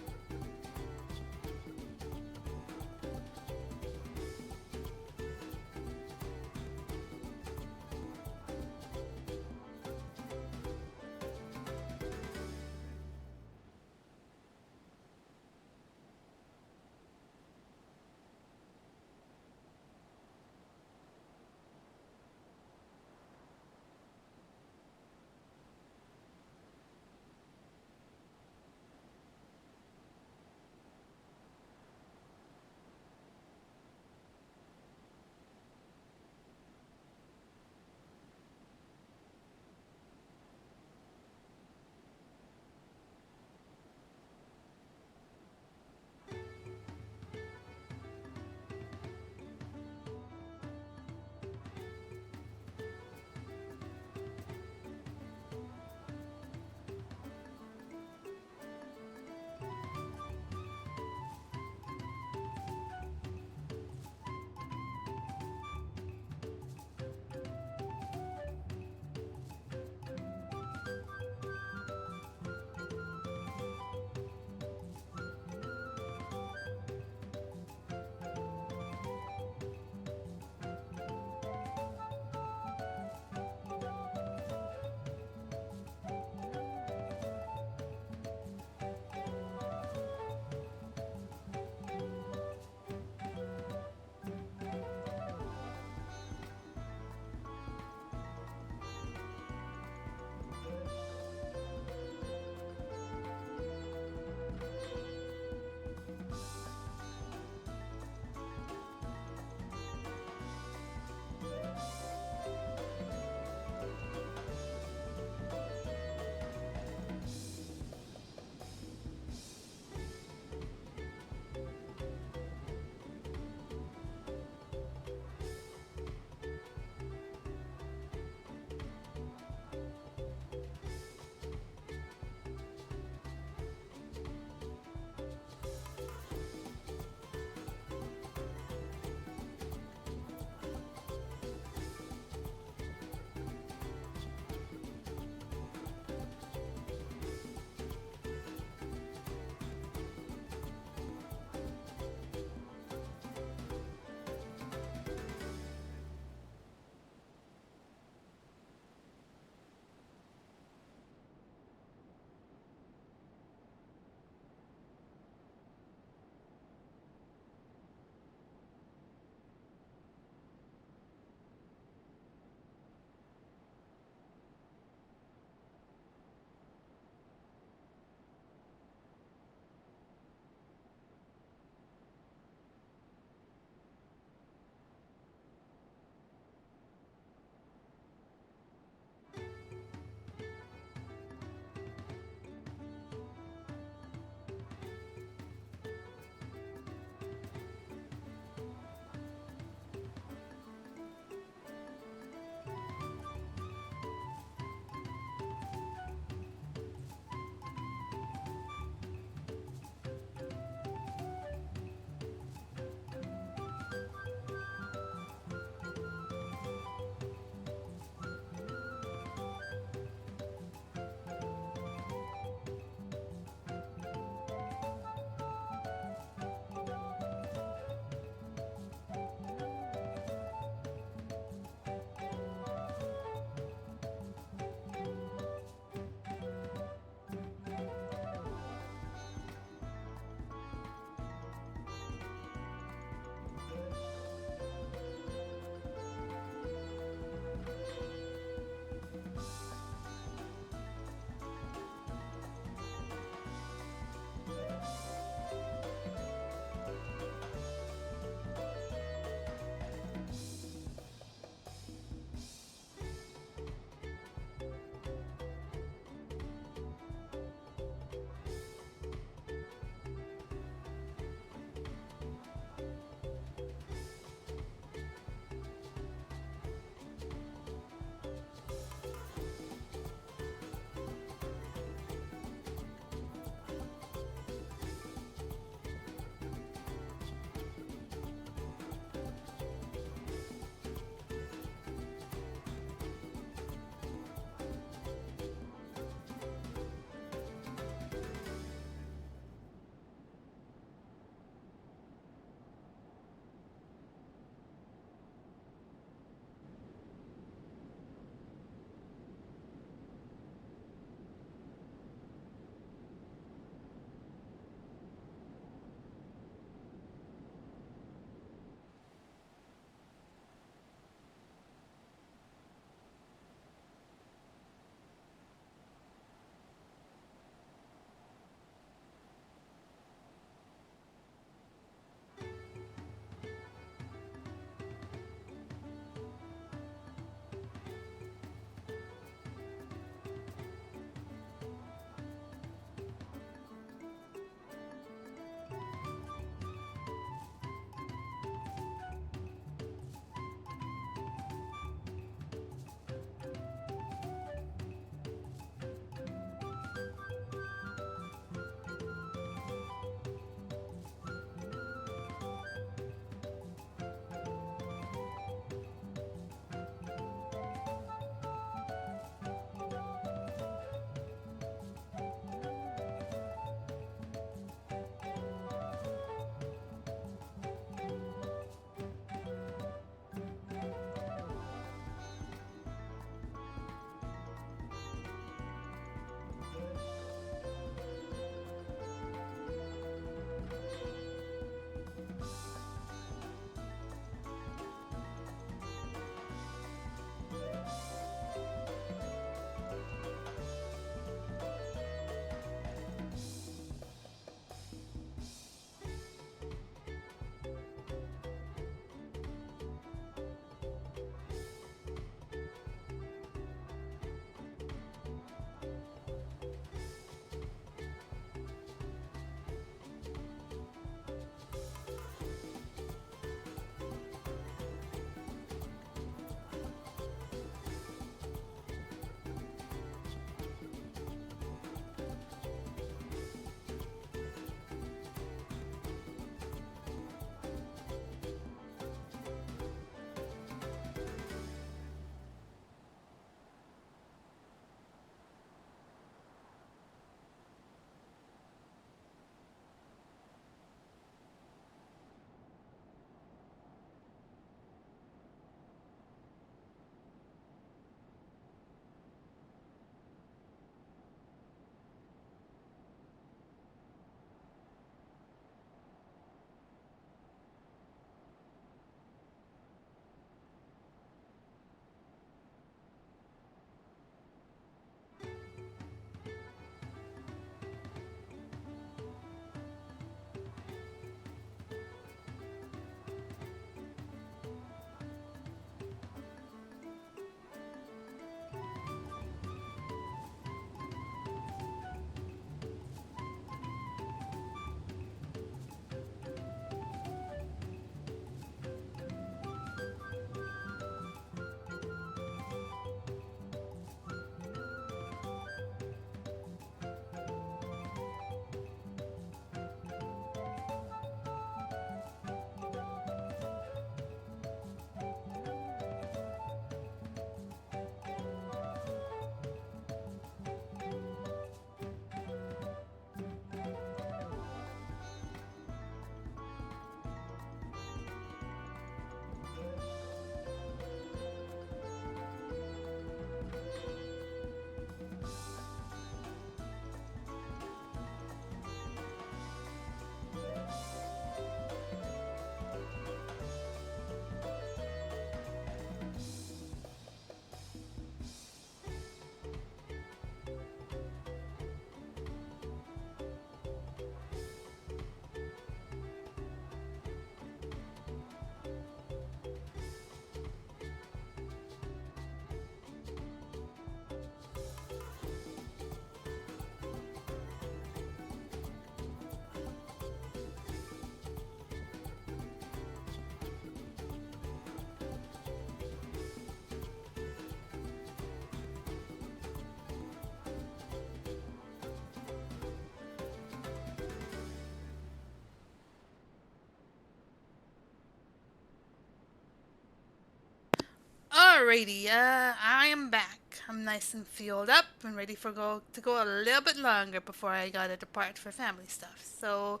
Alrighty, I am back. I'm nice and fueled up and ready to go a little bit longer before I gotta depart for family stuff. So,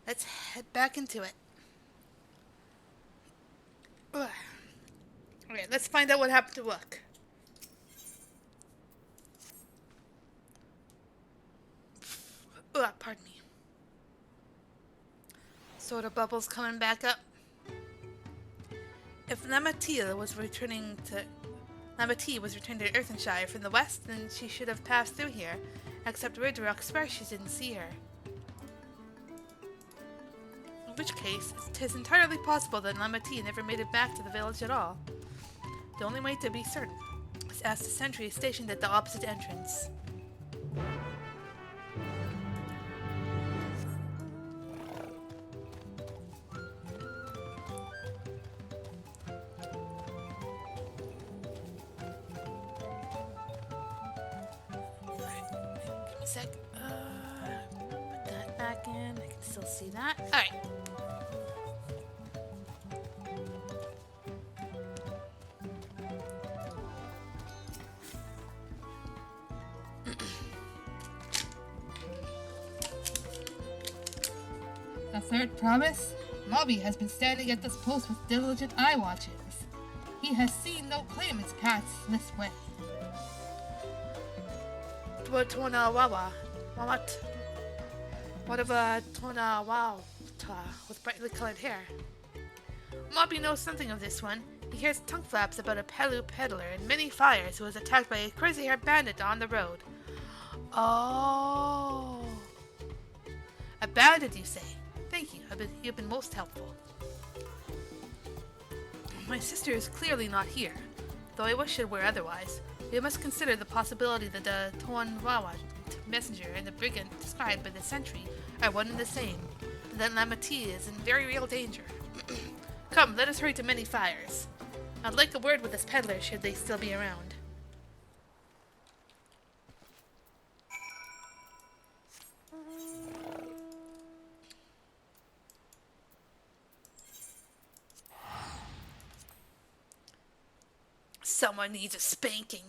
let's head back into it. Ugh. Okay, let's find out what happened to Wook. Pardon me. Soda bubbles coming back up. If Lamatea was returning to Earthenshire from the west, then she should have passed through here. Except Ridrock swears she didn't see her. In which case, it is entirely possible that Lamatea never made it back to the village at all. The only way to be certain is to ask the sentry stationed at the opposite entrance. Sec. Put that back in. I can still see that. Alright. The third promise? Lobby has been standing at this post with diligent eye watchers. He has seen no claimants pass this way. Tona Wawa. What of a Tona Wawa with brightly colored hair? Mobby knows something of this one. He hears tongue flaps about a Pelu peddler in many fires who was attacked by a crazy-haired bandit on the road. Oh. A bandit, you say? Thank you. You've been most helpful. My sister is clearly not here, though I wish it were otherwise. We must consider the possibility that the Tuanwawa messenger and the brigand described by the sentry are one and the same, and that Lamatea is in very real danger. Come, let us hurry to Many Fires. I'd like a word with this peddler should they still be around. Someone needs a spanking.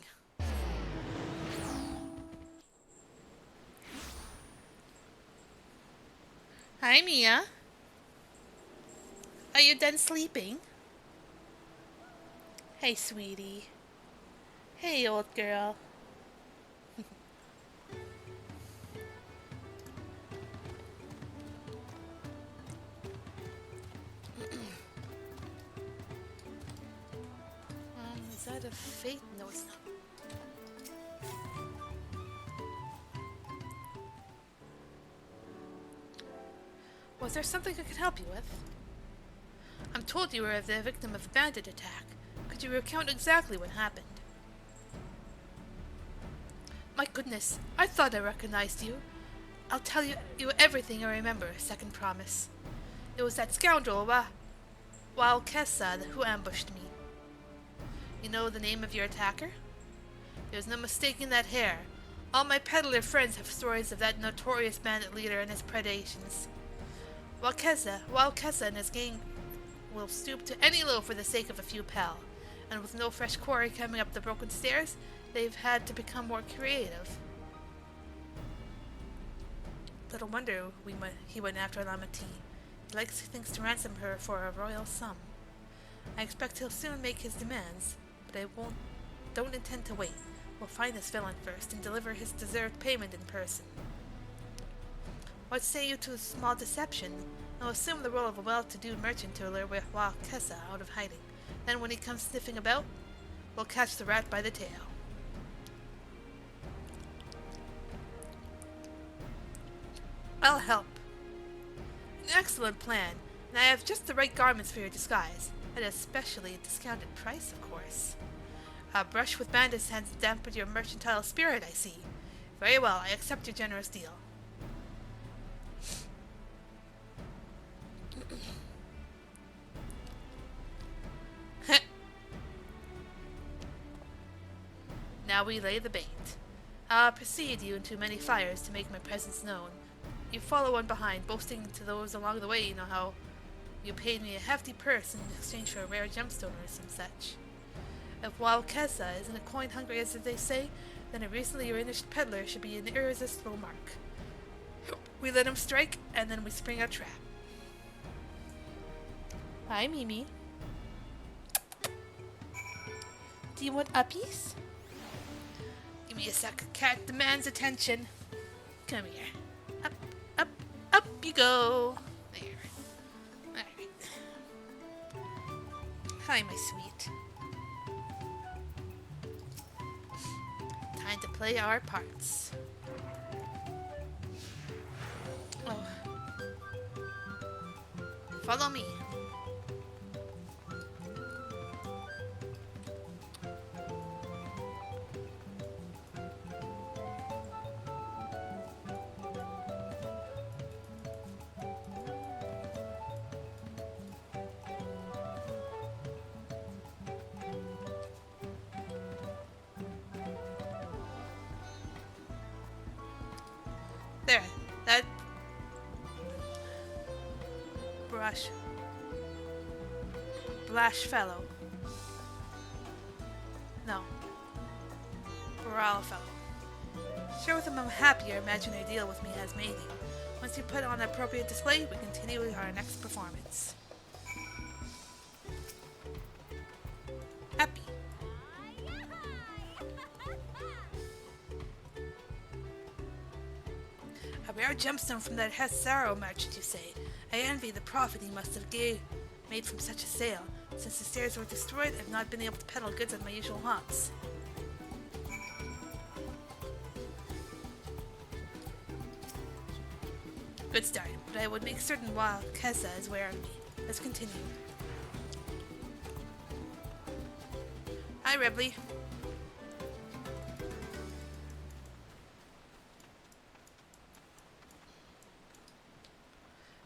Hi, Mia. Are you done sleeping? Hey, sweetie. Hey, old girl. Is that a fate? No, it's not. Was there something I could help you with? I'm told you were the victim of a bandit attack. Could you recount exactly what happened? My goodness, I thought I recognized you. I'll tell you everything I remember, second promise. It was that scoundrel, Walkesa, who ambushed me. You know the name of your attacker? There's no mistaking that hair. All my peddler friends have stories of that notorious bandit leader and his predations. Walkesa and his gang will stoop to any low for the sake of a few pal, and with no fresh quarry coming up the broken stairs, they've had to become more creative. Little wonder he went after Lamatea. He likes things to ransom her for a royal sum. I expect he'll soon make his demands, but don't intend to wait. We'll find this villain first and deliver his deserved payment in person. What say you to a small deception? I'll assume the role of a well-to-do merchant to lure Walkesa out of hiding. Then when he comes sniffing about, we'll catch the rat by the tail. I'll help. An excellent plan, and I have just the right garments for your disguise, at especially a discounted price, of course. A brush with bandits has dampened your mercantile spirit, I see. Very well, I accept your generous deal. Now we lay the bait. I'll precede you into Many Fires to make my presence known. You follow on behind, boasting to those along the way you know how you paid me a hefty purse in exchange for a rare gemstone or some such. If Wild Kessa isn't a coin hungry as they say, then a recently arranged peddler should be an irresistible mark. We let him strike, and then we spring a trap. Hi, Mimi. Do you want uppies? Give me a sec. Cat demands attention. Come here. Up, up, up you go. There. Alright. Hi, my sweet. Time to play our parts. Oh. Follow me. There, that Blash fellow. No. Baral fellow. Share with him how happy your imaginary deal with me has made you. Once you put on an appropriate display, we continue with our next performance. Happy. A rare gemstone from that Hesaro merchant, you say. I envy the profit he must have made from such a sale. Since the stairs were destroyed, I've not been able to peddle goods at my usual haunts. Good start, but I would make certain Wild Kessa is aware of me. Let's continue. Hi, Rebly.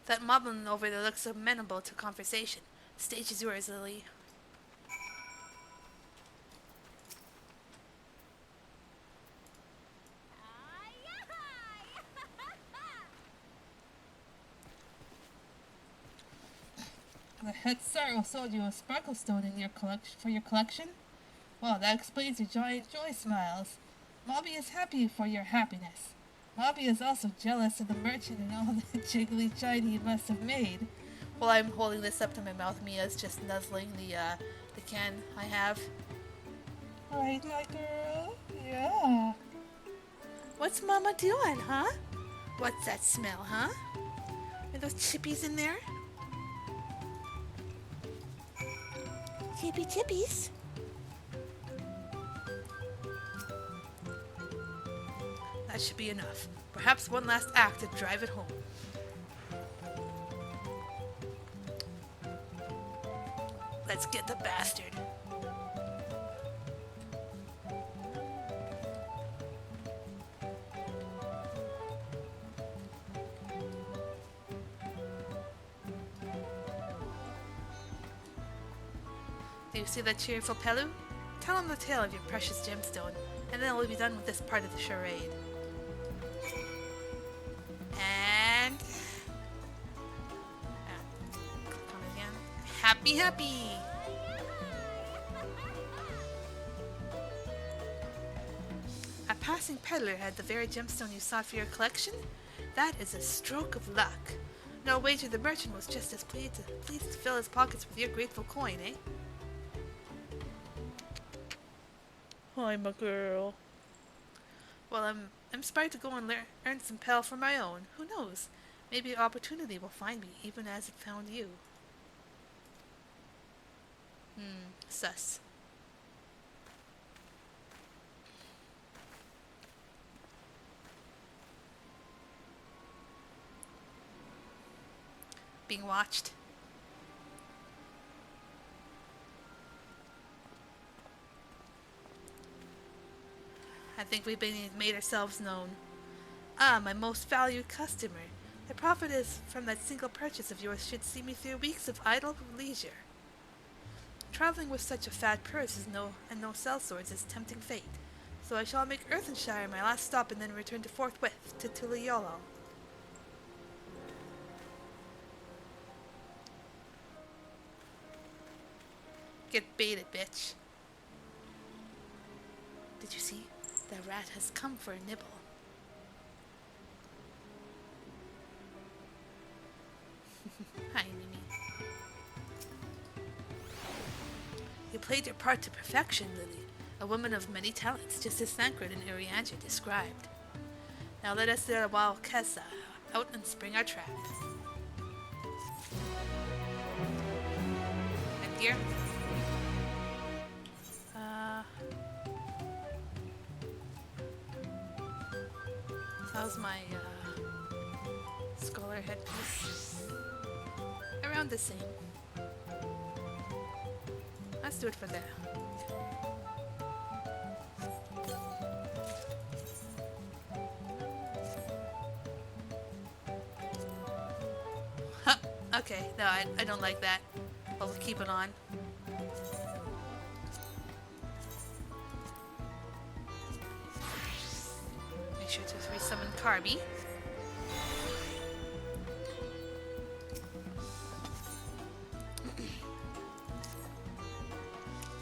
That moblin over there looks amenable to conversation. The stage is yours, Lily. The head Sarah sold you a sparkle stone in your collection? Well, that explains your joy smiles. Mobby is happy for your happiness. Mobby is also jealous of the merchant and all the jiggly shine he must have made. While I'm holding this up to my mouth, Mia's just nuzzling the can I have. Right, my girl? Yeah. What's Mama doing, huh? What's that smell, huh? Are those chippies in there? Chippy chippies? That should be enough. Perhaps one last act to drive it home. Let's get the bastard. Do you see that cheerful Pelu? Tell him the tale of your precious gemstone, and then we'll be done with this part of the charade. And... click on it again. Happy! A passing peddler had the very gemstone you sought for your collection? That is a stroke of luck. No wager the merchant was just as pleased to fill his pockets with your grateful coin, eh? I'm a girl. Well, I'm inspired to go and earn some pel for my own. Who knows? Maybe opportunity will find me, even as it found you. Sus. Being watched. I think we've made ourselves known. Ah, my most valued customer. The profit is from that single purchase of yours should see me through weeks of idle leisure. Traveling with such a fat purse and no sellswords is tempting fate. So I shall make Earthenshire my last stop and then return to forthwith to Tuliyola. Get baited, bitch. Did you see? The rat has come for a nibble. Hi, Mimi. You played your part to perfection, Lily. A woman of many talents, just as Thancred and Urianger described. Now let us let a wild Kessa out and spring our trap. And gear? How's my scholar headpiece? Around the same. Let's do it for there. Huh, okay, no, I don't like that. But we'll keep it on. Make sure to resummon Carby.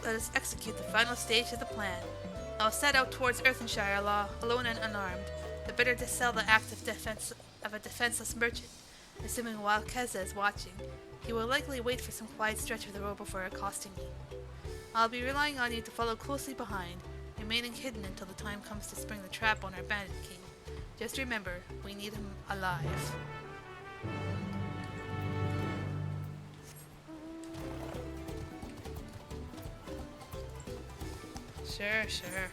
Let us execute the final stage of the plan. I'll set out towards Earthenshire alone and unarmed, the better to sell the act of a defenseless merchant. Assuming Wild Keza is watching, he will likely wait for some quiet stretch of the road before accosting me. I'll be relying on you to follow closely behind, remaining hidden until the time comes to spring the trap on our bandit king. Just remember, we need him alive. Sure, sure.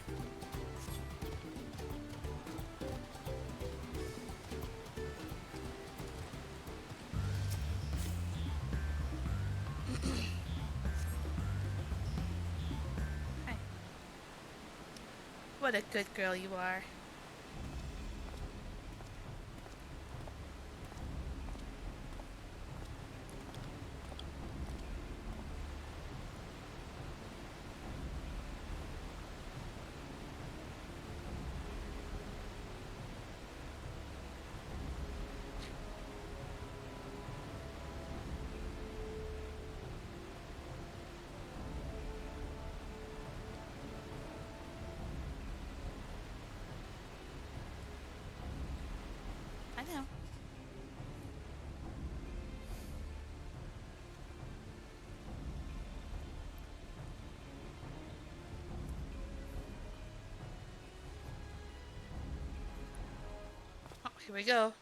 Hi. What a good girl you are. I know. Oh, here we go.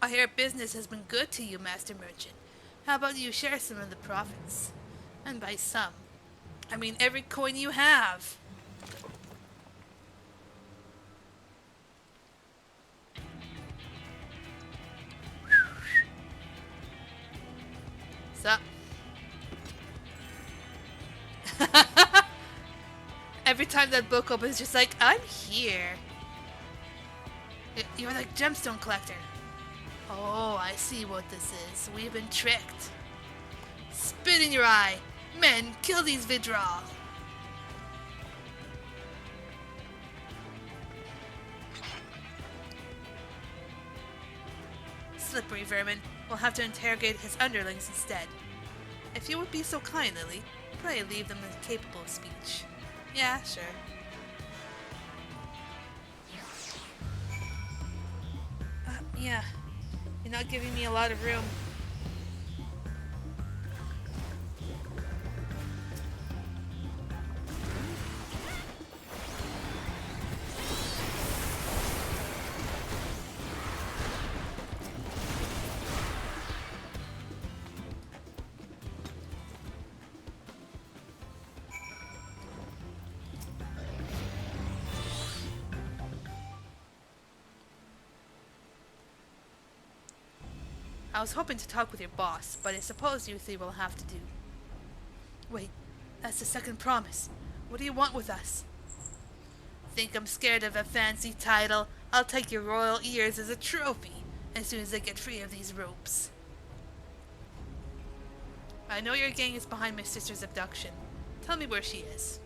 I hear business has been good to you, Master Merchant. How about you share some of the profits? And by some, I mean every coin you have. Sup? Every time that book opens, just like, I'm here. You're like gemstone collector. Oh, I see what this is. We've been tricked. Spit in your eye. Men, kill these Vidral. Slippery vermin. We'll have to interrogate his underlings instead. If you would be so kind, Lily, pray leave them incapable of speech. Yeah, sure. Yeah. You're not giving me a lot of room. I was hoping to talk with your boss, but I suppose you three will have to do. Wait, that's the second promise. What do you want with us? Think I'm scared of a fancy title? I'll take your royal ears as a trophy as soon as I get free of these ropes. I know your gang is behind my sister's abduction. Tell me where she is.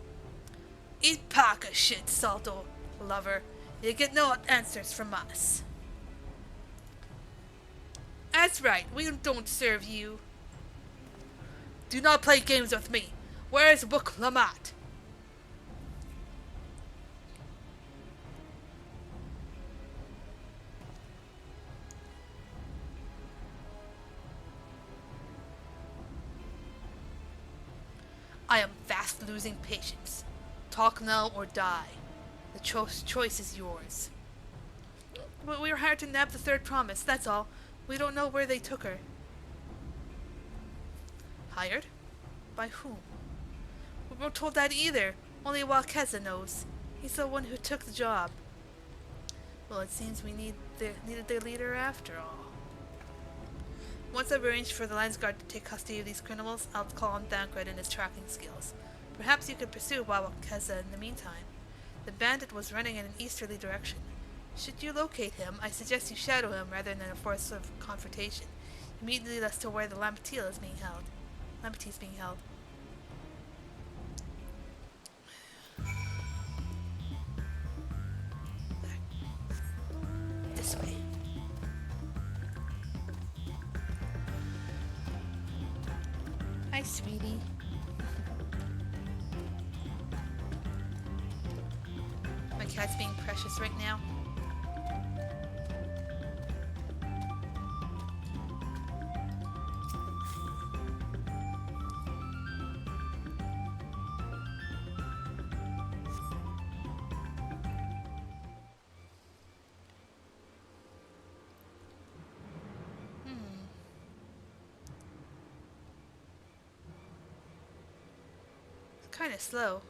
Eat pack of shit, Salto, lover. You get no answers from us. That's right, we don't serve you. Do not play games with me. Where is Book Lamat? I am fast losing patience. Talk now or die. The choice is yours. But we were hired to nab the third promise, that's all. We don't know where they took her. Hired? By whom? We weren't told that either. Only Walkeza knows. He's the one who took the job. Well, it seems we needed their leader after all. Once I've arranged for the Lines Guard to take custody of these criminals, I'll call on Dawntrail and his tracking skills. Perhaps you could pursue Walkeza in the meantime. The bandit was running in an easterly direction. Should you locate him, I suggest you shadow him rather than force a confrontation. He may lead us to where the Lampetie is being held. This way. Hi, sweetie. My cat's being precious right now. Kind of slow.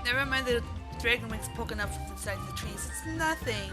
Never mind the dragon wings poking up from the side of the trees. It's nothing.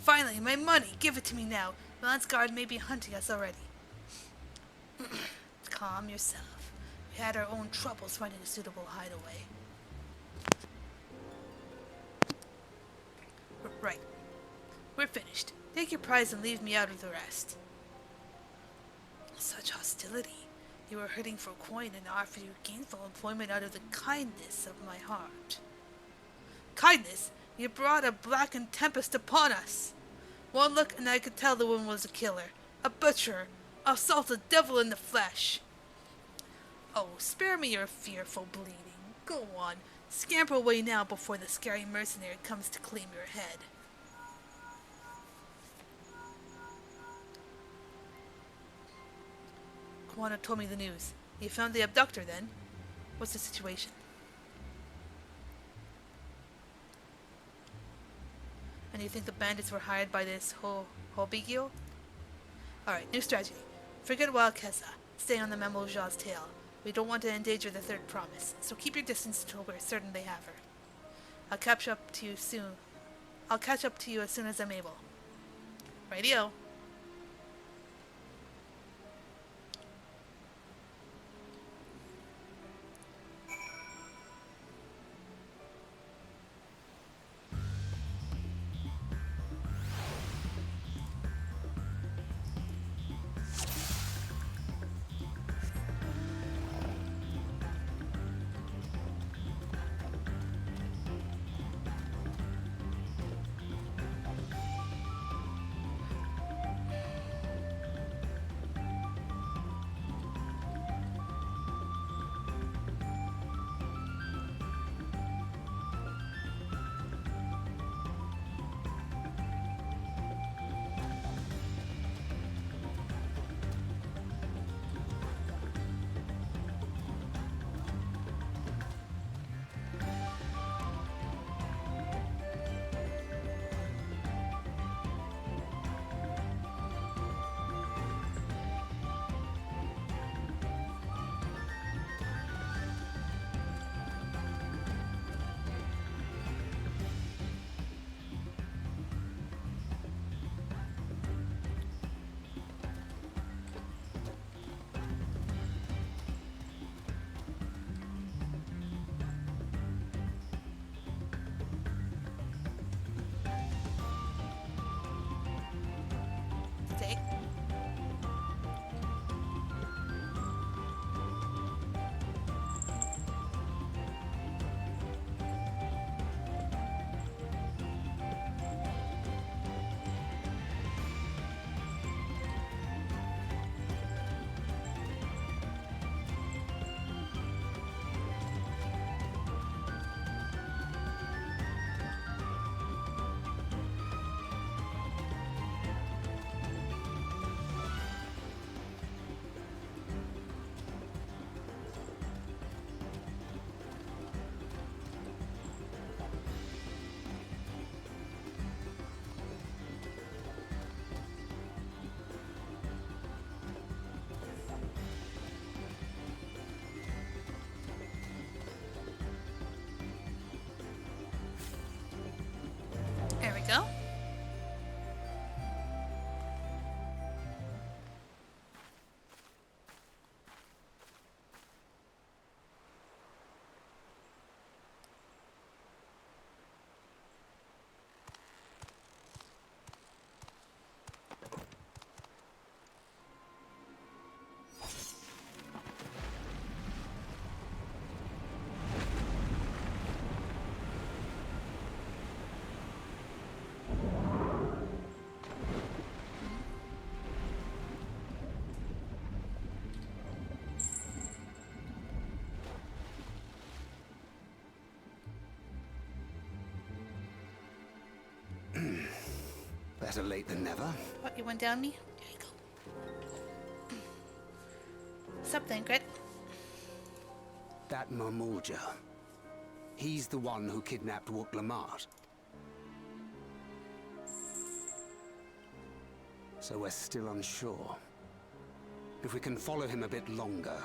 Finally, my money! Give it to me now. Milan's guard may be hunting us already. Calm yourself. We had our own troubles finding a suitable hideaway. Right. We're finished. Take your prize and leave me out of the rest. Such hostility. You were hurting for coin and I offer you gainful employment out of the kindness of my heart. Kindness? You brought a blackened tempest upon us. One look and I could tell the woman was a killer, a butcher, a salted devil in the flesh. Oh, spare me your fearful bleeding. Go on, scamper away now before the scary mercenary comes to claim your head. Kwana told me the news. You found the abductor then? What's the situation? And you think the bandits were hired by this Hobigyo? Alright, new strategy. Forget Wild Kesa. Stay on the Mamojaw's tail. We don't want to endanger the third promise, so keep your distance until we're certain they have her. I'll catch up to you soon. I'll catch up to you as soon as I'm able. Radio. Take. There we go.
Better late than never.
What, you went down me? There you go. What's up then, Grit?
That Mamulja. He's the one who kidnapped Wook Lamart. So we're still unsure. If we can follow him a bit longer,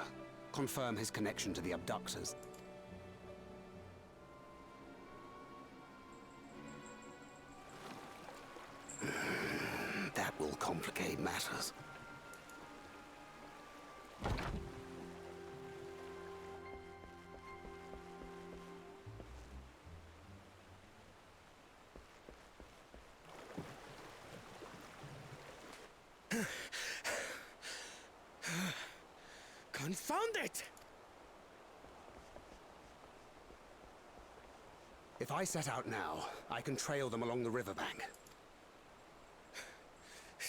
confirm his connection to the abductors. complicate matters.
Confound it!
If I set out now, I can trail them along the riverbank.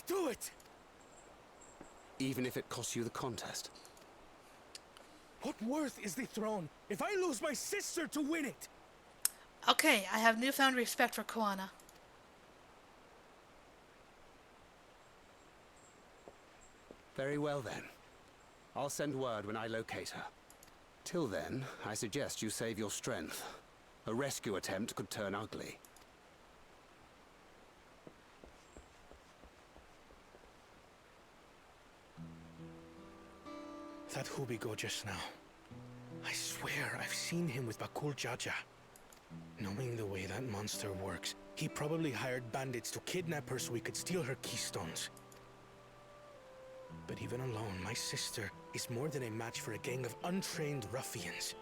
Do it!
Even if it costs you the contest.
What worth is the throne if I lose my sister to win it?
Okay, I have newfound respect for Koana.
Very well then. I'll send word when I locate her. Till then, I suggest you save your strength. A rescue attempt could turn ugly.
That Hubigo just now. I swear I've seen him with Bakul Jaja. Knowing the way that monster works, he probably hired bandits to kidnap her so we could steal her keystones. But even alone, my sister is more than a match for a gang of untrained ruffians.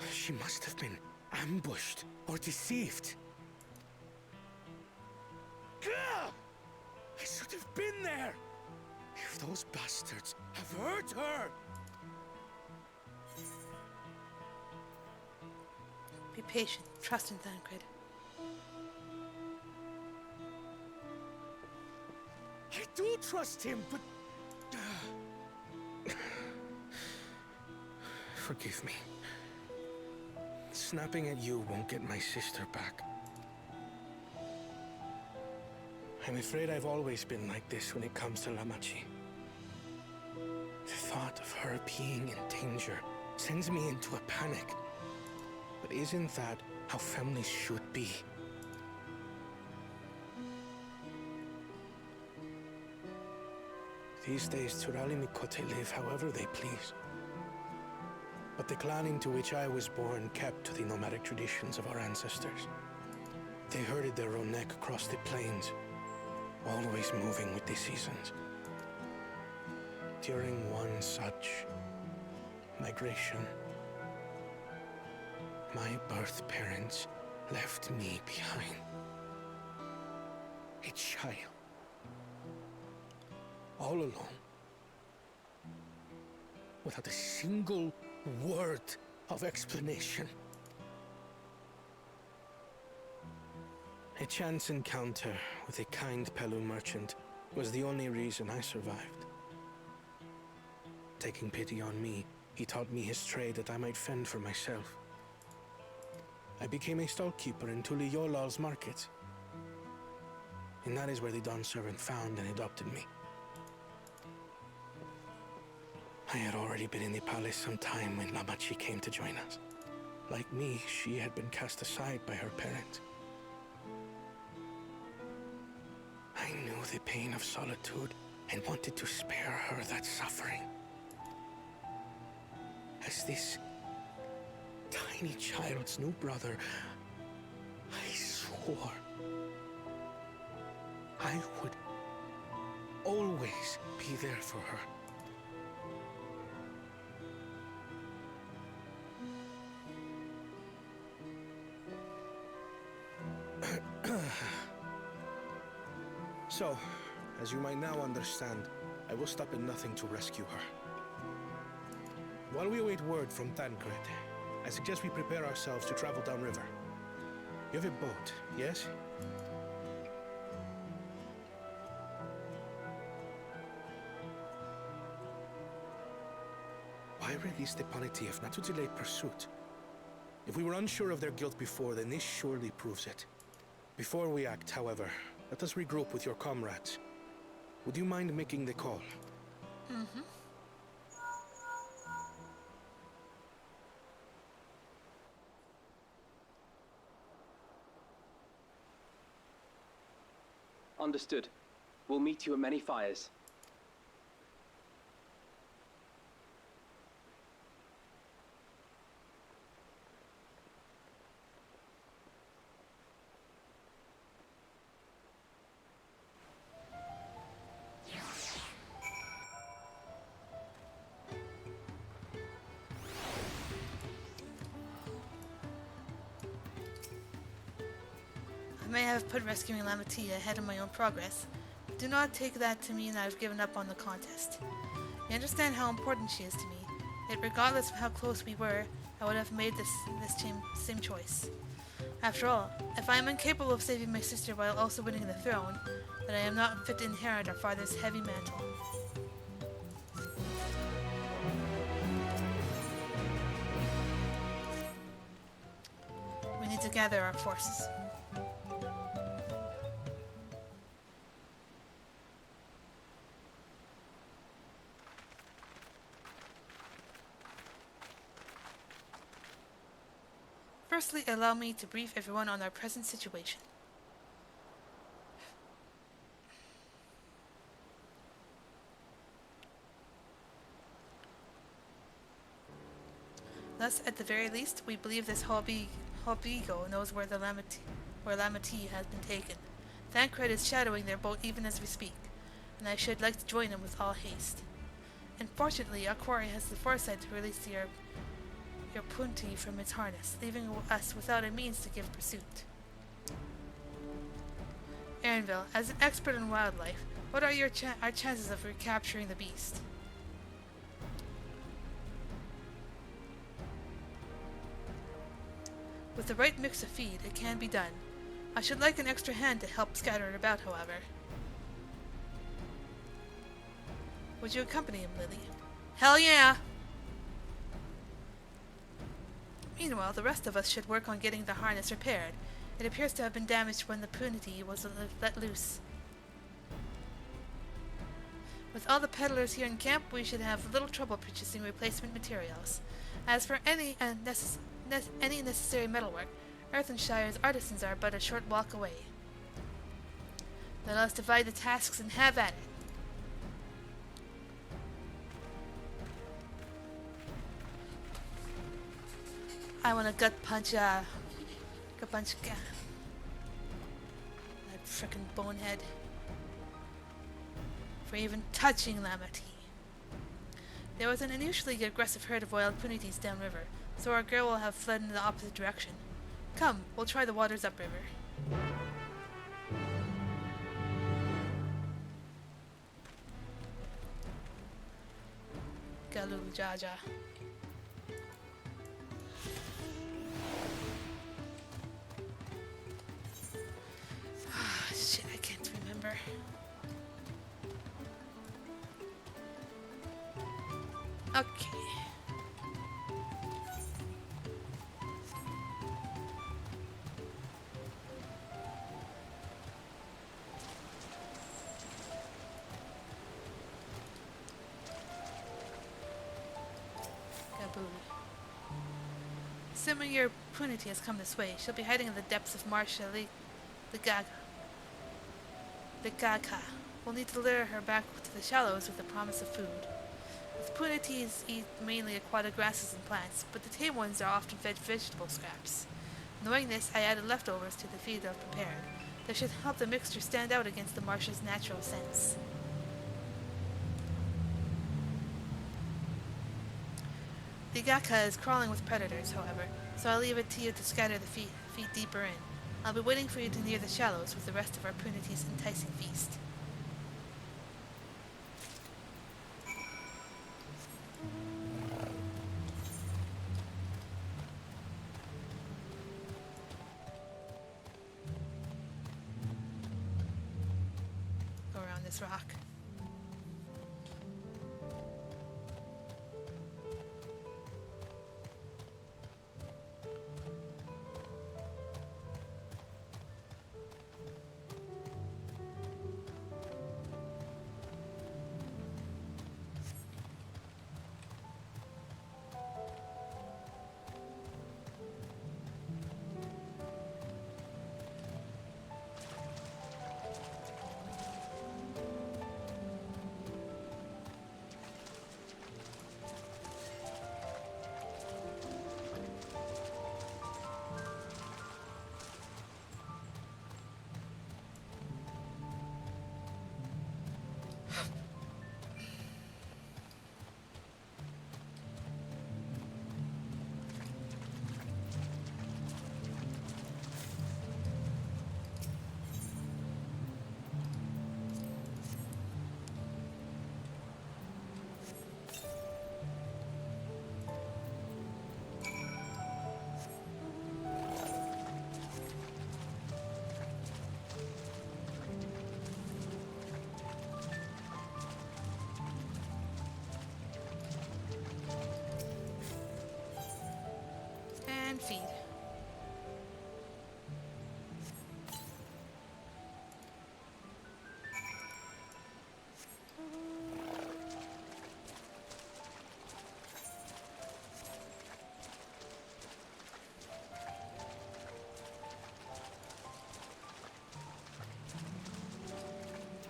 She must have been ambushed or deceived. Gah! I should have been there! If those bastards have hurt her!
Be patient. Trust in Thancred.
I do trust him, but... Forgive me. Snapping at you won't get my sister back. I'm afraid I've always been like this when it comes to Lamachi. The thought of her being in danger sends me into a panic. But isn't that how families should be? These days, Turali Mikote live however they please. But the clan into which I was born kept to the nomadic traditions of our ancestors. They herded their own neck across the plains, always moving with the seasons. During one such migration, my birth parents left me behind. A child. All alone. Without a single word of explanation. A chance encounter with a kind Pelu merchant was the only reason I survived. Taking pity on me, he taught me his trade that I might fend for myself. I became a stallkeeper in Tuliyolal's market. And that is where the Dawn servant found and adopted me. I had already been in the palace some time when Lamachi came to join us. Like me, she had been cast aside by her parents. I knew the pain of solitude and wanted to spare her that suffering. As this tiny child's new brother, I swore I would always be there for her. So, as you might now understand, I will stop at nothing to rescue her. While we await word from Thancred, I suggest we prepare ourselves to travel downriver. You have a boat, yes? Why release the polity if not to delay pursuit? If we were unsure of their guilt before, then this surely proves it. Before we act, however, let us regroup with your comrades. Would you mind making the call?
Mm-hmm.
Understood. We'll meet you at many fires.
may have put rescuing Lamatia ahead of my own progress, but do not take that to mean I've given up on the contest. You understand how important she is to me, yet regardless of how close we were, I would have made this same choice. After all, if I am incapable of saving my sister while also winning the throne, then I am not fit to inherit our father's heavy mantle. We need to gather our forces. Firstly, allow me to brief everyone on our present situation. Thus, at the very least, we believe this Hobigo knows where Lamati has been taken. Thancred is shadowing their boat even as we speak, and I should like to join him with all haste. Unfortunately, our quarry has the foresight to release your punti from its harness, leaving us without a means to give pursuit. Erinville, as an expert in wildlife, what are our chances of recapturing the beast? With the right mix of feed, it can be done. I should like an extra hand to help scatter it about, however. Would you accompany him, Lily? Hell yeah! Meanwhile, the rest of us should work on getting the harness repaired. It appears to have been damaged when the punity was let loose. With all the peddlers here in camp, we should have little trouble purchasing replacement materials. As for any necessary metalwork, Earthenshire's artisans are but a short walk away. Let us divide the tasks and have at it. I want to gut punch that frickin' bonehead for even touching Lamati. There was an unusually aggressive herd of wild punities downriver, so our girl will have fled in the opposite direction. Come, we'll try the waters upriver. Galul Jaja. Shit, I can't remember. Okay. Assuming your punity has come this way, she'll be hiding in the depths of Marsh the Gaga. We'll need to lure her back to the shallows with the promise of food. The punities eat mainly aquatic grasses and plants, but the tame ones are often fed vegetable scraps. Knowing this, I added leftovers to the feed I've prepared. This should help the mixture stand out against the marsh's natural scents. The Gaka is crawling with predators, however, so I'll leave it to you to scatter the feet deeper in. I'll be waiting for you to near the shallows with the rest of our punity's enticing feast. Go around this rock.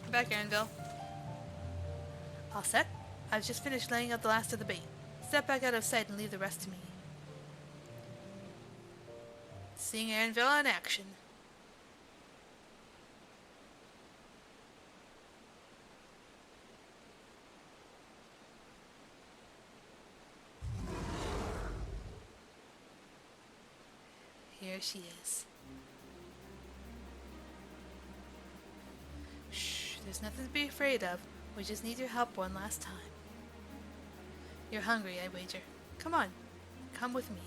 I'm back, Aaronville. All set? I've just finished laying out the last of the bait. Step back out of sight and leave the rest to me. Seeing Aaronville in action. Here she is. Shh, there's nothing to be afraid of. We just need your help one last time. You're hungry, I wager. Come on, come with me.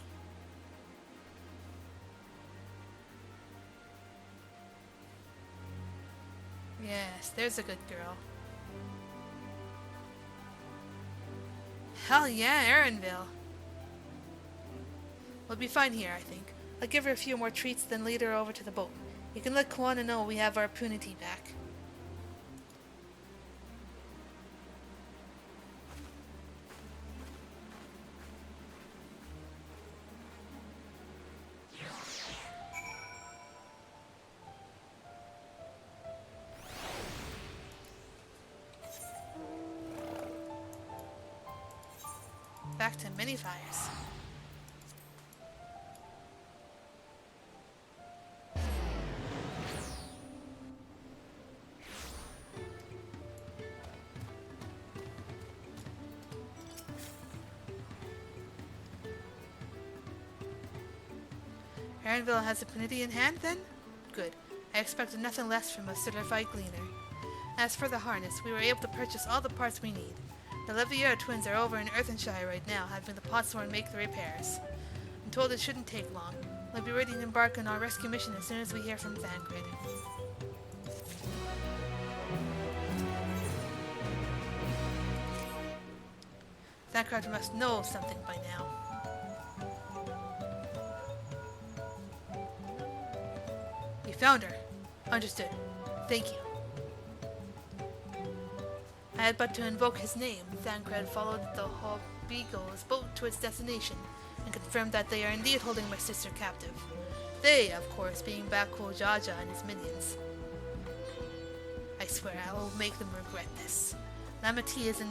Yes, there's a good girl. Hell yeah, Aaronville. We'll be fine here, I think. I'll give her a few more treats, then lead her over to the boat. You can let Koana know we have our punity back. Back to mini fires. Aaronville has a punity in hand, then? Good. I expected nothing less from a certified gleaner. As for the harness, we were able to purchase all the parts we need. The Levier twins are over in Earthenshire right now, having the Potsworn make the repairs. I'm told it shouldn't take long. We'll be ready to embark on our rescue mission as soon as we hear from Thancred. Thancred must know something by now. You found her. Understood. Thank you. I had but to invoke his name. Thancred followed the Beagle's boat to its destination and confirmed that they are indeed holding my sister captive. They, of course, being Baku Jaja and his minions. I swear I will make them regret this. Lamati is in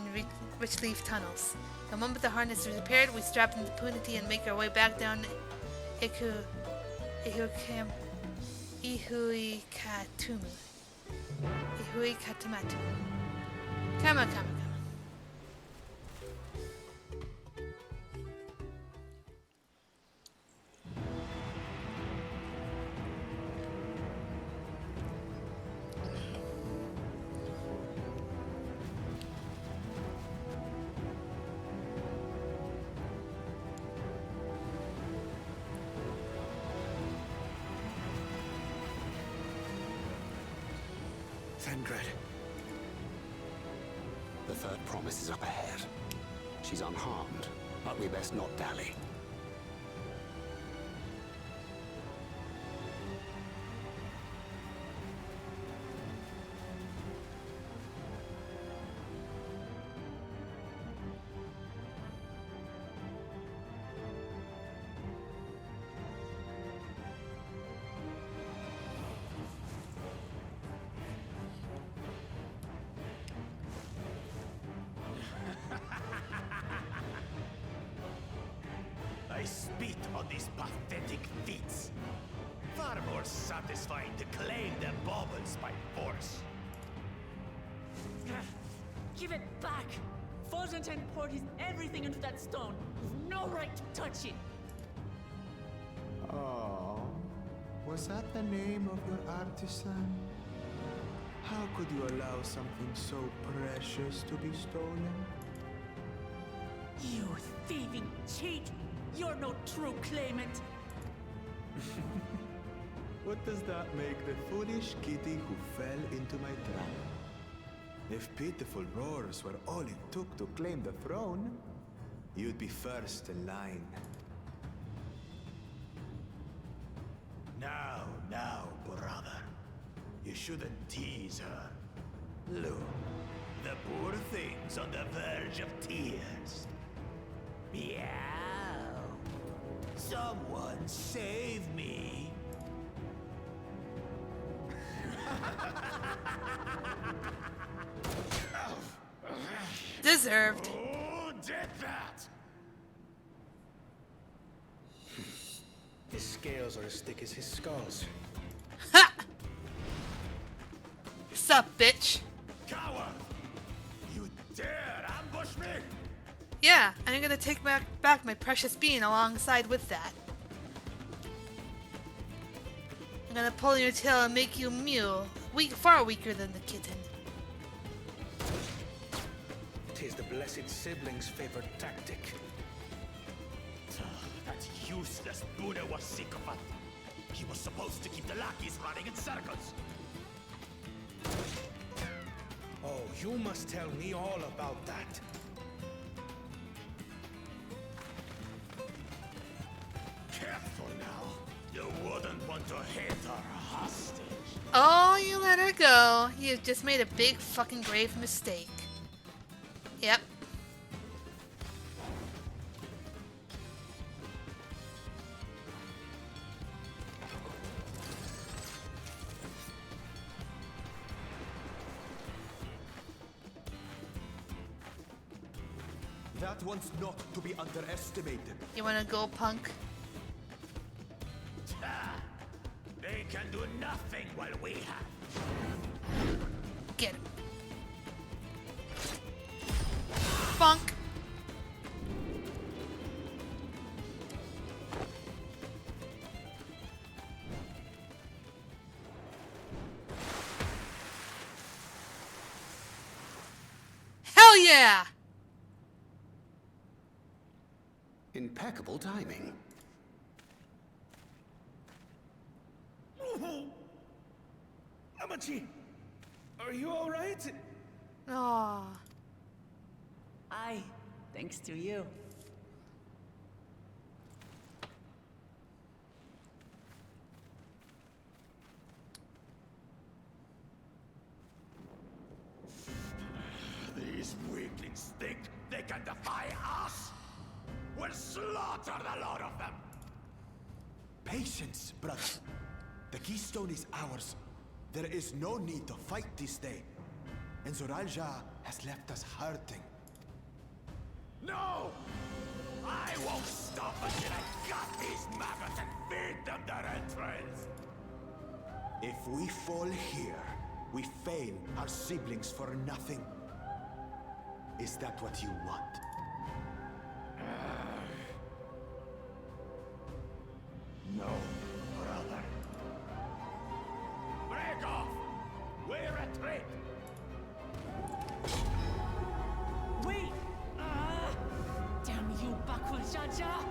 Richleaf tunnels. The moment the harness is repaired, we strap in the punity and make our way back down Ihuikatumu. Ihuikatamatu. Come on.
Thancred.
The third promise is up ahead. She's unharmed, but we best not dally.
I spit on these pathetic feats. Far more satisfying to claim the baubles by force.
Give it back! Fosuntain poured his everything into that stone. You've no right to touch it!
Oh, was that the name of your artisan? How could you allow something so precious to be stolen?
You thieving cheat! You're no true claimant!
What does that make the foolish kitty who fell into my trap? If pitiful roars were all it took to claim the throne, you'd be first in line.
Now, brother. You shouldn't tease her. Look, the poor thing's on the verge of tears. Meow. Someone save me.
deserved.
Who did that?
His scales are as thick as his skulls.
Ha! Sup, bitch?
Coward! You dare ambush me?
Yeah, and I'm gonna take back my precious bean alongside with that. I'm gonna pull your tail and make you mew. Far weaker than the kitten.
'Tis the blessed sibling's favorite tactic.
That useless Buddha was sycophant. He was supposed to keep the lackeys running in circles.
Oh, you must tell me all about that.
Careful now. You wouldn't want to hit her hostage.
Oh, you let her go. You've just made a big fucking grave mistake. Yep.
That one's not to be underestimated.
You wanna go, punk?
They can do nothing while we have.
Get him. Funk. Hell yeah!
Impeccable timing.
Amachi, are you all right?
Aww.
Aye, thanks to you.
These weaklings think they can defy us? We'll slaughter the lot of them!
Patience, brother. The keystone is ours. There is no need to fight this day. And Zoralja has left us hurting.
No! I won't stop until I gut these maggots and feed them their entrails!
If we fall here, we fail our siblings for nothing. Is that what you want?
No, brother. Break off! We retreat!
Wait! Damn you, Bakul Jaja!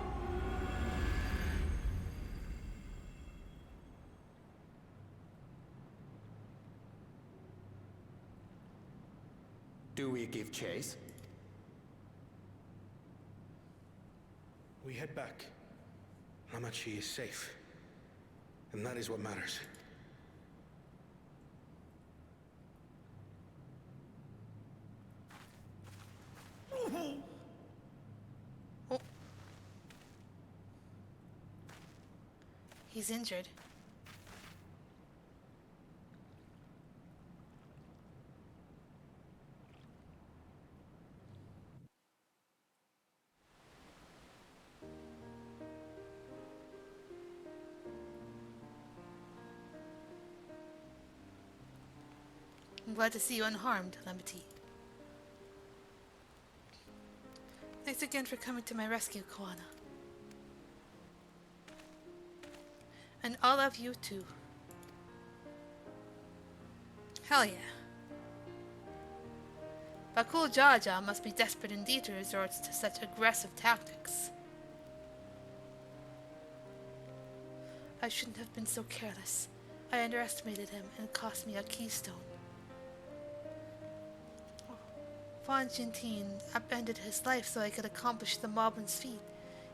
Do we give chase?
We head back. Amachi is safe. And that is what matters.
Oh. He's injured. I'm glad to see you unharmed, Lamity. Thanks again for coming to my rescue, Koana. And all of you too. Hell yeah. Bakul Jaja must be desperate indeed to resort to such aggressive tactics. I shouldn't have been so careless. I underestimated him and it cost me a keystone. Fan Jintin upended his life so I could accomplish the Moblin's feat.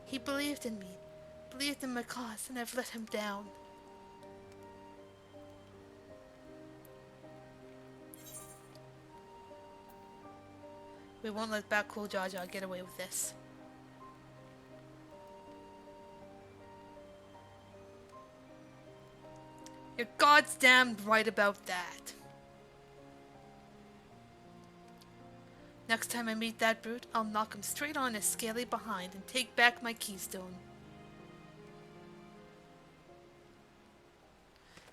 He believed in me, believed in my cause, and I've let him down. We won't let Bakul Jaja get away with this. You're God's damned right about that. Next time I meet that brute, I'll knock him straight on his scaly behind and take back my keystone.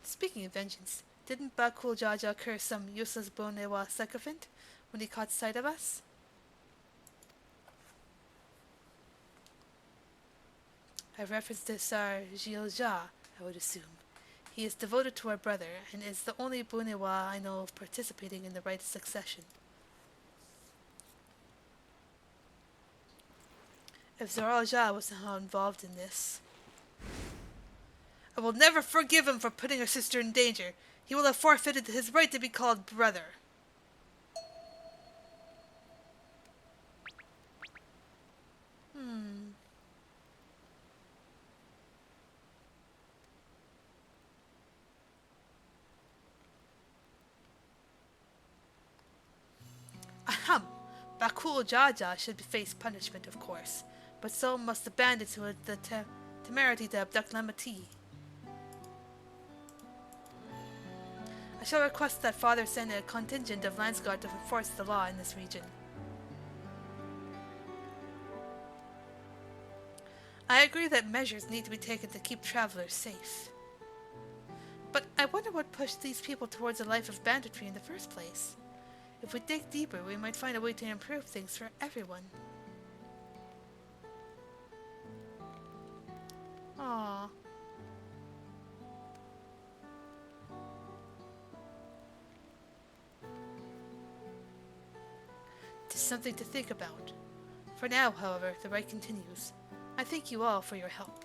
Speaking of vengeance, didn't Bakul Jaja curse some useless Bonewa sycophant when he caught sight of us? I referenced to Sar Jia, I would assume. He is devoted to our brother, and is the only Bonewa I know of participating in the right of succession. If Zoral Jia was somehow involved in this, I will never forgive him for putting our sister in danger. He will have forfeited his right to be called brother. Ahem! Bakul Jaja should face punishment, of course, but so must the bandits who had the temerity to abduct Lamati. I shall request that Father send a contingent of Landsguard to enforce the law in this region. I agree that measures need to be taken to keep travelers safe. But I wonder what pushed these people towards a life of banditry in the first place. If we dig deeper, we might find a way to improve things for everyone. Aww. Just something to think about. For now, however, the rite continues. I thank you all for your help.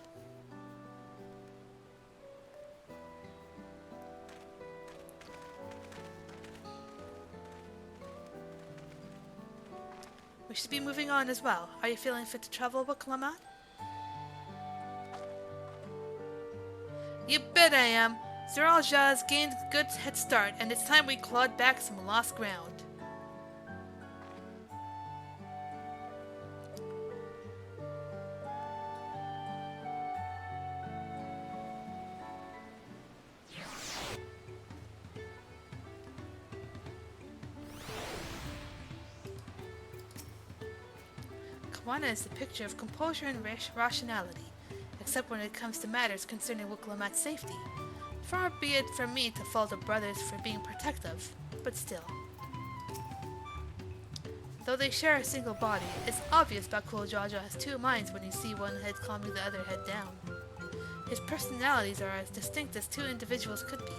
We should be moving on as well. Are you feeling fit to travel, Waklamat? You bet I am. Zoral Jia has gained a good head start, and it's time we clawed back some lost ground. Kawana is the picture of composure and rationality, except when it comes to matters concerning Wuklamat's safety. Far be it from me to fault the brothers for being protective, but still. Though they share a single body, it's obvious Bakul Jaja has two minds when you see one head calming the other head down. His personalities are as distinct as two individuals could be.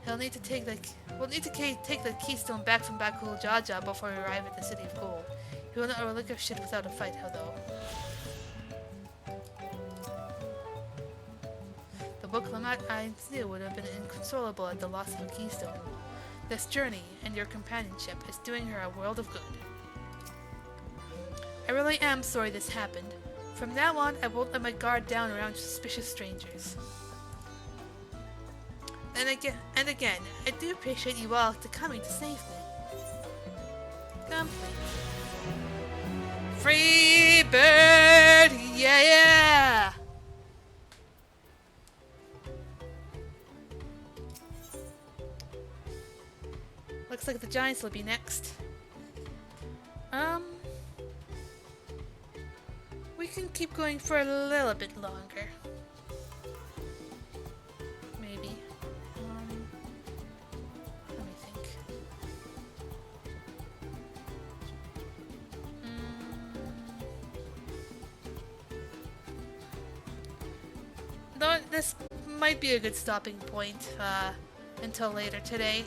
We'll need to take the keystone back from Bakul Jaja before we arrive at the City of Gold. He will not relinquish it without a fight, although. The Wuklamat I knew would have been inconsolable at the loss of a keystone. This journey and your companionship is doing her a world of good. I really am sorry this happened. From now on, I won't let my guard down around suspicious strangers. And again, I do appreciate you all coming to save me. Complete. Free bird! Yeah! Looks like the Giants will be next. We can keep going for a little bit longer. Maybe. Let me think. Though this might be a good stopping point until later today.